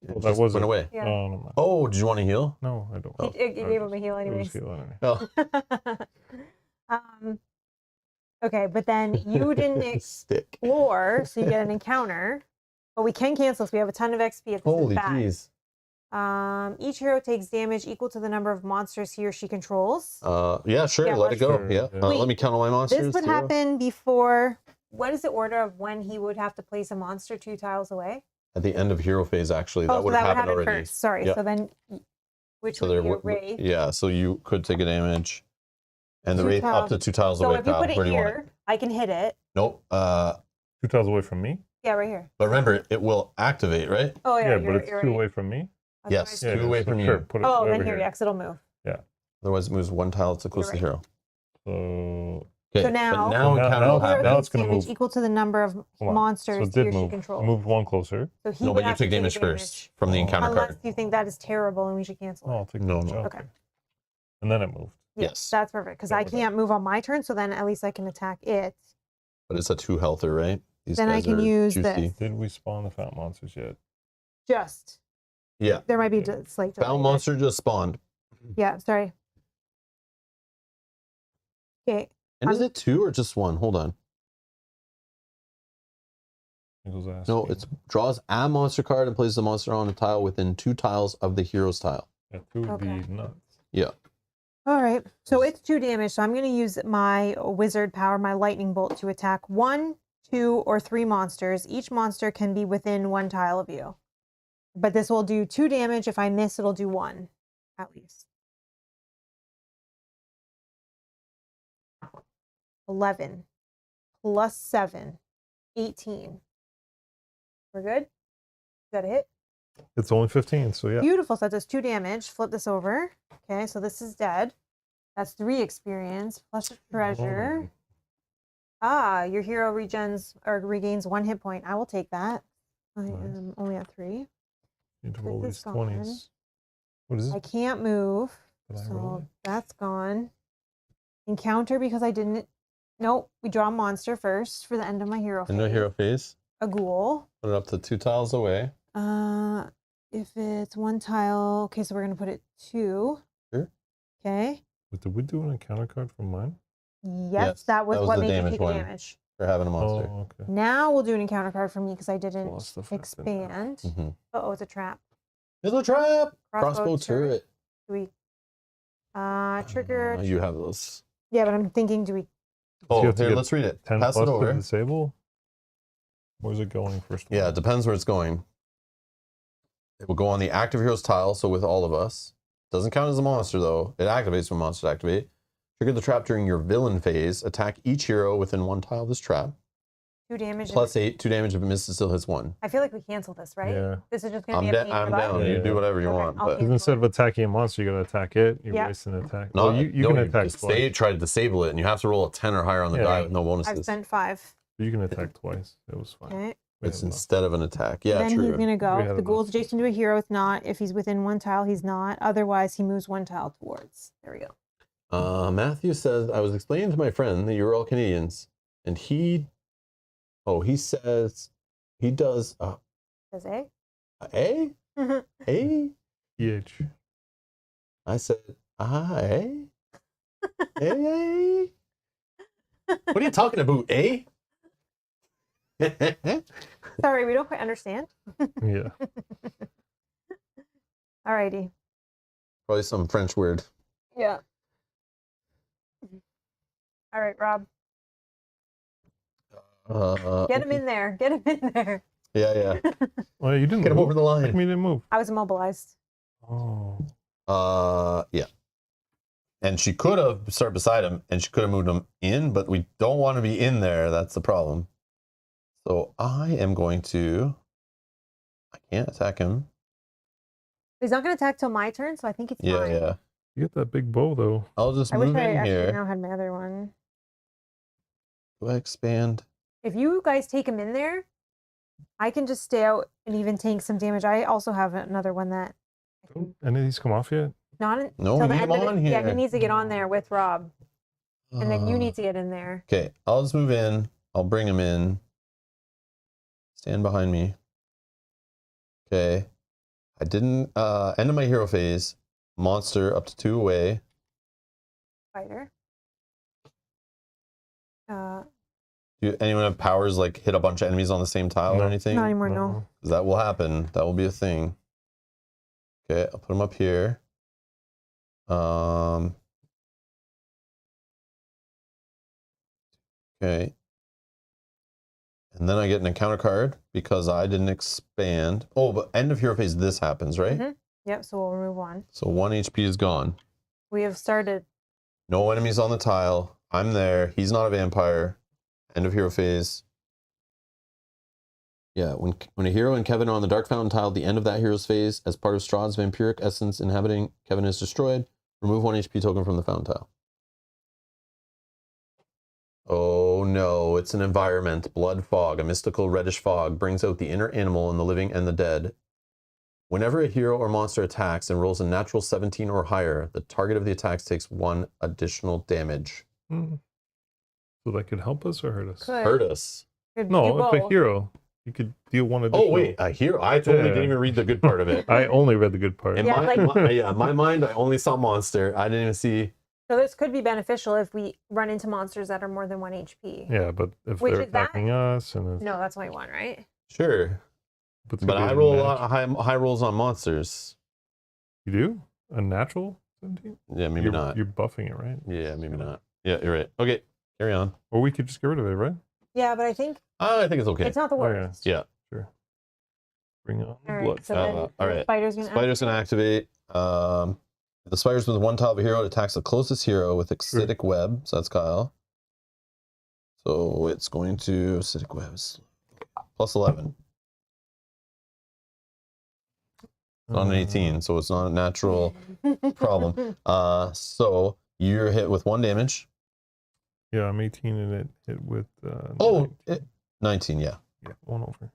It That just was went it. away. Yeah. Oh, no, no. Oh, did you want to heal? No, I don't. Oh. It gave him a heal It anyways. was heal anyway. Oh, Okay, but then you didn't stick. explore, so you get an encounter. But we can cancel, so we have a ton of XP if this is Holy bad. jeez. Each hero takes damage equal to the number of monsters he or she controls. Yeah, sure. Yeah, let it go. sure, Yeah. yeah. Let me count all my monsters. This would 0. happen before. What is the order of when he would have to place a monster 2 tiles away? At the end of hero phase, actually, Oh, that so would that have would happened happen already. first. Sorry. Yeah. So then, which So would there be a would, wraith. yeah. So you could take a damage, and the 2 wraith up tiles. to 2 tiles So away. if you pal. put it Where do you want here, I can hit it. Nope. 2 tiles away from me? Yeah, right here. But remember, it will activate, right? Oh yeah, Yeah, but it's 2 right. away from me? That's Yes, what I two said. away so from sure, you. put it Oh, over then here, yeah, 'cause it'll move. Otherwise, it moves 1 tile to close You're the hero. So Okay. So now- but now Now- encounter now will it's- happen. now Hero it's takes gonna damage move. equal to the number of Hold on. monsters So it he or did she move. controls. Move 1 closer. So he No, would but you have to took take damage damage. first from the encounter Unless card. you think that is terrible and we should cancel Oh, it. I'll take No, damage. no. Okay. And then it moved. Yes. That's perfect because Yeah, I we're can't move on my turn. So then at least I can attack it. But it's a 2 healther, right? These Then I guys can are use juicy. this. Did we spawn the fat monsters yet? Just Yeah. there might be Okay. just slight delay. Found monster just spawned. Yeah, sorry. Okay. And is it 2 or just 1? Hold on. Nichols asked No, me. it's draws a monster card and places a monster on a tile within 2 tiles of the hero's tile. Yeah, 2 would Okay. be nuts. Yeah. All right. So it's 2 damage. So I'm going to use my wizard power, my lightning bolt, to attack 1, 2, or 3 monsters. Each monster can be within 1 tile of you. But this will do 2 damage. If I miss, it'll do 1 at least. 11 plus 7, 18. We're good? Is that a hit? It's only 15, so yeah. Beautiful. So that does 2 damage. Flip this over. Okay, so this is dead. That's 3 experience plus a treasure. Ah, your hero regains 1 hit point. I will take that. I Nice. am only at 3. Need to Put roll this these 20s. What is I this? can't move, Did I roll so it? that's gone. Encounter because I didn't. Nope, we draw a monster first for the end of my hero phase. In the hero phase, A ghoul. put it up to 2 tiles away. If it's 1 tile, okay, so we're gonna put it 2. Sure. Okay. Wait, did we do an encounter card from mine? Yes, that was what the made you damage take the one. damage. For having a monster. Oh, okay. Now we'll do an encounter card for me because I So didn't what's the fact that- expand. Mm-hmm. Oh, it's a trap. It's a trap! Crossbow turret. Do we trigger? You have those. Yeah, but I'm thinking, do we? Oh, you have to here, get let's read it. 10 Pass plus it to over. disable? Where's it going first? Yeah, it depends where it's going. It will go on the active heroes tile, so with all of us. Doesn't count as a monster, though. It activates when monsters activate. Trigger the trap during your villain phase. Attack each hero within 1 tile of this trap. 2 damage. Plus 8. 2 damage if it misses, still hits 1. I feel like we cancel this, right? Yeah. This is just going to be a pain I'm in the butt. down. Yeah, You yeah. do whatever you Okay, want. I'll But cancel. Because instead of attacking a monster, you gotta attack it. You're Yeah. wasting an attack. no, Well, you can attack twice. Try to disable it, and you have to roll a 10 or higher on the Yeah. die with no I've bonuses. spent 5. You can attack twice. It was fine. Okay. We It's had enough. instead of an attack. Yeah, then true. he's going to go. We If have the ghoul's enough. adjacent to a hero, if not. If he's within 1 tile, he's not. Otherwise, he moves 1 tile towards. There we go. Matthew says, I was explaining to my friend that you're all Canadians, and he says he does Says A. A? A? EH. I said, A? A? What are you talking about, A? Sorry, we don't quite understand. Yeah. Alrighty. Probably some French word. Yeah. All right, Rob. Get him in there. Get him in there. Yeah. Well, you didn't Get him move. over the How come line. you didn't move? I was immobilized. Oh. Yeah. And she could have started beside him, and she could have moved him in, but we don't want to be in there. That's the problem. So I am going to. I can't attack him. He's not going to attack till my turn, so I think it's Yeah, fine. yeah. You get that big bow, though. I'll just I wish move I in actually here. now had my other one. Do I expand? If you guys take him in there, I can just stay out and even take some damage. I also have another one that Any of these come off yet? not in, No, till we the need end him of on it. Yeah, he here. needs to get on there with Rob, and then you need to get in there. Okay, I'll just move in. I'll bring him in. Stand behind me. Okay. I didn't end of my hero phase. Monster up to 2 away. Fighter. Do anyone have powers like hit a bunch of enemies on the same tile or No. anything? Not anymore. No. Because that will happen. That will be a thing. Okay, I'll put them up here. Okay. And then I get an encounter card because I didn't expand. Oh, but end of hero phase, this happens, right? Mm-hmm. Yep, so we'll remove 1. So 1 HP is gone. We have started. No enemies on the tile. I'm there. He's not a vampire. End of hero phase. Yeah, when a hero and Kevin are on the Dark Fountain tile at the end of that hero's phase, as part of Strahd's vampiric essence inhabiting Kevin is destroyed, remove 1 HP token from the fountain tile. Oh no, it's an environment. Blood fog, a mystical reddish fog, brings out the inner animal in the living and the dead. Whenever a hero or monster attacks and rolls a natural 17 or higher, the target of the attacks takes 1 additional damage. So that could help us or hurt us? Could. Hurt us. Could No, do if a both. hero, you could deal 1 additional. Oh wait, a hero. I totally didn't even read the good part of it. I only read the good part. In Yeah, my mind, I only saw monster. I didn't even see. So this could be beneficial if we run into monsters that are more than 1 HP. Yeah, but if Which they're is that? attacking us and No, that's only 1, right? Sure, but but I roll a lot of high rolls on monsters. You do? A natural 17? Yeah, maybe not. You're buffing it, right? Yeah, maybe not. Yeah, you're right. Okay, carry on. Or we could just get rid of it, right? Yeah, but I think It's okay. it's not the Oh, yeah. worst. Yeah. Sure. Bring on the All blood. right, so then all the right. spider's gonna Spider's gonna activate. The spider's with 1 tile of a hero. It attacks the closest hero with acidic web. So that's Kyle. So it's going to acidic webs plus 11. It's not an 18, so it's not a natural problem. So you're hit with 1 damage. Yeah, I'm 18 and it hit with. 19, yeah. Yeah, 1 over.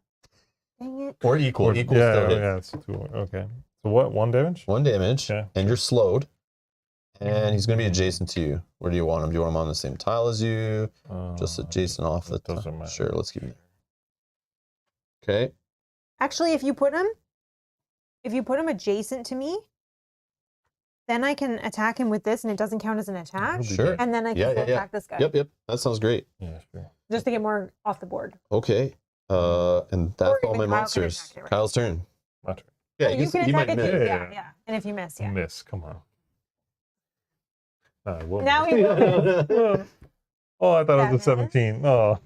Dang it. Or equal. Or- Equal yeah, still hit. yeah, it's 2. Okay. So what? 1 damage? 1 damage, Okay. and you're slowed. And he's going to be adjacent to you. Where do you want him? Do you want him on the same tile as you? Just adjacent off the tile? doesn't matter. Sure, let's keep him there. Okay. Actually, if you put him adjacent to me, then I can attack him with this, and it doesn't count as an attack. Sure. And then I can still attack this guy. Yep. That sounds great. Yeah, sure. Just to get more off the board. Okay. And that's Or all even my Kyle can monsters. attack it, right? Kyle's turn. My turn. Yeah, Oh, you can he attack might it miss. too. Yeah. Yeah. And if you miss, yeah. Miss. Come on. We'll Now miss. he will. Oh, I thought it was a That 17. Oh.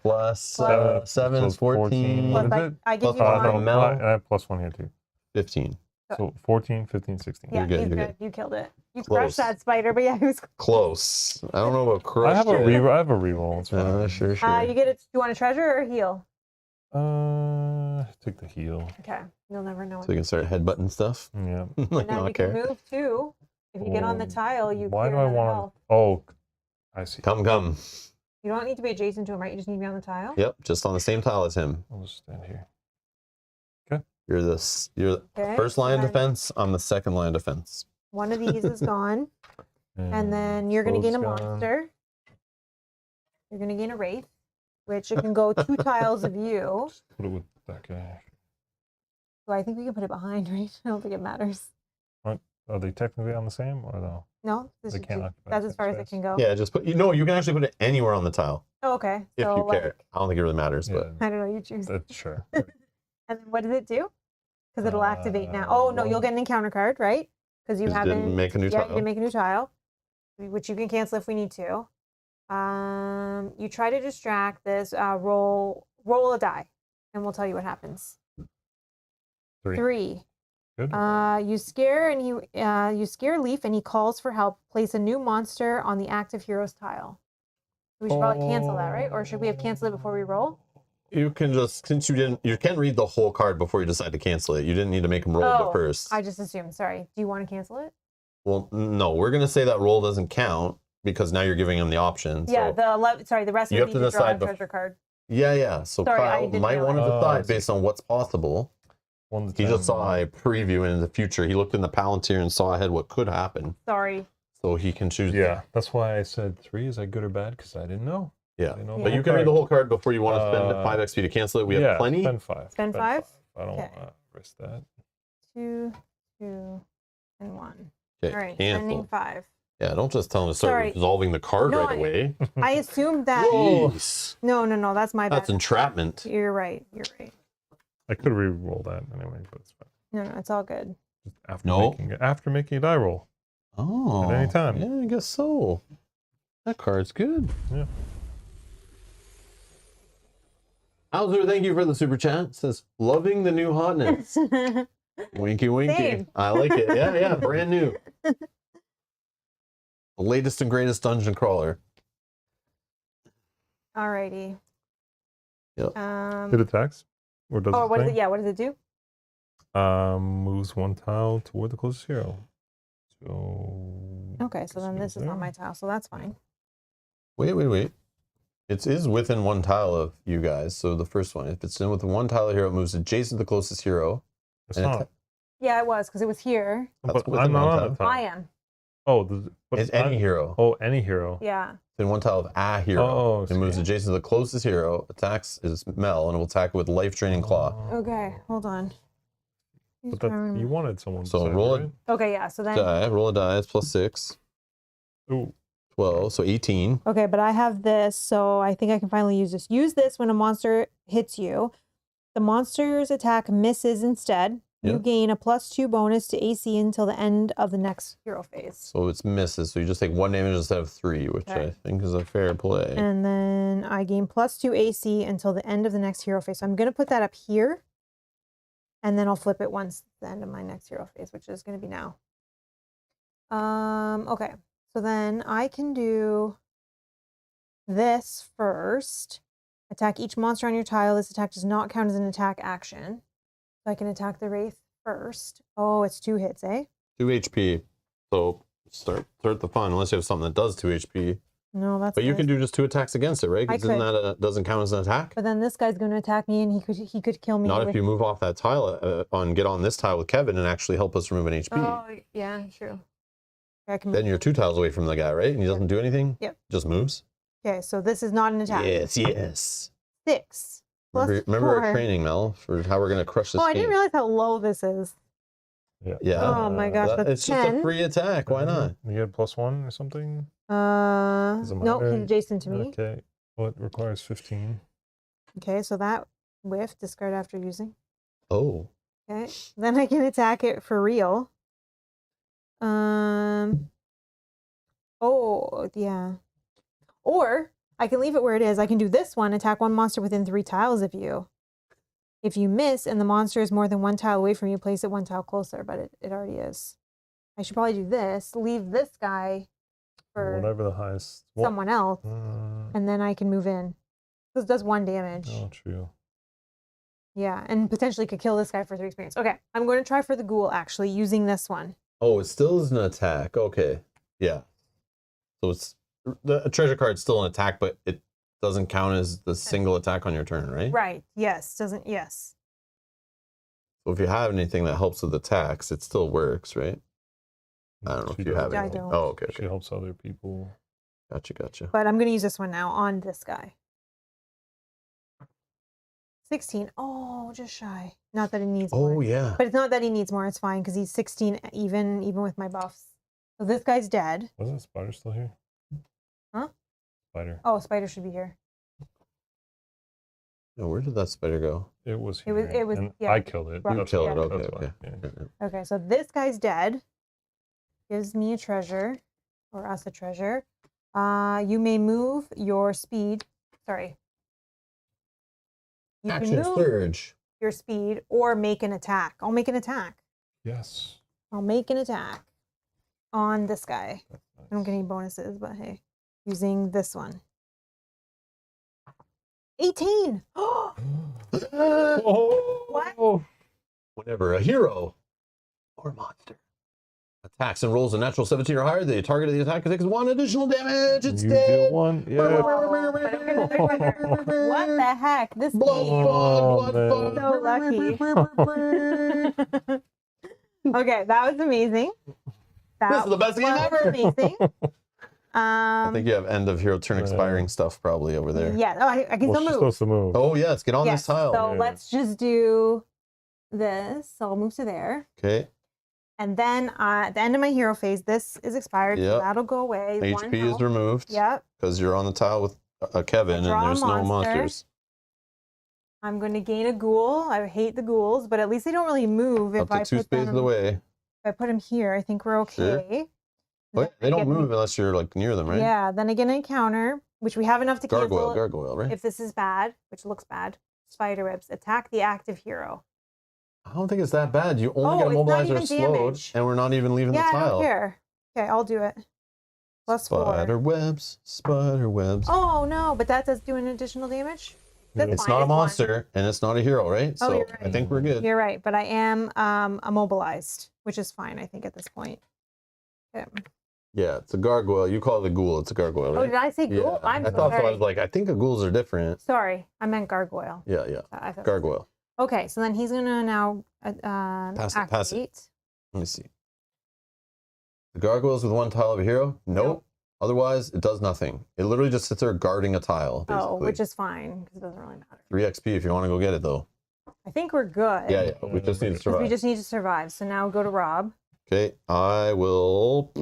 Plus So 7 is 14. What Plus, is it? I give Plus you five, one. no, Mel. I have plus 1 here too. 15. So 14, 15, 16. Yeah, You're good, he's you're good. You killed it. You Close. crushed that spider, but yeah, he was. Close. I don't know about crush. I have a yet. reroll. I have a reroll. It's fine. Sure. You get it. Do you want a treasure or a heal? Take the heal. Okay, you'll never know. So you can start headbutting stuff. Yeah. Like, And now not you care. can move too. If you get on the Oh, tile, you. Why do clear I another want health. to? Oh, I see. Come. You don't need to be adjacent to him, right? You just need to be on the tile. Yep, just on the same tile as him. I'll just stand here. You're the Okay, first line of then defense. I'm the second line of defense. One of these is gone, and then you're going to gain a Slode's gone. monster. You're going to gain a wraith, which it can go 2 tiles of you. Just put it with that guy. So I think we can put it behind, right? I don't think it matters. Are they technically on the same or no? No, this They is can't two. occupy That's the as far as same it space. can go. Yeah, just put. You can actually put it anywhere on the tile Oh, okay. if So, you like, care. I don't think it really matters, Yeah, but I don't know. You choose. that's sure. And then what does it do? Because it'll activate now. Oh no, you'll one- get an encounter card, right? Because you just haven't. didn't make a new Yeah, you tile. didn't make a new tile, which you can cancel if we need to. You try to distract this. Roll a die, and we'll tell you what happens. 3. 3. Good. You scare Leaf, and he calls for help. Place a new monster on the active heroes tile. We should probably cancel that, right? Or should we have canceled it before we roll? You can just, since you can read the whole card before you decide to cancel it. You didn't need to make him roll it first. I just assumed. Sorry. Do you want to cancel it? Well, no, we're gonna say that roll doesn't count because now you're giving him the option. Yeah. So The rest you of have it to needs to draw a decide treasure card. yeah. So Sorry, I Kyle didn't might want to realize. decide I see. based on what's possible. 1 to He 10. just saw a preview in the future. He looked in the Palantir and saw ahead what could happen. Sorry. So he can choose. Yeah, that's why I said 3. Is that good or bad? Because I didn't know. Yeah. I didn't know But you the can whole read the card. whole card before you want to spend 5 XP to cancel it. We have plenty. Spend 5. Spend 5? I don't Okay. want to risk that. 2, 2, and 1. Okay, All right. cancel. Spending 5. Yeah, don't just tell him to start Sorry. resolving the card No, right away. I assumed that. Jeez. No. That's my bad. That's entrapment. You're right. I could re-roll that anyway, but it's fine. No, it's all good. After making a die roll. Oh. At any time. Yeah, I guess so. That card's good. Yeah. Hauser, thank you for the super chat. It says, loving the new hotness. Winky winky. Same. I like it. Yeah, brand new. The latest and greatest dungeon crawler. Alrighty. Yep. It attacks? Or does Oh, it what thing? does it? Yeah, what does it do? Moves one tile toward the closest hero. So. Okay, so then this is not my tile, so that's fine. Wait. It is within one tile of you guys. So the first one, if it's in within one tile of hero, it moves adjacent to the closest hero. It's not. Yeah, it was because it was here. But within I'm one not tile. on the tile. I am. Oh, but It's any hero. Oh, any hero. Yeah. It's in one tile of a hero. Oh, it moves adjacent to the closest hero. Attacks is Mel, and it will attack with life draining claw. Okay, hold on. But that, you wanted someone. So to say, roll right? Okay, yeah. So then. Die. Roll a die. It's +6. Ooh. 12. So 18. Okay, but I have this, so I think I can finally use this. Use this when a monster hits you. The monster's attack misses instead. You Yep. gain a +2 bonus to AC until the end of the next hero phase. So it's misses. So you just take 1 damage instead of 3, which Okay. I think is a fair play. And then I gain +2 AC until the end of the next hero phase. So I'm going to put that up here. And then I'll flip it once the end of my next hero phase, which is going to be now. Okay. So then I can do this first. Attack each monster on your tile. This attack does not count as an attack action. So I can attack the Wraith first. Oh, it's 2 hits, eh? 2 HP. So start the fun, unless you have something that does 2 HP. No, that's But you good. can do just 2 attacks against it, right? I Because isn't that doesn't count as an attack? But then this guy's going to attack me, and he could kill me. Not if you move off that tile get on this tile with Kevin and actually help us remove an HP. Oh, yeah, true. I can Then you're 2 tiles away from the guy, right? And he doesn't do anything? Yep. Just moves? Okay, so this is not an attack. Yes. 6. Remember our 4. training, Mel, for how we're going to crush this Oh, I game. didn't realize how low this is. Yeah. Oh my gosh, that's It's 10. just a free attack. Why not? You get +1 or something? Doesn't No, matter. he's adjacent to me. Okay. Well, it requires 15. Okay, so that whiff, discard after using. Oh. Okay, then I can attack it for real. Oh, yeah. Or I can leave it where it is. I can do this one, attack one monster within 3 tiles of you. If you miss and the monster is more than 1 tile away from you, place it 1 tile closer, but it already is. I should probably do this, leave this guy for Whatever the highest. someone else, Uh, and then I can move in. This does 1 damage. oh, true. Yeah, and potentially could kill this guy for 3 experience. Okay, I'm going to try for the ghoul, actually, using this one. Oh, it still is an attack. Okay. Yeah. So it's the treasure card's still an attack, but it doesn't count as the single attack on your turn, right? Right, yes, yes. So if you have anything that helps with attacks, it still works, right? I don't know She if you have doesn't. I anything. don't. Oh, okay. She helps other people. Gotcha. But I'm going to use this one now on this guy. 16. Oh, just shy. Not that he needs more. Oh, yeah. But it's not that he needs more. It's fine because he's 16 even with my buffs. So this guy's dead. Wasn't Spider still here? Huh? Spider. Oh, Spider should be here. Oh, where did that spider go? It was It here. was- it was- and yeah. I killed it. You That's killed why- it, okay, that's why, okay. yeah. Okay, so this guy's dead. Gives me a treasure, or us a treasure. You may move your speed. Sorry. You Action can move surge. your speed or make an attack. I'll make an attack. Yes. I'll make an attack on this guy. That's I don't get any bonuses, but hey, using this one. 18. Oh, What? Whenever a hero or monster attacks and rolls a natural 17 or higher, the target of the attack takes 1 additional damage. It's You dead. do one. Yeah. what the heck? This Blood game. fun. So lucky. Okay, that was amazing. This is the best game was ever. Amazing. I think you have end of hero turn expiring stuff probably over there. Yeah. Oh, I can Well, still she's move. supposed to move. Oh, yes. Get on Yes, this tile. So Yeah. let's just do this. So I'll move to there. Okay. And then at the end of my hero phase, this is expired. Yep. So that'll go away. 1 HP is health. removed. Yep. Because you're on the tile with Kevin draw and a there's no monster. monsters. I'm going to gain a ghoul. I hate the ghouls, but at least they don't really move if Up to I 2 put them. spaces away. I put him here, I think we're okay. But they don't move unless you're like near them, right? Yeah, then I get an encounter, which we have enough to cancel. Gargoyle, right? If this is bad, which looks bad, spiderwebs attack the active hero. I don't think it's that bad. You only get immobilized or slowed, and we're not even leaving the tile. Yeah, I don't care. Okay, I'll do it. +4. Spider webs. Oh no, but that does do an additional damage. That's It's fine, not a monster, and it's not a hero, right? Oh, So you're right. I think we're good. You're right, but I am immobilized, which is fine, I think, at this point. Okay. Yeah, it's a gargoyle. You call it a ghoul. It's a gargoyle, right? Oh, did I say ghoul? Yeah. I'm I thought so. I sorry. was like, I think the ghouls are different. Sorry, I meant gargoyle. Yeah. I thought Gargoyle. Okay, so then he's gonna now Pass activate. it. Let me see. The gargoyles with one tile of a hero? Nope. Otherwise, it does nothing. It literally just sits there guarding a tile, basically. Oh, which is fine, because it doesn't really matter. 3 XP if you want to go get it, though. I think we're good. Yeah. We just need to survive. We just need to survive. So now go to Rob. Okay, I will...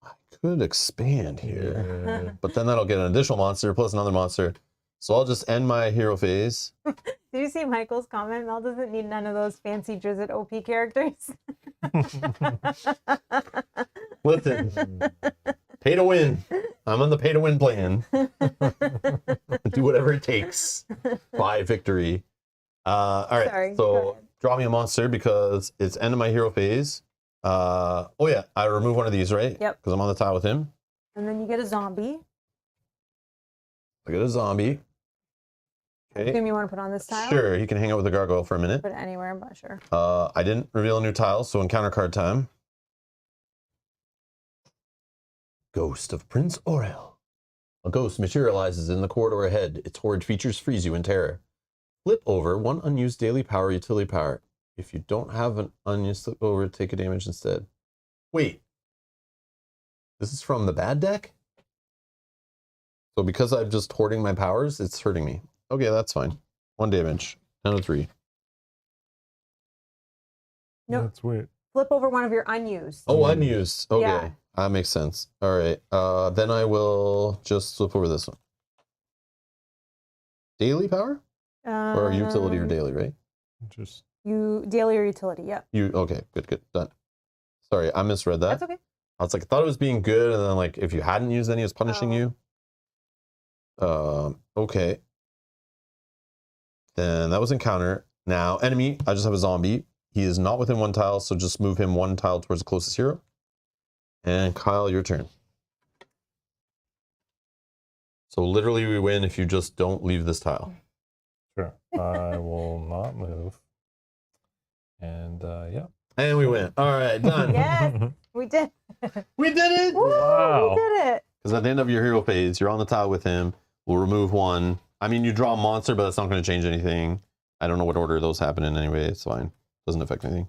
I could expand here, but then that'll get an additional monster plus another monster. So I'll just end my hero phase. Did you see Michael's comment? Mel doesn't need none of those fancy Drizzt OP characters. Listen, pay to win. I'm on the pay to win plan. Do whatever it takes. By victory. All right, Sorry, so draw me a monster because it's end of my hero phase. Oh yeah, I remove one of these, right? Yep. Because I'm on the tile with him. And then you get a zombie. I get a zombie. Okay. Assume you want to put on this tile? Sure, he can hang out with the gargoyle for a minute. Put it anywhere, I'm not sure. I didn't reveal a new tile, so encounter card time. Ghost of Prince Aurel. A ghost materializes in the corridor ahead. Its horrid features freeze you in terror. Flip over one unused daily power utility power. If you don't have an unused flip over, take a damage instead. Wait. This is from the bad deck? So because I'm just hoarding my powers, it's hurting me. Okay, that's fine. 1 damage. 10 of 3. No. That's weird. Flip over one of your unused. Oh, unused. Okay. Yeah. That makes sense. All right. Then I will just flip over this one. Daily power? Or utility or daily, right? Just You daily or utility, yep. Okay, good. Done. Sorry, I misread that. That's okay. I was like, I thought it was being good, and then like if you hadn't used any, it was punishing you. Okay. Then that was encounter. Now, enemy, I just have a zombie. He is not within 1 tile, so just move him 1 tile towards the closest hero. And Kyle, your turn. So literally we win if you just don't leave this tile. sure. I will not move. And yeah. And we win. All right, done. Yes, we did. We did it! Woo, Wow. we did it. Because at the end of your hero phase, you're on the tile with him. We'll remove 1. I mean, you draw a monster, but that's not going to change anything. I don't know what order those happen in anyway. It's fine. Doesn't affect anything.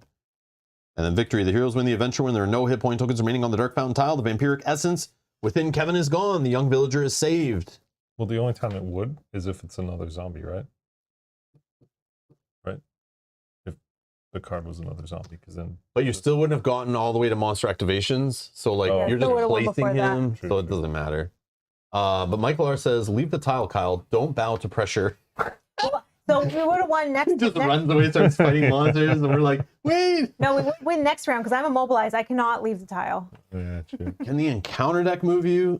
And then victory. The heroes win the adventure when there are no hit point tokens remaining on the Dark Fountain tile. The vampiric essence within Kevin is gone. The young villager is saved. Well, the only time it would is if it's another zombie, right? Right? If the card was another zombie, because then... But you still wouldn't have gotten all the way to monster activations. So, like, Oh. you're Still just would've won placing before that. him, True, so it true. doesn't matter. But Michael R. says, leave the tile, Kyle. Don't bow to pressure. So we would have won next. Just next runs away, starts fighting monsters, and we're like, wait! No, we would win next round because I'm immobilized. I cannot leave the tile. Yeah, true. Can the encounter deck move you?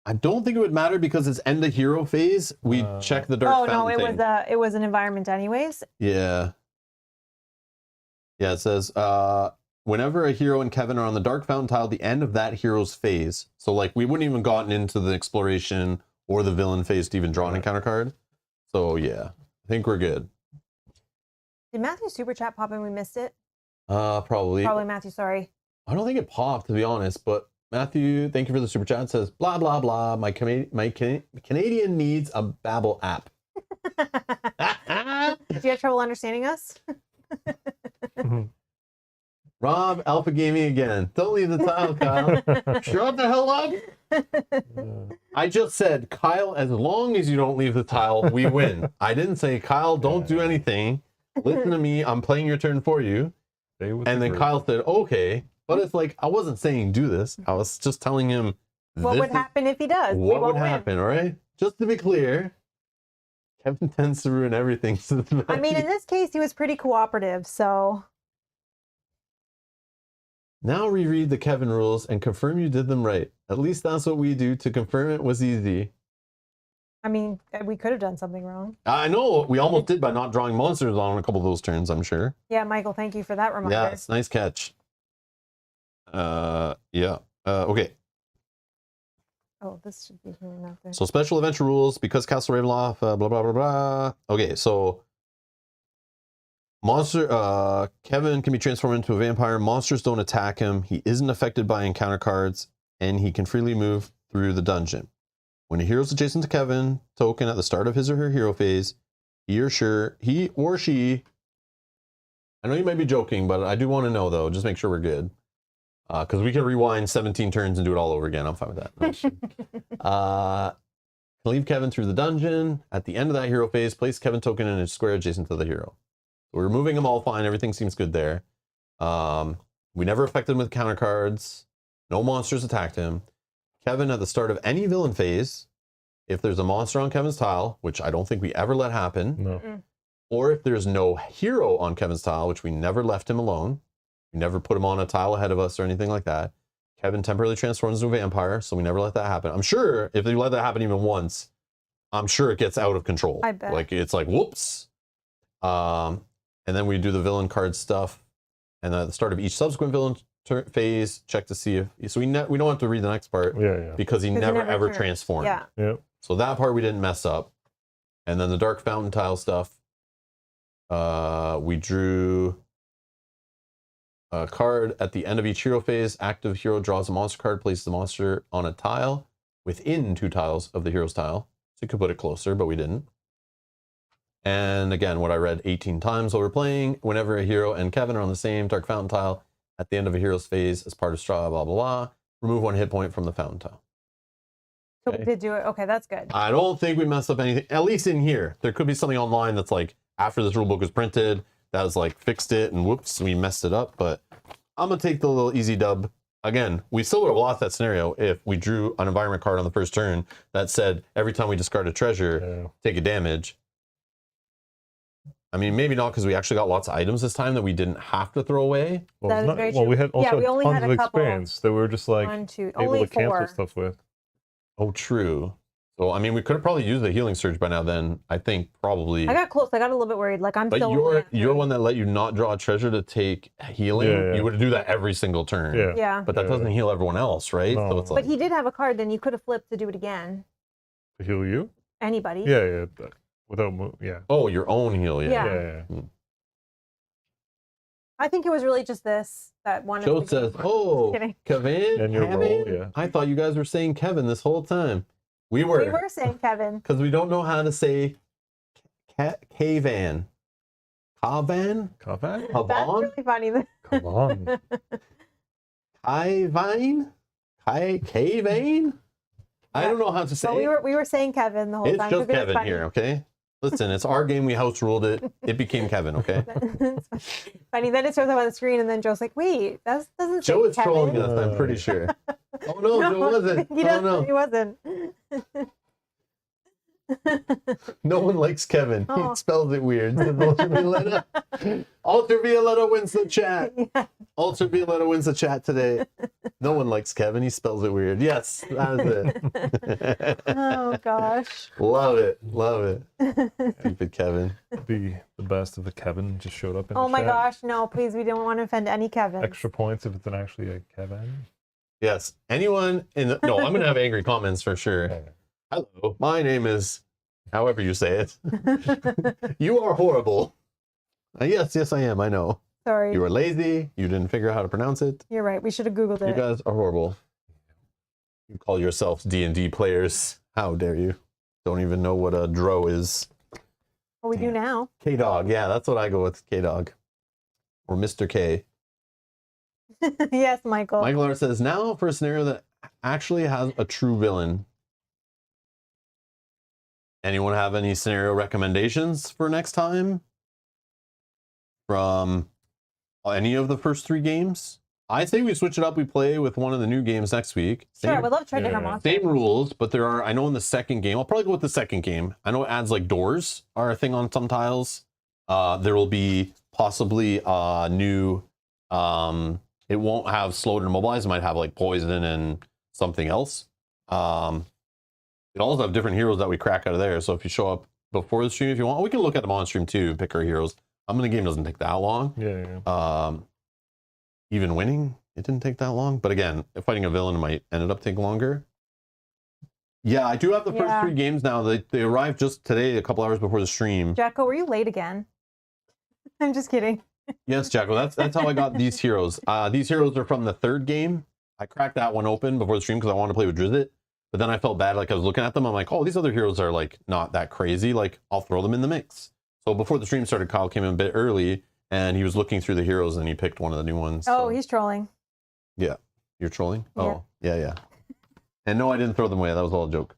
I don't think it would matter because it's end of hero phase. We check the Dark Oh no, Fountain it thing. it was an environment anyways. Yeah. Yeah, it says, whenever a hero and Kevin are on the Dark Fountain tile, the end of that hero's phase. So, like, we wouldn't even gotten into the exploration or the villain phase to even draw an encounter card. So, yeah, I think we're good. Did Matthew's super chat pop and we missed it? Probably. Probably Matthew, sorry. I don't think it popped, to be honest, but Matthew, thank you for the super chat. It says, blah, blah, blah. My Canadian needs a Babbel app. Did you have trouble understanding us? Rob, Alpha Gaming again. Don't leave the tile, Kyle. Shut the hell up. I just said, Kyle, as long as you don't leave the tile, we win. I didn't say, Kyle, don't do anything. Listen to me. I'm playing your turn for you. And then Kyle said, okay. But it's like, I wasn't saying do this. I was just telling him What would happen if he does? What would happen, all right? Just to be clear, Kevin tends to ruin everything. I mean, in this case, he was pretty cooperative, so... Now reread the Kevin rules and confirm you did them right. At least that's what we do. To confirm it was easy. I mean, we could have done something wrong. I know. We almost did by not drawing monsters on a couple of those turns, I'm sure. Yeah, Michael, thank you for that reminder. Yes, nice catch. Yeah. Okay. Oh, this should be here, not there. So special adventure rules, because Castle Ravenloft, blah, blah, blah, blah. Okay, so Kevin can be transformed into a vampire. Monsters don't attack him. He isn't affected by encounter cards, and he can freely move through the dungeon. When a hero's adjacent to Kevin token at the start of his or her hero phase, he or she, I know you might be joking, but I do want to know though, just make sure we're good. Because we can rewind 17 turns and do it all over again. I'm fine with that. Can leave Kevin through the dungeon. At the end of that hero phase, place Kevin token in a square adjacent to the hero. So we're moving them all fine. Everything seems good there. We never affected him with counter cards. No monsters attacked him. Kevin, at the start of any villain phase, if there's a monster on Kevin's tile, which I don't think we ever let happen, No. or if there's no hero on Kevin's tile, which we never left him alone, we never put him on a tile ahead of us or anything like that, Kevin temporarily transforms into a vampire, so we never let that happen. I'm sure if they let that happen even once, I'm sure it gets out of control. I bet. Like, it's like, whoops. And then we do the villain card stuff. And at the start of each subsequent villain phase, check to see if... So we don't have to read the next part. Yeah. Because he never ever turned. transformed. Yeah. Yep. So that part we didn't mess up. And then the Dark Fountain tile stuff. We drew a card at the end of each hero phase. Active hero draws a monster card, places the monster on a tile within 2 tiles of the hero's tile. So you could put it closer, but we didn't. And again, what I read 18 times while we're playing, whenever a hero and Kevin are on the same Dark Fountain tile at the end of a hero's phase as part of straw, blah, blah, blah, remove 1 hit point from the fountain tile. So we did do it. Okay, that's good. I don't think we messed up anything, at least in here. There could be something online that's like, after this rulebook was printed, that was like, fixed it, and whoops, we messed it up. But I'm going to take the little easy dub. Again, we still would have lost that scenario if we drew an environment card on the first turn that said, every time we discard a treasure, take a damage. I mean, maybe not, because we actually got lots of items this time that we didn't have to throw away. Well, we had also we only tons had of a couple. experience that we were just like able only to cancel 4. stuff with. Oh, true. So, I mean, we could have probably used the healing surge by now then. I think probably. I got close. I got a little bit worried. Like, I'm But still... you're one that let you not draw a treasure to take healing. Yeah. You would do that every single turn. Yeah. Yeah. But that doesn't heal everyone else, right? No. So it's like, But he did have a card, then you could have flipped to do it again. To heal you? Anybody. Yeah. Without yeah. oh, your own heal, yeah. Yeah. I think it was really just that one. Joe says, oh, Kidding. Kevin? And your role, yeah. I thought you guys were saying Kevin this whole time. We were. We were saying Kevin. Because we don't know how to say Kavan. Kavan? Kavan? That's really funny. Come on. Kavan? Kavan? I don't know how to say but we were saying Kevin the whole It's time. just 'cause it was Kevin funny. here, okay? Listen, it's our game. We house ruled it. It became Kevin, okay? It's funny. Then it shows up on the screen, and then Joe's like, "Wait, that doesn't say Joe is Kevin." trolling us, I'm pretty sure. Oh no, Joe wasn't. He Oh doesn't. no. He wasn't. No one likes Kevin. Oh. He spells it weird. Ultravioletta. Ultravioletta wins the chat. Yeah. Ultravioletta wins the chat today. No one likes Kevin. He spells it weird. Yes, that is it. Oh gosh. Love it. Love it. Stupid Kevin. The best of the Kevin just showed up in Oh the my chat. gosh, no, please, we don't want to offend any Kevin. Extra points if it's actually a Kevin. Yes. Anyone in the... No, I'm going to have angry comments for sure. Okay. Hello, my name is... However you say it. You are horrible. Yes, I am. I know. Sorry. You were lazy. You didn't figure out how to pronounce it. You're right. We should have Googled You it. guys are horrible. You call yourselves D&D players. How dare you? Don't even know what a dro is. Well, we do now. K-Dog. Yeah, that's what I go with. K-Dog. Or Mr. K. Yes, Michael. Michael R. says, now for a scenario that actually has a true villain. Anyone have any scenario recommendations for next time? From any of the first 3 games? I think we switch it up. We play with one of the new games next week. Sure, I Same, would love to try Yeah. different monsters. same rules, but there are, I know in the second game, I'll probably go with the second game. I know it adds like doors are a thing on some tiles. There will be possibly new it won't have slowed and immobilized. It might have like poison and something else. It also have different heroes that we crack out of there. So if you show up before the stream, if you want, we can look at them on stream too and pick our heroes. The game doesn't take that long. Yeah. Even winning, it didn't take that long. But again, fighting a villain might ended up taking longer. Yeah, I do have the first 3 games now. They arrived just today, a couple hours before the stream. Jacko, were you late again? I'm just kidding. Yes, Jacko, that's how I got these heroes. These heroes are from the 3rd game. I cracked that one open before the stream because I wanted to play with Drizzt. But then I felt bad, like I was looking at them. I'm like, oh, these other heroes are like not that crazy. Like, I'll throw them in the mix. So before the stream started, Kyle came in a bit early and he was looking through the heroes and he picked one of the new ones. Oh, so. he's trolling. Yeah. You're trolling? Yeah. Oh, yeah. And no, I didn't throw them away. That was all a joke.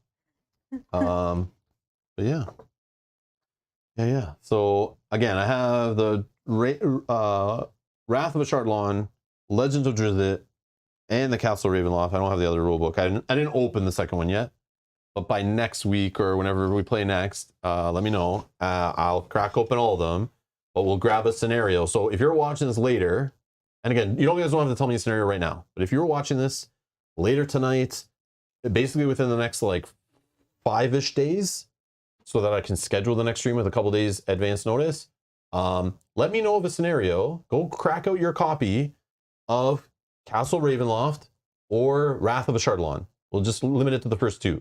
But yeah. So again, I have the Wrath of Ashardlon, Legends of Drizzt, and the Castle Ravenloft. I don't have the other rule book. I didn't open the second one yet. But by next week or whenever we play next, let me know. I'll crack open all of them. But we'll grab a scenario. So if you're watching this later, and again, you guys don't have to tell me a scenario right now. But if you're watching this later tonight, basically within the next like 5-ish days, so that I can schedule the next stream with a couple days advance notice, let me know of a scenario. Go crack out your copy of Castle Ravenloft or Wrath of Ashardlon. We'll just limit it to the first 2.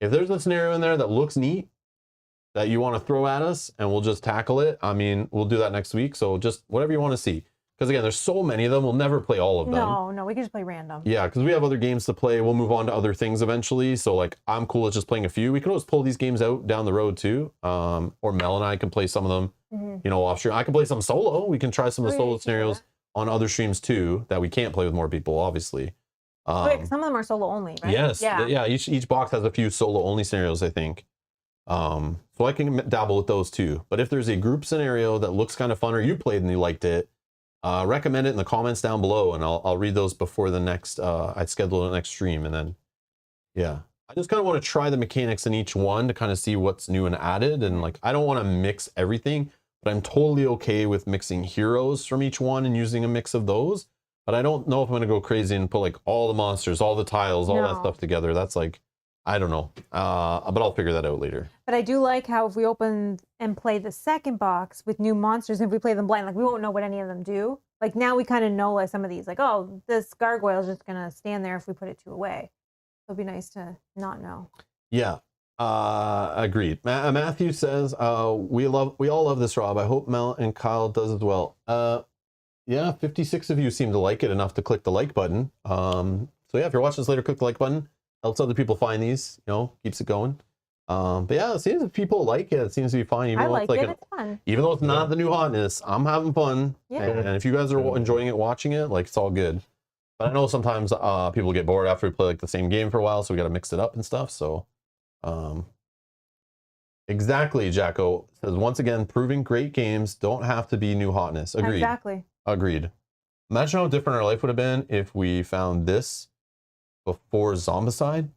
If there's a scenario in there that looks neat that you want to throw at us and we'll just tackle it, I mean, we'll do that next week. So just whatever you want to see. Because again, there's so many of them. We'll never play all of them. No, we can just play random. Yeah, because we have other games to play. We'll move on to other things eventually. So like, I'm cool with just playing a few. We can always pull these games out down the road too. Or Mel and I can play some of them, you know, off stream. I can play some solo. We can try some of the solo scenarios on other streams too that we can't play with more people, obviously. Wait, some of them are solo only, right? Yes. Yeah. Each box has a few solo only scenarios, I think. So I can dabble with those too. But if there's a group scenario that looks kind of fun or you played and you liked it, recommend it in the comments down below, and I'll read those before the next I'd schedule the next stream. And then I just kind of want to try the mechanics in each one to kind of see what's new and added. And like, I don't want to mix everything, but I'm totally okay with mixing heroes from each one and using a mix of those. But I don't know if I'm going to go crazy and put like all the monsters, all the tiles, all that stuff together. That's like, I don't know. But I'll figure that out later. But I do like how if we open and play the second box with new monsters, if we play them blind, like we won't know what any of them do. Like now we kind of know like some of these, like, oh, this gargoyle is just going to stand there if we put it 2 away. So it'd be nice to not know. Yeah. Agreed. Matthew says, we all love this, Rob. I hope Mel and Kyle does as well. Yeah, 56 of you seem to like it enough to click the like button. So yeah, if you're watching this later, click the like button. Helps other people find these, you know, keeps it going. But yeah, it seems if people like it, it seems to be fine. Even I though like it's like it, it's fun. Even though it's not the new hotness, I'm having fun. Yeah. And if you guys are enjoying it, watching it, like it's all good. But I know sometimes people get bored after we play like the same game for a while, so we got to mix it up and stuff. So exactly, Jacko says, once again, proving great games don't have to be new hotness. Agreed. Exactly. Agreed. Imagine how different our life would have been if we found this before Zombicide,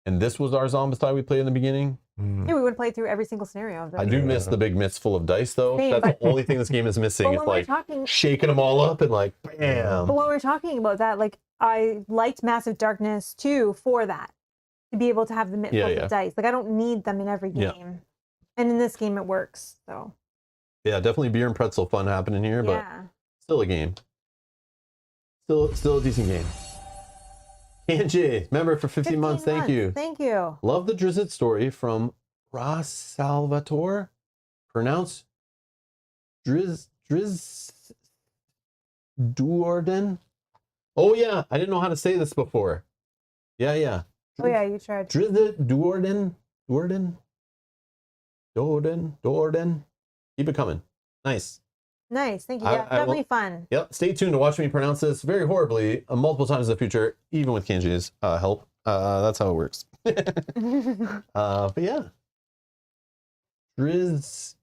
and this was our Zombicide we played in the beginning. Yeah, we would play through every single scenario of them. I do miss the big mitts full of dice, though. Same, That's the only thing this game is missing. It's like shaking them all up and like, bam. But when we're talking about that, like I liked Massive Darkness too for that. To be able to have the mitt full of dice. Like I don't need them in every game. And in this game it works. So yeah, definitely beer and pretzel fun happening here, but still a game. Still a decent game. Angie, member for 15 months. Thank you. Thank you. Love the Drizzt story from Ross Salvatore. Pronounce Duorden. Oh yeah, I didn't know how to say this before. Yeah. Oh yeah, you tried. Drizzt Duorden. Keep it coming. Nice. Nice, thank you. Yeah, definitely fun. Yep. Stay tuned to watch me pronounce this very horribly multiple times in the future, even with Kenji's help. That's how it works. But yeah. Drizzt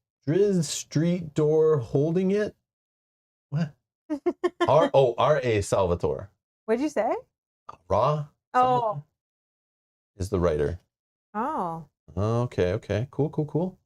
Street Door holding it. What? R.A. Salvatore. What'd you say? Ra. Oh. Is the writer. Oh. Okay. Cool.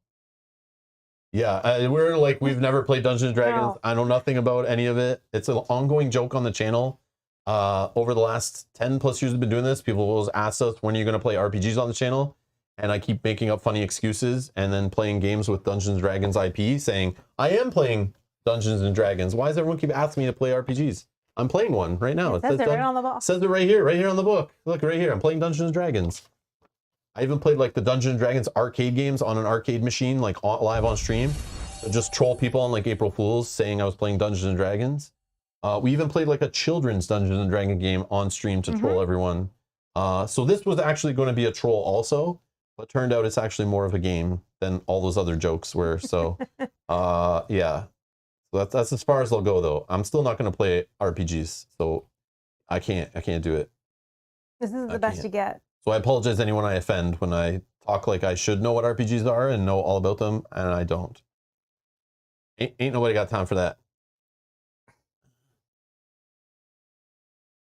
Yeah, we're like, we've never played Dungeons and Dragons. No. I know nothing about any of it. It's an ongoing joke on the channel. Over the last 10 plus years we've been doing this, people will always ask us, when are you going to play RPGs on the channel? And I keep making up funny excuses and then playing games with Dungeons and Dragons IP, saying, I am playing Dungeons and Dragons. Why does everyone keep asking me to play RPGs? I'm playing one right now. It says it right on the book. Says it right here on the book. Look, right here. I'm playing Dungeons and Dragons. I even played like the Dungeons and Dragons arcade games on an arcade machine, like live on stream. So just troll people on like April Fools saying I was playing Dungeons and Dragons. We even played like a children's Dungeons and Dragons game on stream to troll everyone. So this was actually going to be a troll also, but turned out it's actually more of a game than all those other jokes were. So yeah, so that's as far as they'll go though. I'm still not going to play RPGs, so I can't do it. This is the best you get. So I apologize to anyone I offend when I talk like I should know what RPGs are and know all about them, and I don't. Ain't nobody got time for that.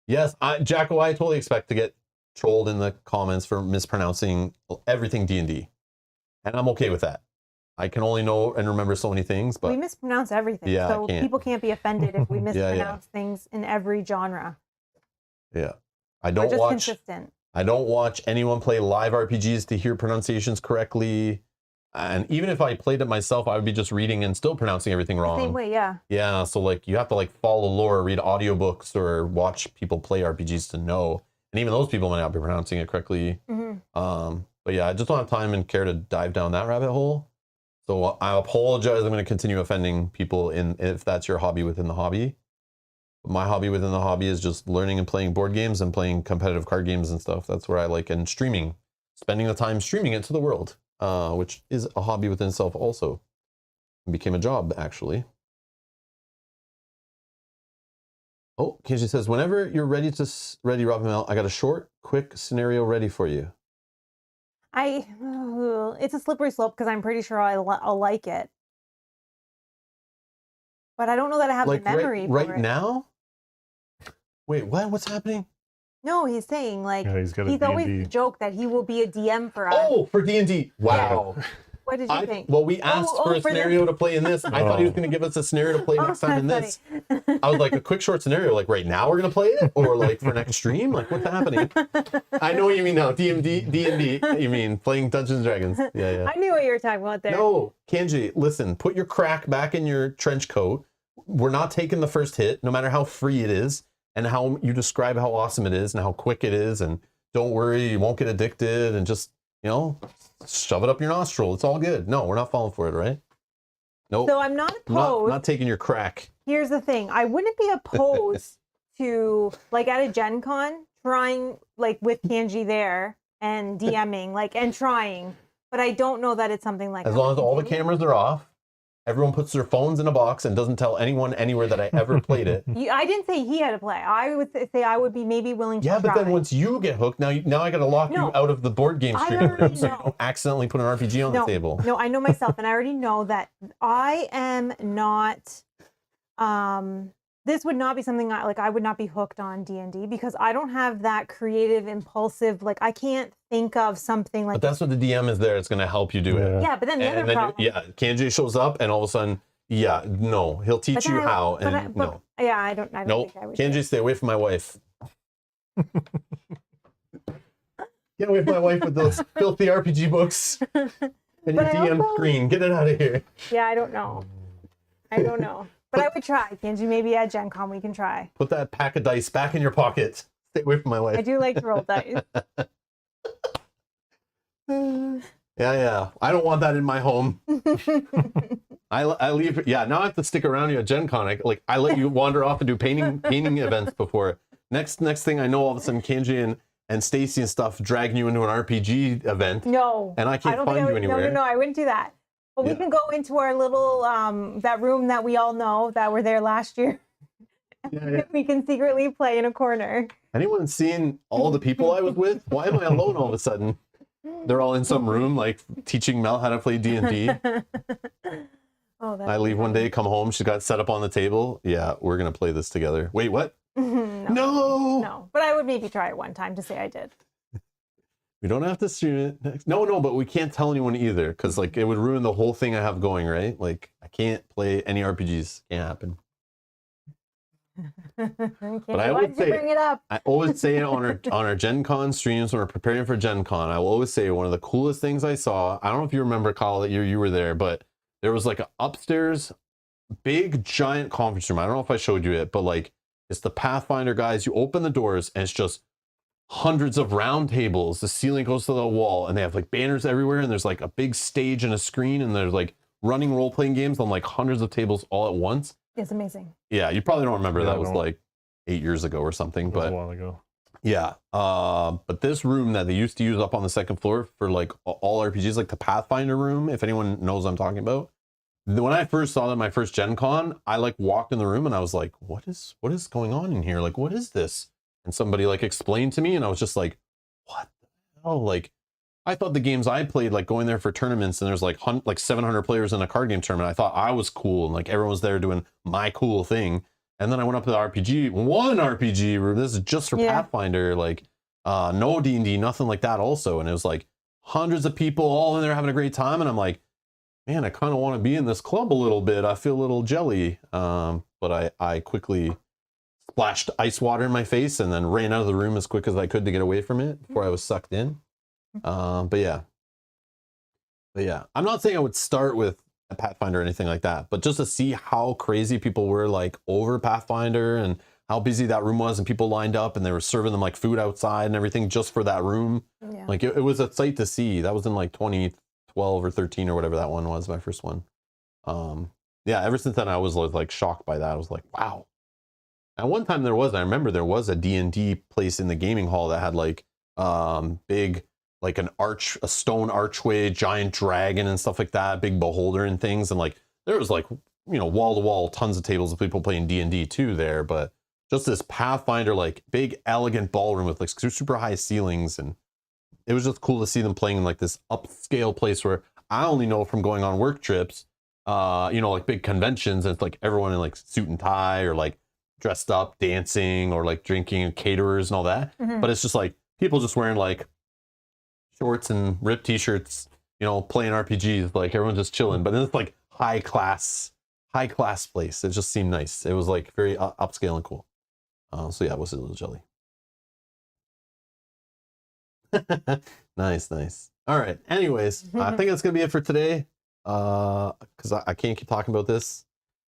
Yes, Jacko, I totally expect to get trolled in the comments for mispronouncing everything D&D. And I'm okay with that. I can only know and remember so many things, but... We mispronounce everything, yeah, so people can't be offended if we mispronounce things in every genre. Yeah. We're just consistent. I don't watch anyone play live RPGs to hear pronunciations correctly. And even if I played it myself, I would be just reading and still pronouncing everything wrong. Same way, yeah. Yeah, so like you have to like follow lore, read audiobooks, or watch people play RPGs to know. And even those people might not be pronouncing it correctly. But yeah, I just don't have time and care to dive down that rabbit hole. So I apologize. I'm going to continue offending people if that's your hobby within the hobby. My hobby within the hobby is just learning and playing board games and playing competitive card games and stuff. That's where I like, and streaming, spending the time streaming it to the world, which is a hobby within itself also. It became a job, actually. Oh, Kenji says, whenever you're ready, Robin Mel, I got a short, quick scenario ready for you. It's a slippery slope because I'm pretty sure I'll like it. But I don't know that I have the memory for it. Right now? Wait, what? What's happening? No, he's saying like he's always joked that he will be a DM for us. Oh, for D&D. Wow. Yeah. What did you think? Well, we asked for a scenario to play in this. I thought he was going to give us a scenario to play next time in this. I was like, a quick short scenario, like right now we're going to play it? Or like for next stream? Like what's happening? I know what you mean now. D&D, you mean playing Dungeons & Dragons. Yeah. I knew what you were talking about there. No, Kenji, listen, put your crack back in your trench coat. We're not taking the first hit, no matter how free it is, and how you describe how awesome it is and how quick it is. And don't worry, you won't get addicted, and just, you know, shove it up your nostril. It's all good. No, we're not falling for it, right? Nope. So I'm not opposed. Not taking your crack. Here's the thing. I wouldn't be opposed to, like, at a Gen Con, trying, like, with Kenji there and DMing, like, and trying. But I don't know that it's something like as long as all the cameras are off, everyone puts their phones in a box and doesn't tell anyone anywhere that I ever played it. I didn't say he had to play. I would say I would be maybe willing to try. But then once you get hooked, now I got to lock you out of the board game stream room so you don't accidentally put an RPG on the table. No, I know myself, and I already know that I am not. This would not be something I would not be hooked on D&D because I don't have that creative, impulsive. Like I can't think of something like. But that's what the DM is there. It's going to help you do it. Yeah, but then the other problem. Kenji shows up, and all of a sudden, he'll teach you how. No. Yeah, I don't think I would. Kenji, stay away from my wife. Get away from my wife with those filthy RPG books and your DM screen. Get it out of here. Yeah, I don't know. But I would try, Kenji. Maybe at Gen Con we can try. Put that pack of dice back in your pocket. Stay away from my wife. I do like to roll dice. Yeah. I don't want that in my home. I leave. Yeah, now I have to stick around you at Gen Con. I let you wander off and do painting events before. Next thing I know, all of a sudden, Kenji and Stacy and stuff dragging you into an RPG event. No. And I can't find you anywhere. No, I wouldn't do that. But we can go into our little, that room that we all know that were there last year. We can secretly play in a corner. Anyone seen all the people I was with? Why am I alone all of a sudden? They're all in some room, like, teaching Mel how to play D&D. I leave one day, come home, she's got set up on the table. Yeah, we're going to play this together. Wait, what? No! But I would maybe try it one time to say I did. We don't have to stream it next. No, but we can't tell anyone either, because like it would ruin the whole thing I have going, right? Like I can't play any RPGs. Can't happen. But I always say, bring it up? I always say it on our Gen Con streams when we're preparing for Gen Con. I will always say one of the coolest things I saw. I don't know if you remember, Kyle, that you were there, but there was like an upstairs, big giant conference room. I don't know if I showed you it, but like it's the Pathfinder guys. You open the doors and it's just hundreds of round tables. The ceiling goes to the wall, and they have like banners everywhere. And there's like a big stage and a screen, and there's like running role playing games on like hundreds of tables all at once. It's amazing. Yeah, you probably don't remember. Yeah, that was like 8 years ago or something, That was but a while ago. yeah. But this room that they used to use up on the second floor for like all RPGs, like the Pathfinder room, if anyone knows what I'm talking about. When I first saw that my first Gen Con, I like walked in the room and I was like, what is going on in here? Like, what is this? And somebody like explained to me, and I was just like, what the hell? Like, I thought the games I played, like going there for tournaments, and there's like 700 players in a card game tournament. I thought I was cool, and like everyone was there doing my cool thing. And then I went up to the one RPG room. This is just for Pathfinder, like no D&D, nothing like that also. And it was like hundreds of people all in there having a great time. And I'm like, man, I kind of want to be in this club a little bit. I feel a little jelly. But I quickly splashed ice water in my face and then ran out of the room as quick as I could to get away from it before I was sucked in. But yeah, I'm not saying I would start with a Pathfinder or anything like that, but just to see how crazy people were like over Pathfinder and how busy that room was, and people lined up and they were serving them like food outside and everything just for that room. Yeah. Like it was a sight to see. That was in like 2012 or 13 or whatever that one was, my first one. Yeah, ever since then I was like shocked by that. I was like, wow. At one time I remember there was a D&D place in the gaming hall that had like big, like a stone archway, giant dragon and stuff like that, big beholder and things. And like, there was like, you know, wall to wall, tons of tables of people playing D&D too there, but just this Pathfinder, like big, elegant ballroom with like super high ceilings. And it was just cool to see them playing in like this upscale place where I only know from going on work trips, you know, like big conventions, and it's like everyone in like suit and tie or like dressed up, dancing or like drinking, and caterers and all that. Mm-hmm. But it's just like people just wearing like shorts and ripped t-shirts, you know, playing RPGs, like everyone's just chilling. But then it's like high class place. It just seemed nice. It was like very upscale and cool. So yeah, it was a little jelly. Nice. All right. Anyways, I think that's gonna be it for today. Because I can't keep talking about this,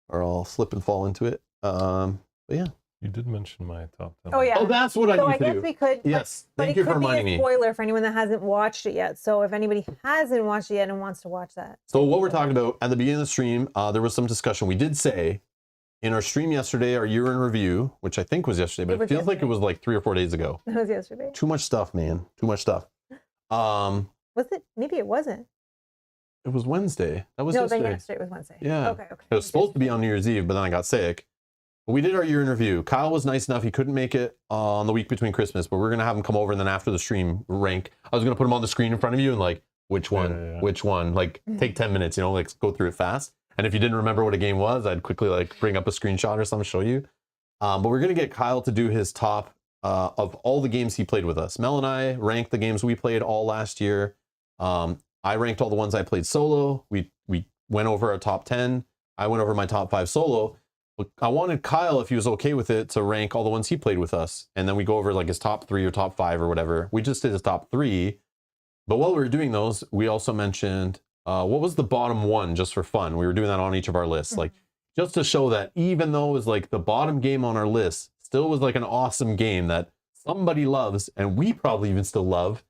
or I'll slip and fall into it. But yeah. You did mention my top 10. Oh yeah. Oh, that's what I need to do. So I guess we could. Yes. But Thank you for reminding me. It could be a spoiler for anyone that hasn't watched it yet. So if anybody hasn't watched it yet and wants to watch that. So what we're talking about at the beginning of the stream, there was some discussion. We did say in our stream yesterday, our year in review, which I think was yesterday, but it feels like it was like 3 or 4 days ago. It was yesterday. Too much stuff, man. Too much stuff. Was it? Maybe it wasn't. It was Wednesday. That was yesterday. No, yesterday was Wednesday. Yeah. Okay. It was supposed to be on New Year's Eve, but then I got sick. We did our year in review. Kyle was nice enough. He couldn't make it on the week between Christmas, but we're going to have him come over, and then after the stream rank. I was going to put him on the screen in front of you and like, which one, which one, like take 10 minutes, you know, like go through it fast. And if you didn't remember what a game was, I'd quickly like bring up a screenshot or something, show you. But we're going to get Kyle to do his top of all the games he played with us. Mel and I ranked the games we played all last year. I ranked all the ones I played solo. We went over our top 10. I went over my top 5 solo. I wanted Kyle, if he was okay with it, to rank all the ones he played with us. And then we go over like his top 3 or top 5 or whatever. We just did his top 3. But while we were doing those, we also mentioned what was the bottom one, just for fun. We were doing that on each of our lists. Like just to show that even though it was like the bottom game on our list, still was like an awesome game that somebody loves, and we probably even still love.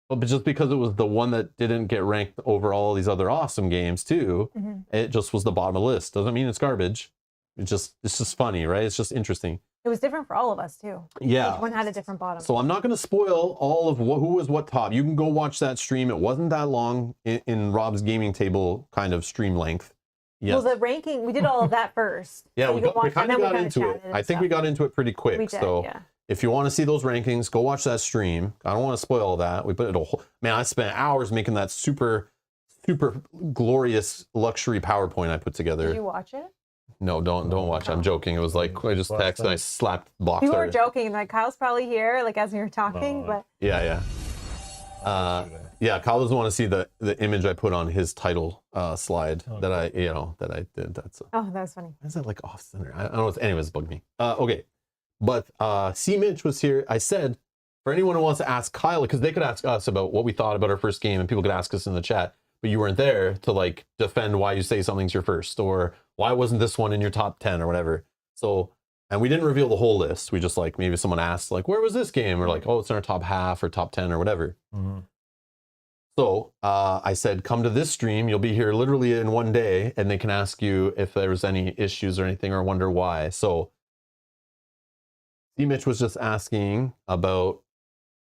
But just because it was the one that didn't get ranked over all these other awesome games too, it just was the bottom of the list. Doesn't mean it's garbage. It's just funny, right? It's just interesting. It was different for all of us too. Yeah. Each one had a different bottom. So I'm not going to spoil all of who was what top. You can go watch that stream. It wasn't that long in Rob's gaming table kind of stream length. Yes. Well, the ranking, we did all of that first. Yeah, so we kind of got into it. I think we got into it pretty quick. We did, so yeah. If you want to see those rankings, go watch that stream. I don't want to spoil all that. We put it man, I spent hours making that super glorious luxury PowerPoint I put together. Did you watch it? No, don't watch it. I'm joking. It was like I just texted and I slapped box. You were joking. Like Kyle's probably here, like as we were talking, but yeah. Yeah, Kyle doesn't want to see the image I put on his title slide that I did. That's Oh, that was funny. why is that like off center? I don't know. Anyways, it bugged me. Okay, but C Mitch was here. I said for anyone who wants to ask Kyle, because they could ask us about what we thought about our first game, and people could ask us in the chat, but you weren't there to like defend why you say something's your first, or why wasn't this one in your top 10 or whatever. So, and we didn't reveal the whole list. We just like, maybe someone asked like, where was this game? Or like, oh, it's in our top half or top 10 or whatever. Mm-hmm. So I said, come to this stream. You'll be here literally in one day, and they can ask you if there was any issues or anything, or wonder why. So C Mitch was just asking about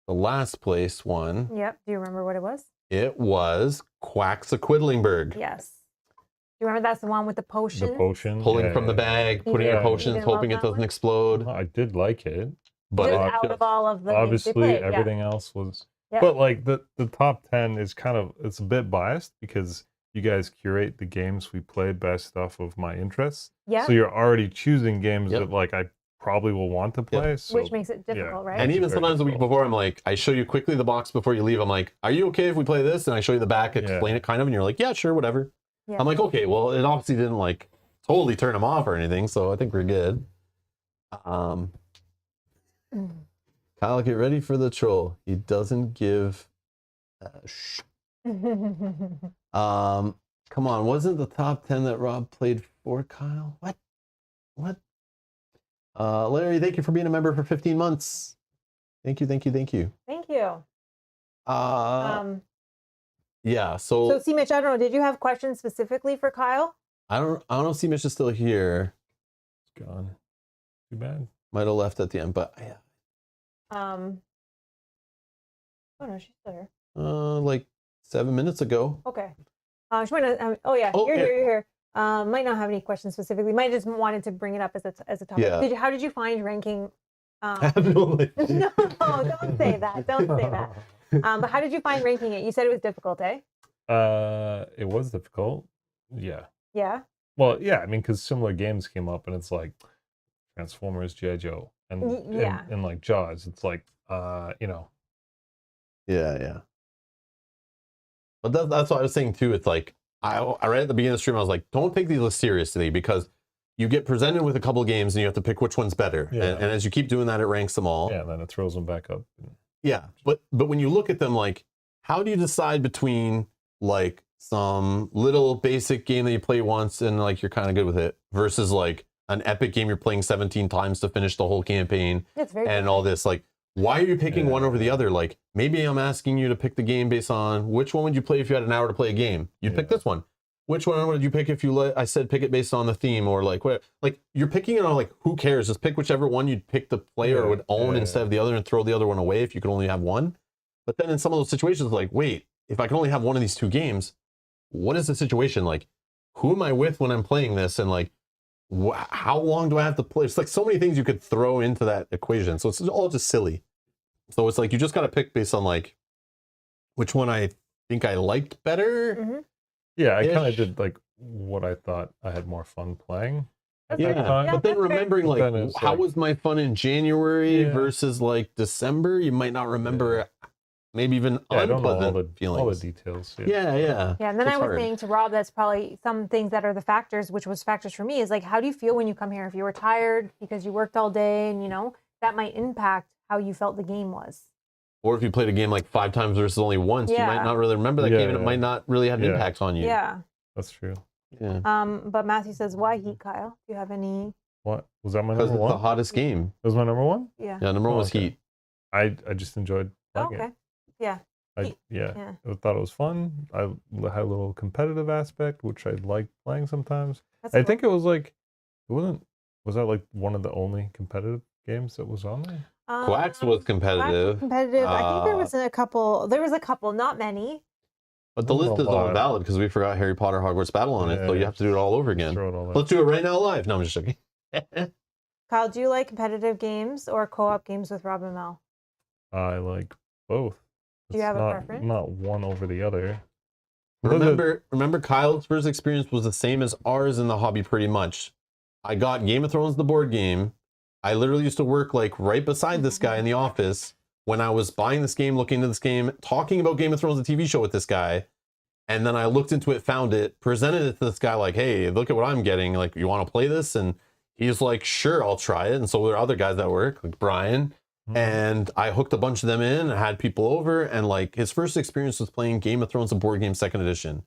the last place one. Yep. Do you remember what it was? It was Quacks of Quidlingburg. Yes. Do you remember that's the one with the potion? The potion. Pulling from the bag, putting your potions, hoping it doesn't explode. I did like it. But just out of all of the obviously games they played, everything else was... Yeah. But like the top 10 is kind of, it's a bit biased because you guys curate the games we play based off of my interests. Yeah. So you're already choosing games that like I probably will want to play. So, which makes it difficult, right? And even sometimes the week before, I'm like, I show you quickly the box before you leave. I'm like, are you okay if we play this? And I show you the back, explain it kind of, and you're like, yeah, sure, whatever. Yeah. I'm like, okay, well, it obviously didn't like totally turn them off or anything, so I think we're good. Kyle, get ready for the troll. He doesn't give a come on, wasn't the top 10 that Rob played for Kyle? What? Larry, thank you for being a member for 15 months. Thank you. Thank you. Yeah, so C Mitch, I don't know, did you have questions specifically for Kyle? I don't know if C Mitch is still here. It's gone. Too bad. Might have left at the end, but yeah. Oh no, she's still here. Like 7 minutes ago. Okay. She might not, you're here. Might not have any questions specifically. Might just wanted to bring it up as a topic. Yeah. How did you find ranking? I have no idea. No, don't say that. Don't say that. But how did you find ranking it? You said it was difficult, eh? It was difficult. Yeah. Yeah. Well, yeah. I mean, because similar games came up, and it's like Transformers, G.I. Joe, and like Jaws. It's like, Yeah. But that's what I was saying too. It's like I right at the beginning of the stream, I was like, don't take these lists seriously, because you get presented with a couple of games and you have to pick which one's better. Yeah. And as you keep doing that, it ranks them all. Yeah, and then it throws them back up. Yeah, but when you look at them, like, how do you decide between like some little basic game that you play once and like you're kind of good with it versus like an epic game you're playing 17 times to finish the whole campaign and all this? Like, why are you picking one over the other? Like, maybe I'm asking you to pick the game based on which one would you play if you had an hour to play a game? You'd pick this one. Which one would you pick if I said pick it based on the theme, or like what? Like, you're picking it on like, who cares? Just pick whichever one you'd pick the player would own instead of the other, and throw the other one away if you could only have one. But then in some of those situations, like, wait, if I can only have one of these two games, what is the situation? Like, who am I with when I'm playing this? And like, how long do I have to play? It's like so many things you could throw into that equation. So it's all just silly. So it's like, you just got to pick based on like, which one I think I liked better. Mm-hmm. Yeah, I kind of did like what I thought I had more fun playing at that Yeah, time. but then remembering like, how like- was my fun in January versus like December, you might not remember maybe even I don't know unpleasant feelings. all the details. Yeah. Yeah, and then It's I was hard. saying to Rob, that's probably some things that are the factors, which was factors for me, is like, how do you feel when you come here? If you were tired because you worked all day, and that might impact how you felt the game was. Or if you played a game like 5 times versus only once, you might not really remember that game, and it might not really have an impact on you. Yeah. That's true. Yeah. But Matthew says, why Heat, Kyle? Do you have any? What was that? My Because number it's one? the hottest game. That was my number one. Yeah. Yeah, number one was okay. Heat. I just enjoyed Oh, playing okay. Yeah. it. I thought it was fun. I had a little competitive aspect, which I liked playing sometimes. That's I cool. think it was like, was that like one of the only competitive games that was on there? Quacks was competitive. Competitive. I think there was a couple. There was a couple, not many. But the list is all valid because we forgot Harry Potter Hogwarts Battle on it, so you have to do it all over again. Throw it all out. Let's do it right now live. No, I'm just joking. Kyle, do you like competitive games or co-op games with Rob and Mel? I like both. Do you have a preference? Not one over the other. Remember Kyle's first experience was the same as ours in the hobby pretty much. I got Game of Thrones the board game. I literally used to work like right beside this guy in the office. when I was buying this game, looking into this game, talking about Game of Thrones, the TV show with this guy. And then I looked into it, found it, presented it to this guy like, hey, look at what I'm getting. Like, you want to play this? And he's like, sure, I'll try it. And so there are other guys that work, like Brian. And I hooked a bunch of them in and had people over. And like his first experience was playing Game of Thrones, the board game, 2nd edition.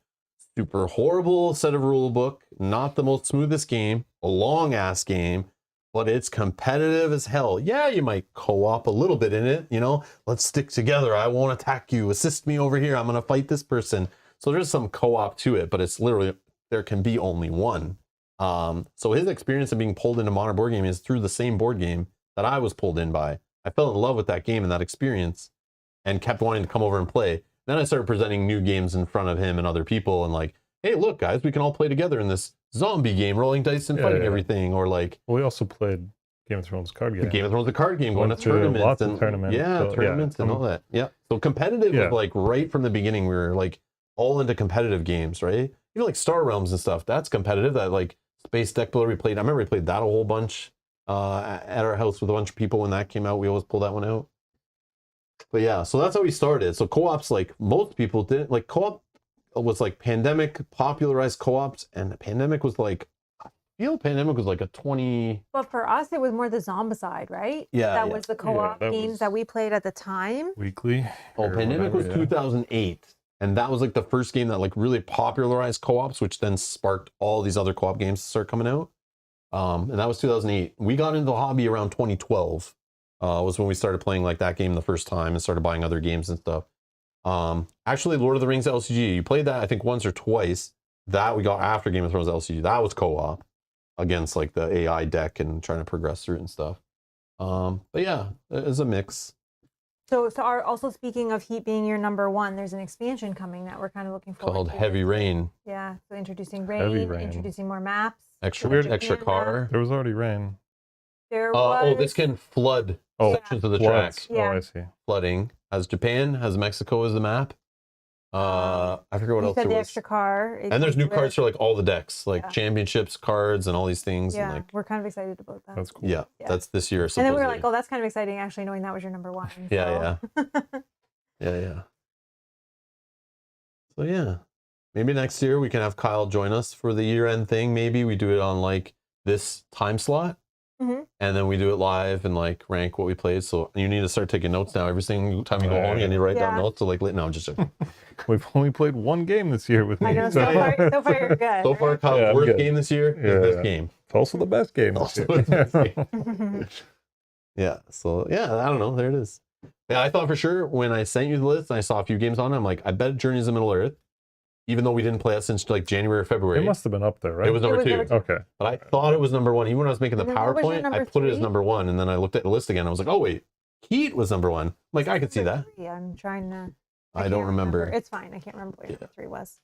Super horrible set of rule book. Not the most smoothest game. A long ass game. But it's competitive as hell. Yeah, you might co-op a little bit in it. You know, let's stick together. I won't attack you. Assist me over here. I'm going to fight this person. So there's some co-op to it, but it's literally, there can be only one. So his experience of being pulled into modern board game is through the same board game that I was pulled in by. I fell in love with that game and that experience and kept wanting to come over and play. Then I started presenting new games in front of him and other people and like, hey, look, guys, we can all play together in this zombie game, rolling dice and fighting everything. Or like, we also played Game of Thrones card game. Game of Thrones, the card game, going to tournaments. Lots and of tournaments. Yeah, So, tournaments and all that. Yeah. So competitive was like right from the beginning. We were like all into competitive games, right? Even like Star Realms and stuff. That's competitive. That like Space Deck Builder we played. I remember we played that a whole bunch at our house with a bunch of people when that came out. We always pull that one out. But yeah, so that's how we started. So co-ops, like most people didn't like co-op was like Pandemic popularized co-ops, and the Pandemic was like, I feel Pandemic was like a 20. But for us, it was more the Zombicide, right? Yeah, that was the co-op that games was that we played at the time. Weekly. Oh, Pandemic was 2008. And that was like the first game that like really popularized co-ops, which then sparked all these other co-op games to start coming out. And that was 2008. We got into the hobby around 2012. Was when we started playing like that game the first time and started buying other games and stuff. Actually, Lord of the Rings LCG, you played that I think once or twice. That we got after Game of Thrones LCG. That was co-op against like the AI deck and trying to progress through it and stuff. But yeah, it's a mix. So also speaking of Heat being your number one, there's an expansion coming that we're kind of looking forward Called to. Heavy Rain. Yeah, so introducing Heavy rain, Rain. introducing more maps. Extra car. There was already rain. There was... Oh, this can flood sections of the floods. track. Yeah. Oh, I see. Flooding. Has Japan, has Mexico as the map. I forget what you else said there the was. extra car. And there's new cards for like all the decks, like Yeah. championships cards and all these things. Yeah, And like, we're kind of excited about that. That's cool. yeah, Yeah. that's this year. And then we were supposedly. like, oh, that's kind of exciting, actually, knowing that was your number one. Yeah, yeah. So yeah, maybe next year we can have Kyle join us for the year-end thing. Maybe we do it on like this time slot, Mhm. and then we do it live and like rank what we played. So you need to start taking notes now. Every single time you go home, you need to write down Yeah. notes. So like, no, I'm just joking. We've only played one game this year with me. I know, so far you're good. So far, right? Kyle's Yeah, I'm worst good. game this year is Yeah, this yeah. game. It's also the best game this Also year. the best game. Yeah. So yeah, I don't know. There it is. Yeah, I thought for sure when I sent you the list and I saw a few games on it, I'm like, I bet Journeys of Middle Earth, even though we didn't play it since like January or February. It must have been up there, right? It was number two. Okay. But I thought it was number one. Even when I was making the And then what was your PowerPoint, I number put it as three? number one. And then I looked at the list again. I was like, oh, wait, Heat was number one. I'm like, I could see that. Yeah, I'm trying to... I can't don't remember. It's fine. I can't remember what number three was.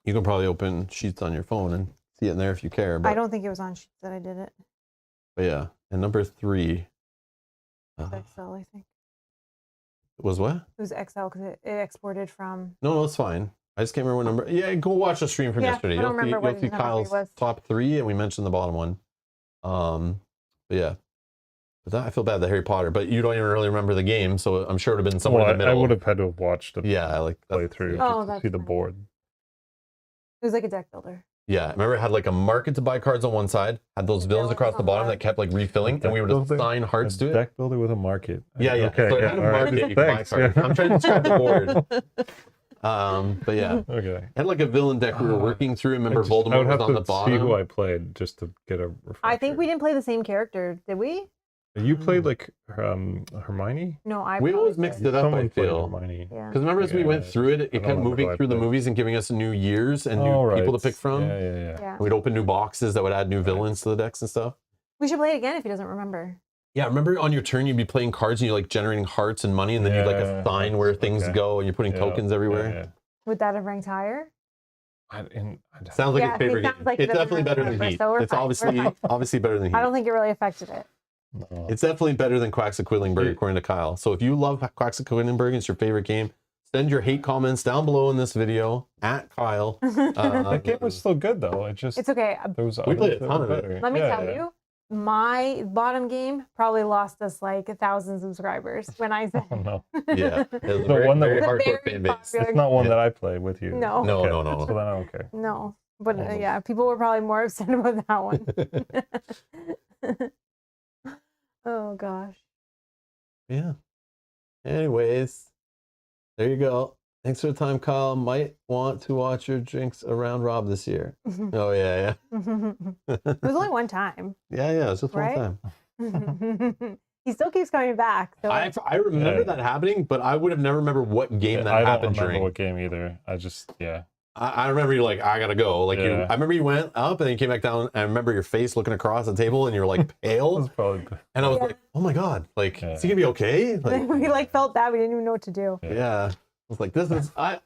You can probably open Sheets on your phone and see it in there if you care. But, I don't think it was on sheets that I did it. but yeah. And number three It was XL, I think. was what? It was XL because it exported from... No, it's fine. I just can't remember what number. Yeah, go watch the stream from Yeah, yesterday. I don't You'll see, remember what you'll see number three Kyle's was. top three, and we mentioned the bottom one. But yeah. But that, I feel bad that Harry Potter, but you don't even really remember the game, so I'm sure it would have been somewhere Well, in the I middle. would have had to have watched it Yeah, like play through Oh, just to that's see the fine. board. It was like a deck builder. Yeah, remember it had like a market to buy cards on one side, had those villains across the bottom that kept like refilling, and we would assign hearts to it. Deck builder with a market. Yeah. Okay. So it Yeah, had a all right. market you could buy Thanks. cards. Yeah. I'm trying to describe the board. But yeah, Okay. it had like a villain deck we were working through. Remember I would Voldemort have was on to the see who bottom. I played just to get a refresher. I think we didn't play the same character, did we? You played like Hermione? No, I We always probably mixed did. it up, I Someone played feel. Hermione. Yeah. Because remember as we went Yeah, through it, I it don't kept remember moving who I through the played. movies and giving us new years and new Oh, people to right. pick from. Yeah. Yeah. We'd open new boxes that would add new villains to the decks and stuff. We should play it again if he doesn't remember. Yeah, remember on your turn you'd be playing cards and you're like generating hearts and money, and then you'd like Yeah, assign where things okay. go, and you're putting tokens everywhere. Yeah. Would that have ranked higher? Sounds like Yeah, his favorite it sounds game. like he It's doesn't definitely better than remember, Heat. so we're It's fine, we're obviously fine. better than Heat. I don't think it really affected it. No. It's definitely better than Quacks of Quedlinburg, Yeah. according to Kyle. So if you love Quacks of Quedlinburg, it's your favorite game, send your hate comments down below in this video at Kyle. That game was still good though. It just It's okay. there was We played a others that ton were of it. better. Let me Yeah, tell yeah. you, my bottom game probably lost us like 1,000 subscribers when I said. Oh, no. Yeah, it was a The very, one that very was- hardcore Very fan base. popular. It's not one Yeah. that I play with you. No. No, Okay. no, no. So then I'm okay. No, but Almost. yeah, people were probably more upset about that one. Oh gosh. Yeah. Anyways, there you go. Thanks for the time, Kyle. Might want to watch your drinks around Rob this year. Oh yeah, It was only one time, yeah. It's just Right? one time. he still keeps coming back. So I remember that happening, but I would have never remembered what game that I don't happened remember during. what game either. I just, yeah. I remember you like, I gotta go. Like you, Yeah. I remember you went up and then you came back down. And I remember your face looking across the table, and you were like That pale. was probably And I was Yeah. like, oh my god, like Yeah. is he gonna be okay? Like, we like felt bad. We didn't even know what to do. yeah. I was like, this is Yeah,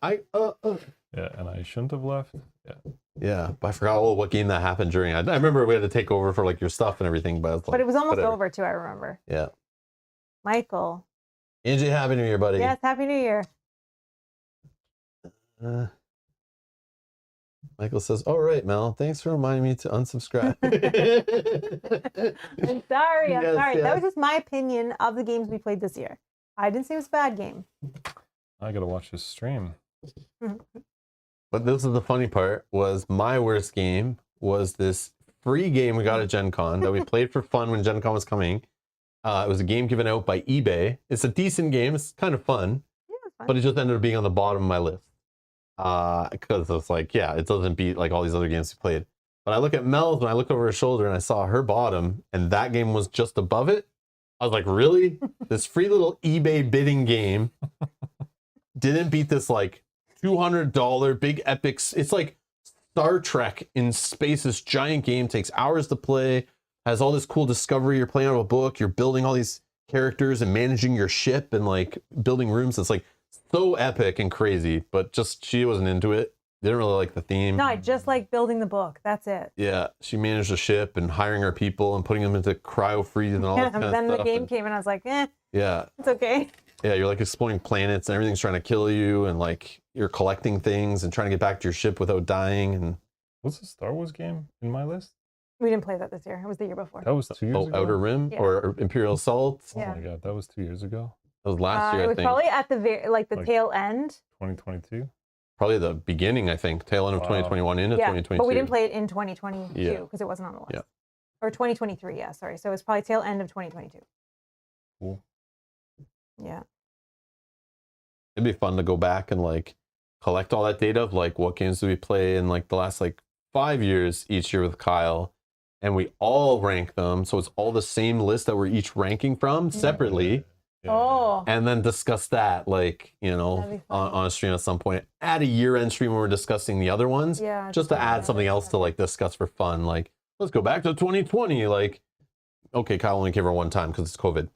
and I shouldn't have left. Yeah. Yeah, but I forgot what game that happened during. I remember we had to take over for like your stuff and everything, but, But it was almost whatever. over too. I remember. Yeah. Michael. Angie, happy New Year, buddy. Yes, Happy New Year. Michael says, "All right, Mel. Thanks for reminding me to unsubscribe." I'm sorry. I'm Yes, sorry. yes. That was just my opinion of the games we played this year. I didn't say it was a bad game. I gotta watch this stream. But this is the funny part: was my worst game was this free game we got at Gen Con that we played for fun when Gen Con was coming. It was a game given out by eBay. It's a decent game. It's kind of fun, Yeah, it was fun. but it just ended up being on the bottom of my list. Because it's like, yeah, it doesn't beat like all these other games we played. But I look at Mel's and I looked over her shoulder and I saw her bottom, and that game was just above it. I was like, really? This free little eBay bidding game didn't beat this like $200 big epics. It's like Star Trek in space. This giant game takes hours to play, has all this cool discovery. You're playing out of a book, you're building all these characters and managing your ship and like building rooms. It's like so epic and crazy, but just she wasn't into it. Didn't really like the theme. No, I just like building the book. That's it. Yeah, she managed a ship and hiring our people and putting them into cryo freeze and all that kind of Then stuff. the game and- came and I was like, yeah, it's okay. yeah, you're like exploring planets and everything's trying to kill you, and like you're collecting things and trying to get back to your ship without dying. And What's the Star Wars game in my list? We didn't play that this year. It was the year before. That was 2 years ago. Outer Rim Yeah. or Imperial Assault. Oh Yeah. my god, that was 2 years ago. That was last year, it I was think. probably at the Like- tail end. 2022. Probably the beginning, I think, tail end of Wow. 2021 into Yeah, 2022. but we didn't play it in 2022 Yeah. because it wasn't on the list. Yeah. Or 2023, yeah, sorry. So it was probably tail end of 2022. Cool. Yeah. It'd be fun to go back and like collect all that data of like what games do we play in like the last like 5 years each year with Kyle, and we all rank them, so it's all the same list that we're each ranking from separately. Yeah. Oh. And then discuss that, like, you That'd know, be fun. on a stream at some point. Add a year-end stream when we're discussing the other ones, Yeah. just to yeah, add something else to like discuss for fun. Like, let's go back to 2020. Like, okay, Kyle only came over one time because it's COVID.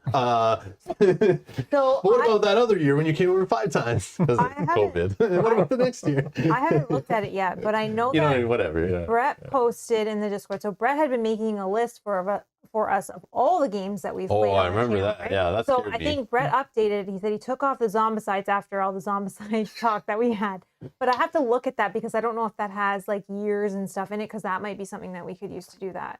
So What about that other year when you came over 5 times because of I haven't- COVID? What about the next year? I haven't looked at it yet, but I know You that know, whatever. Yeah. Brett posted in the Discord. So Brett had been making a list for us of all the games that we've played. Oh, I on the remember channel, that. right? Yeah, that's So I think Brett updated. He said he took off the zombicides after all the zombicide talk that we had. But I have to look at that because I don't know if that has like years and stuff in it, because that might be something that we could use to do that.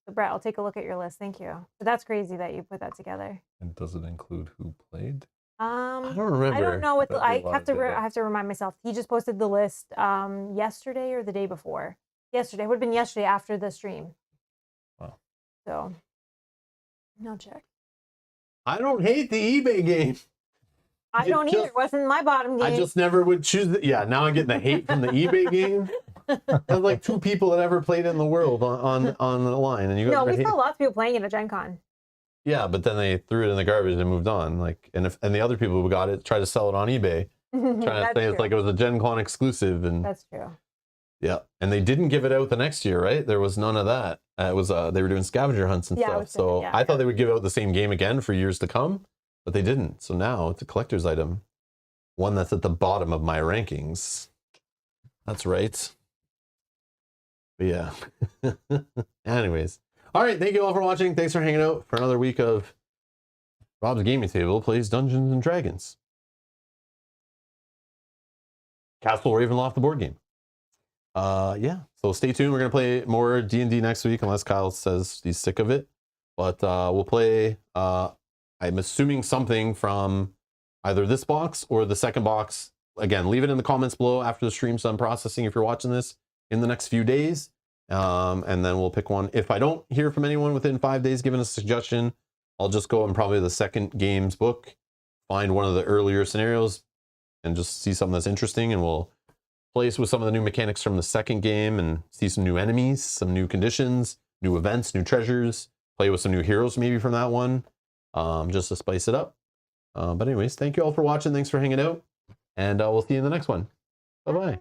So Brett, I'll take a look at your list. Thank you. But that's crazy that you put that together. And does it include who played? I don't remember. I don't know what That'd be I a lot have of to. data. I have to remind myself. He just posted the list yesterday or the day before. Yesterday, it would have been yesterday after the stream. Wow. So, no check. I don't hate the eBay game. I You don't either. just- It wasn't my bottom game. I just never would choose it. Yeah, now I'm getting the hate from the eBay game. There's like 2 people that ever played it in the world on the line, and you guys no, are we hate- saw lots of people playing it at Gen Con. Yeah, but then they threw it in the garbage and moved on. Like, and the other people who got it tried to sell it on eBay, trying to That's say it's true. like it was a Gen Con exclusive, and That's true. yeah, and they didn't give it out the next year, right? There was none of that. It was they were doing scavenger hunts and Yeah, it stuff. was So different, yeah, I thought yeah. they would give out the same game again for years to come, but they didn't. So now it's a collector's item, one that's at the bottom of my rankings. That's right. But yeah. Anyways, all right. Thank you all for watching. Thanks for hanging out for another week of Rob's Gaming Table plays Dungeons and Dragons. Castle Ravenloft, the board game. Yeah, so stay tuned. We're gonna play more D&D next week unless Kyle says he's sick of it. But we'll play I'm assuming something from either this box or the second box. Again, leave it in the comments below after the stream's done processing if you're watching this in the next few days. And then we'll pick one. If I don't hear from anyone within 5 days giving a suggestion, I'll just go and probably the second game's book, find one of the earlier scenarios and just see something that's interesting, and we'll play with some of the new mechanics from the second game and see some new enemies, some new conditions, new events, new treasures, play with some new heroes maybe from that one, just to spice it up. But anyways, thank you all for watching. Thanks for hanging out, and we'll see you in the next one. Bye-bye.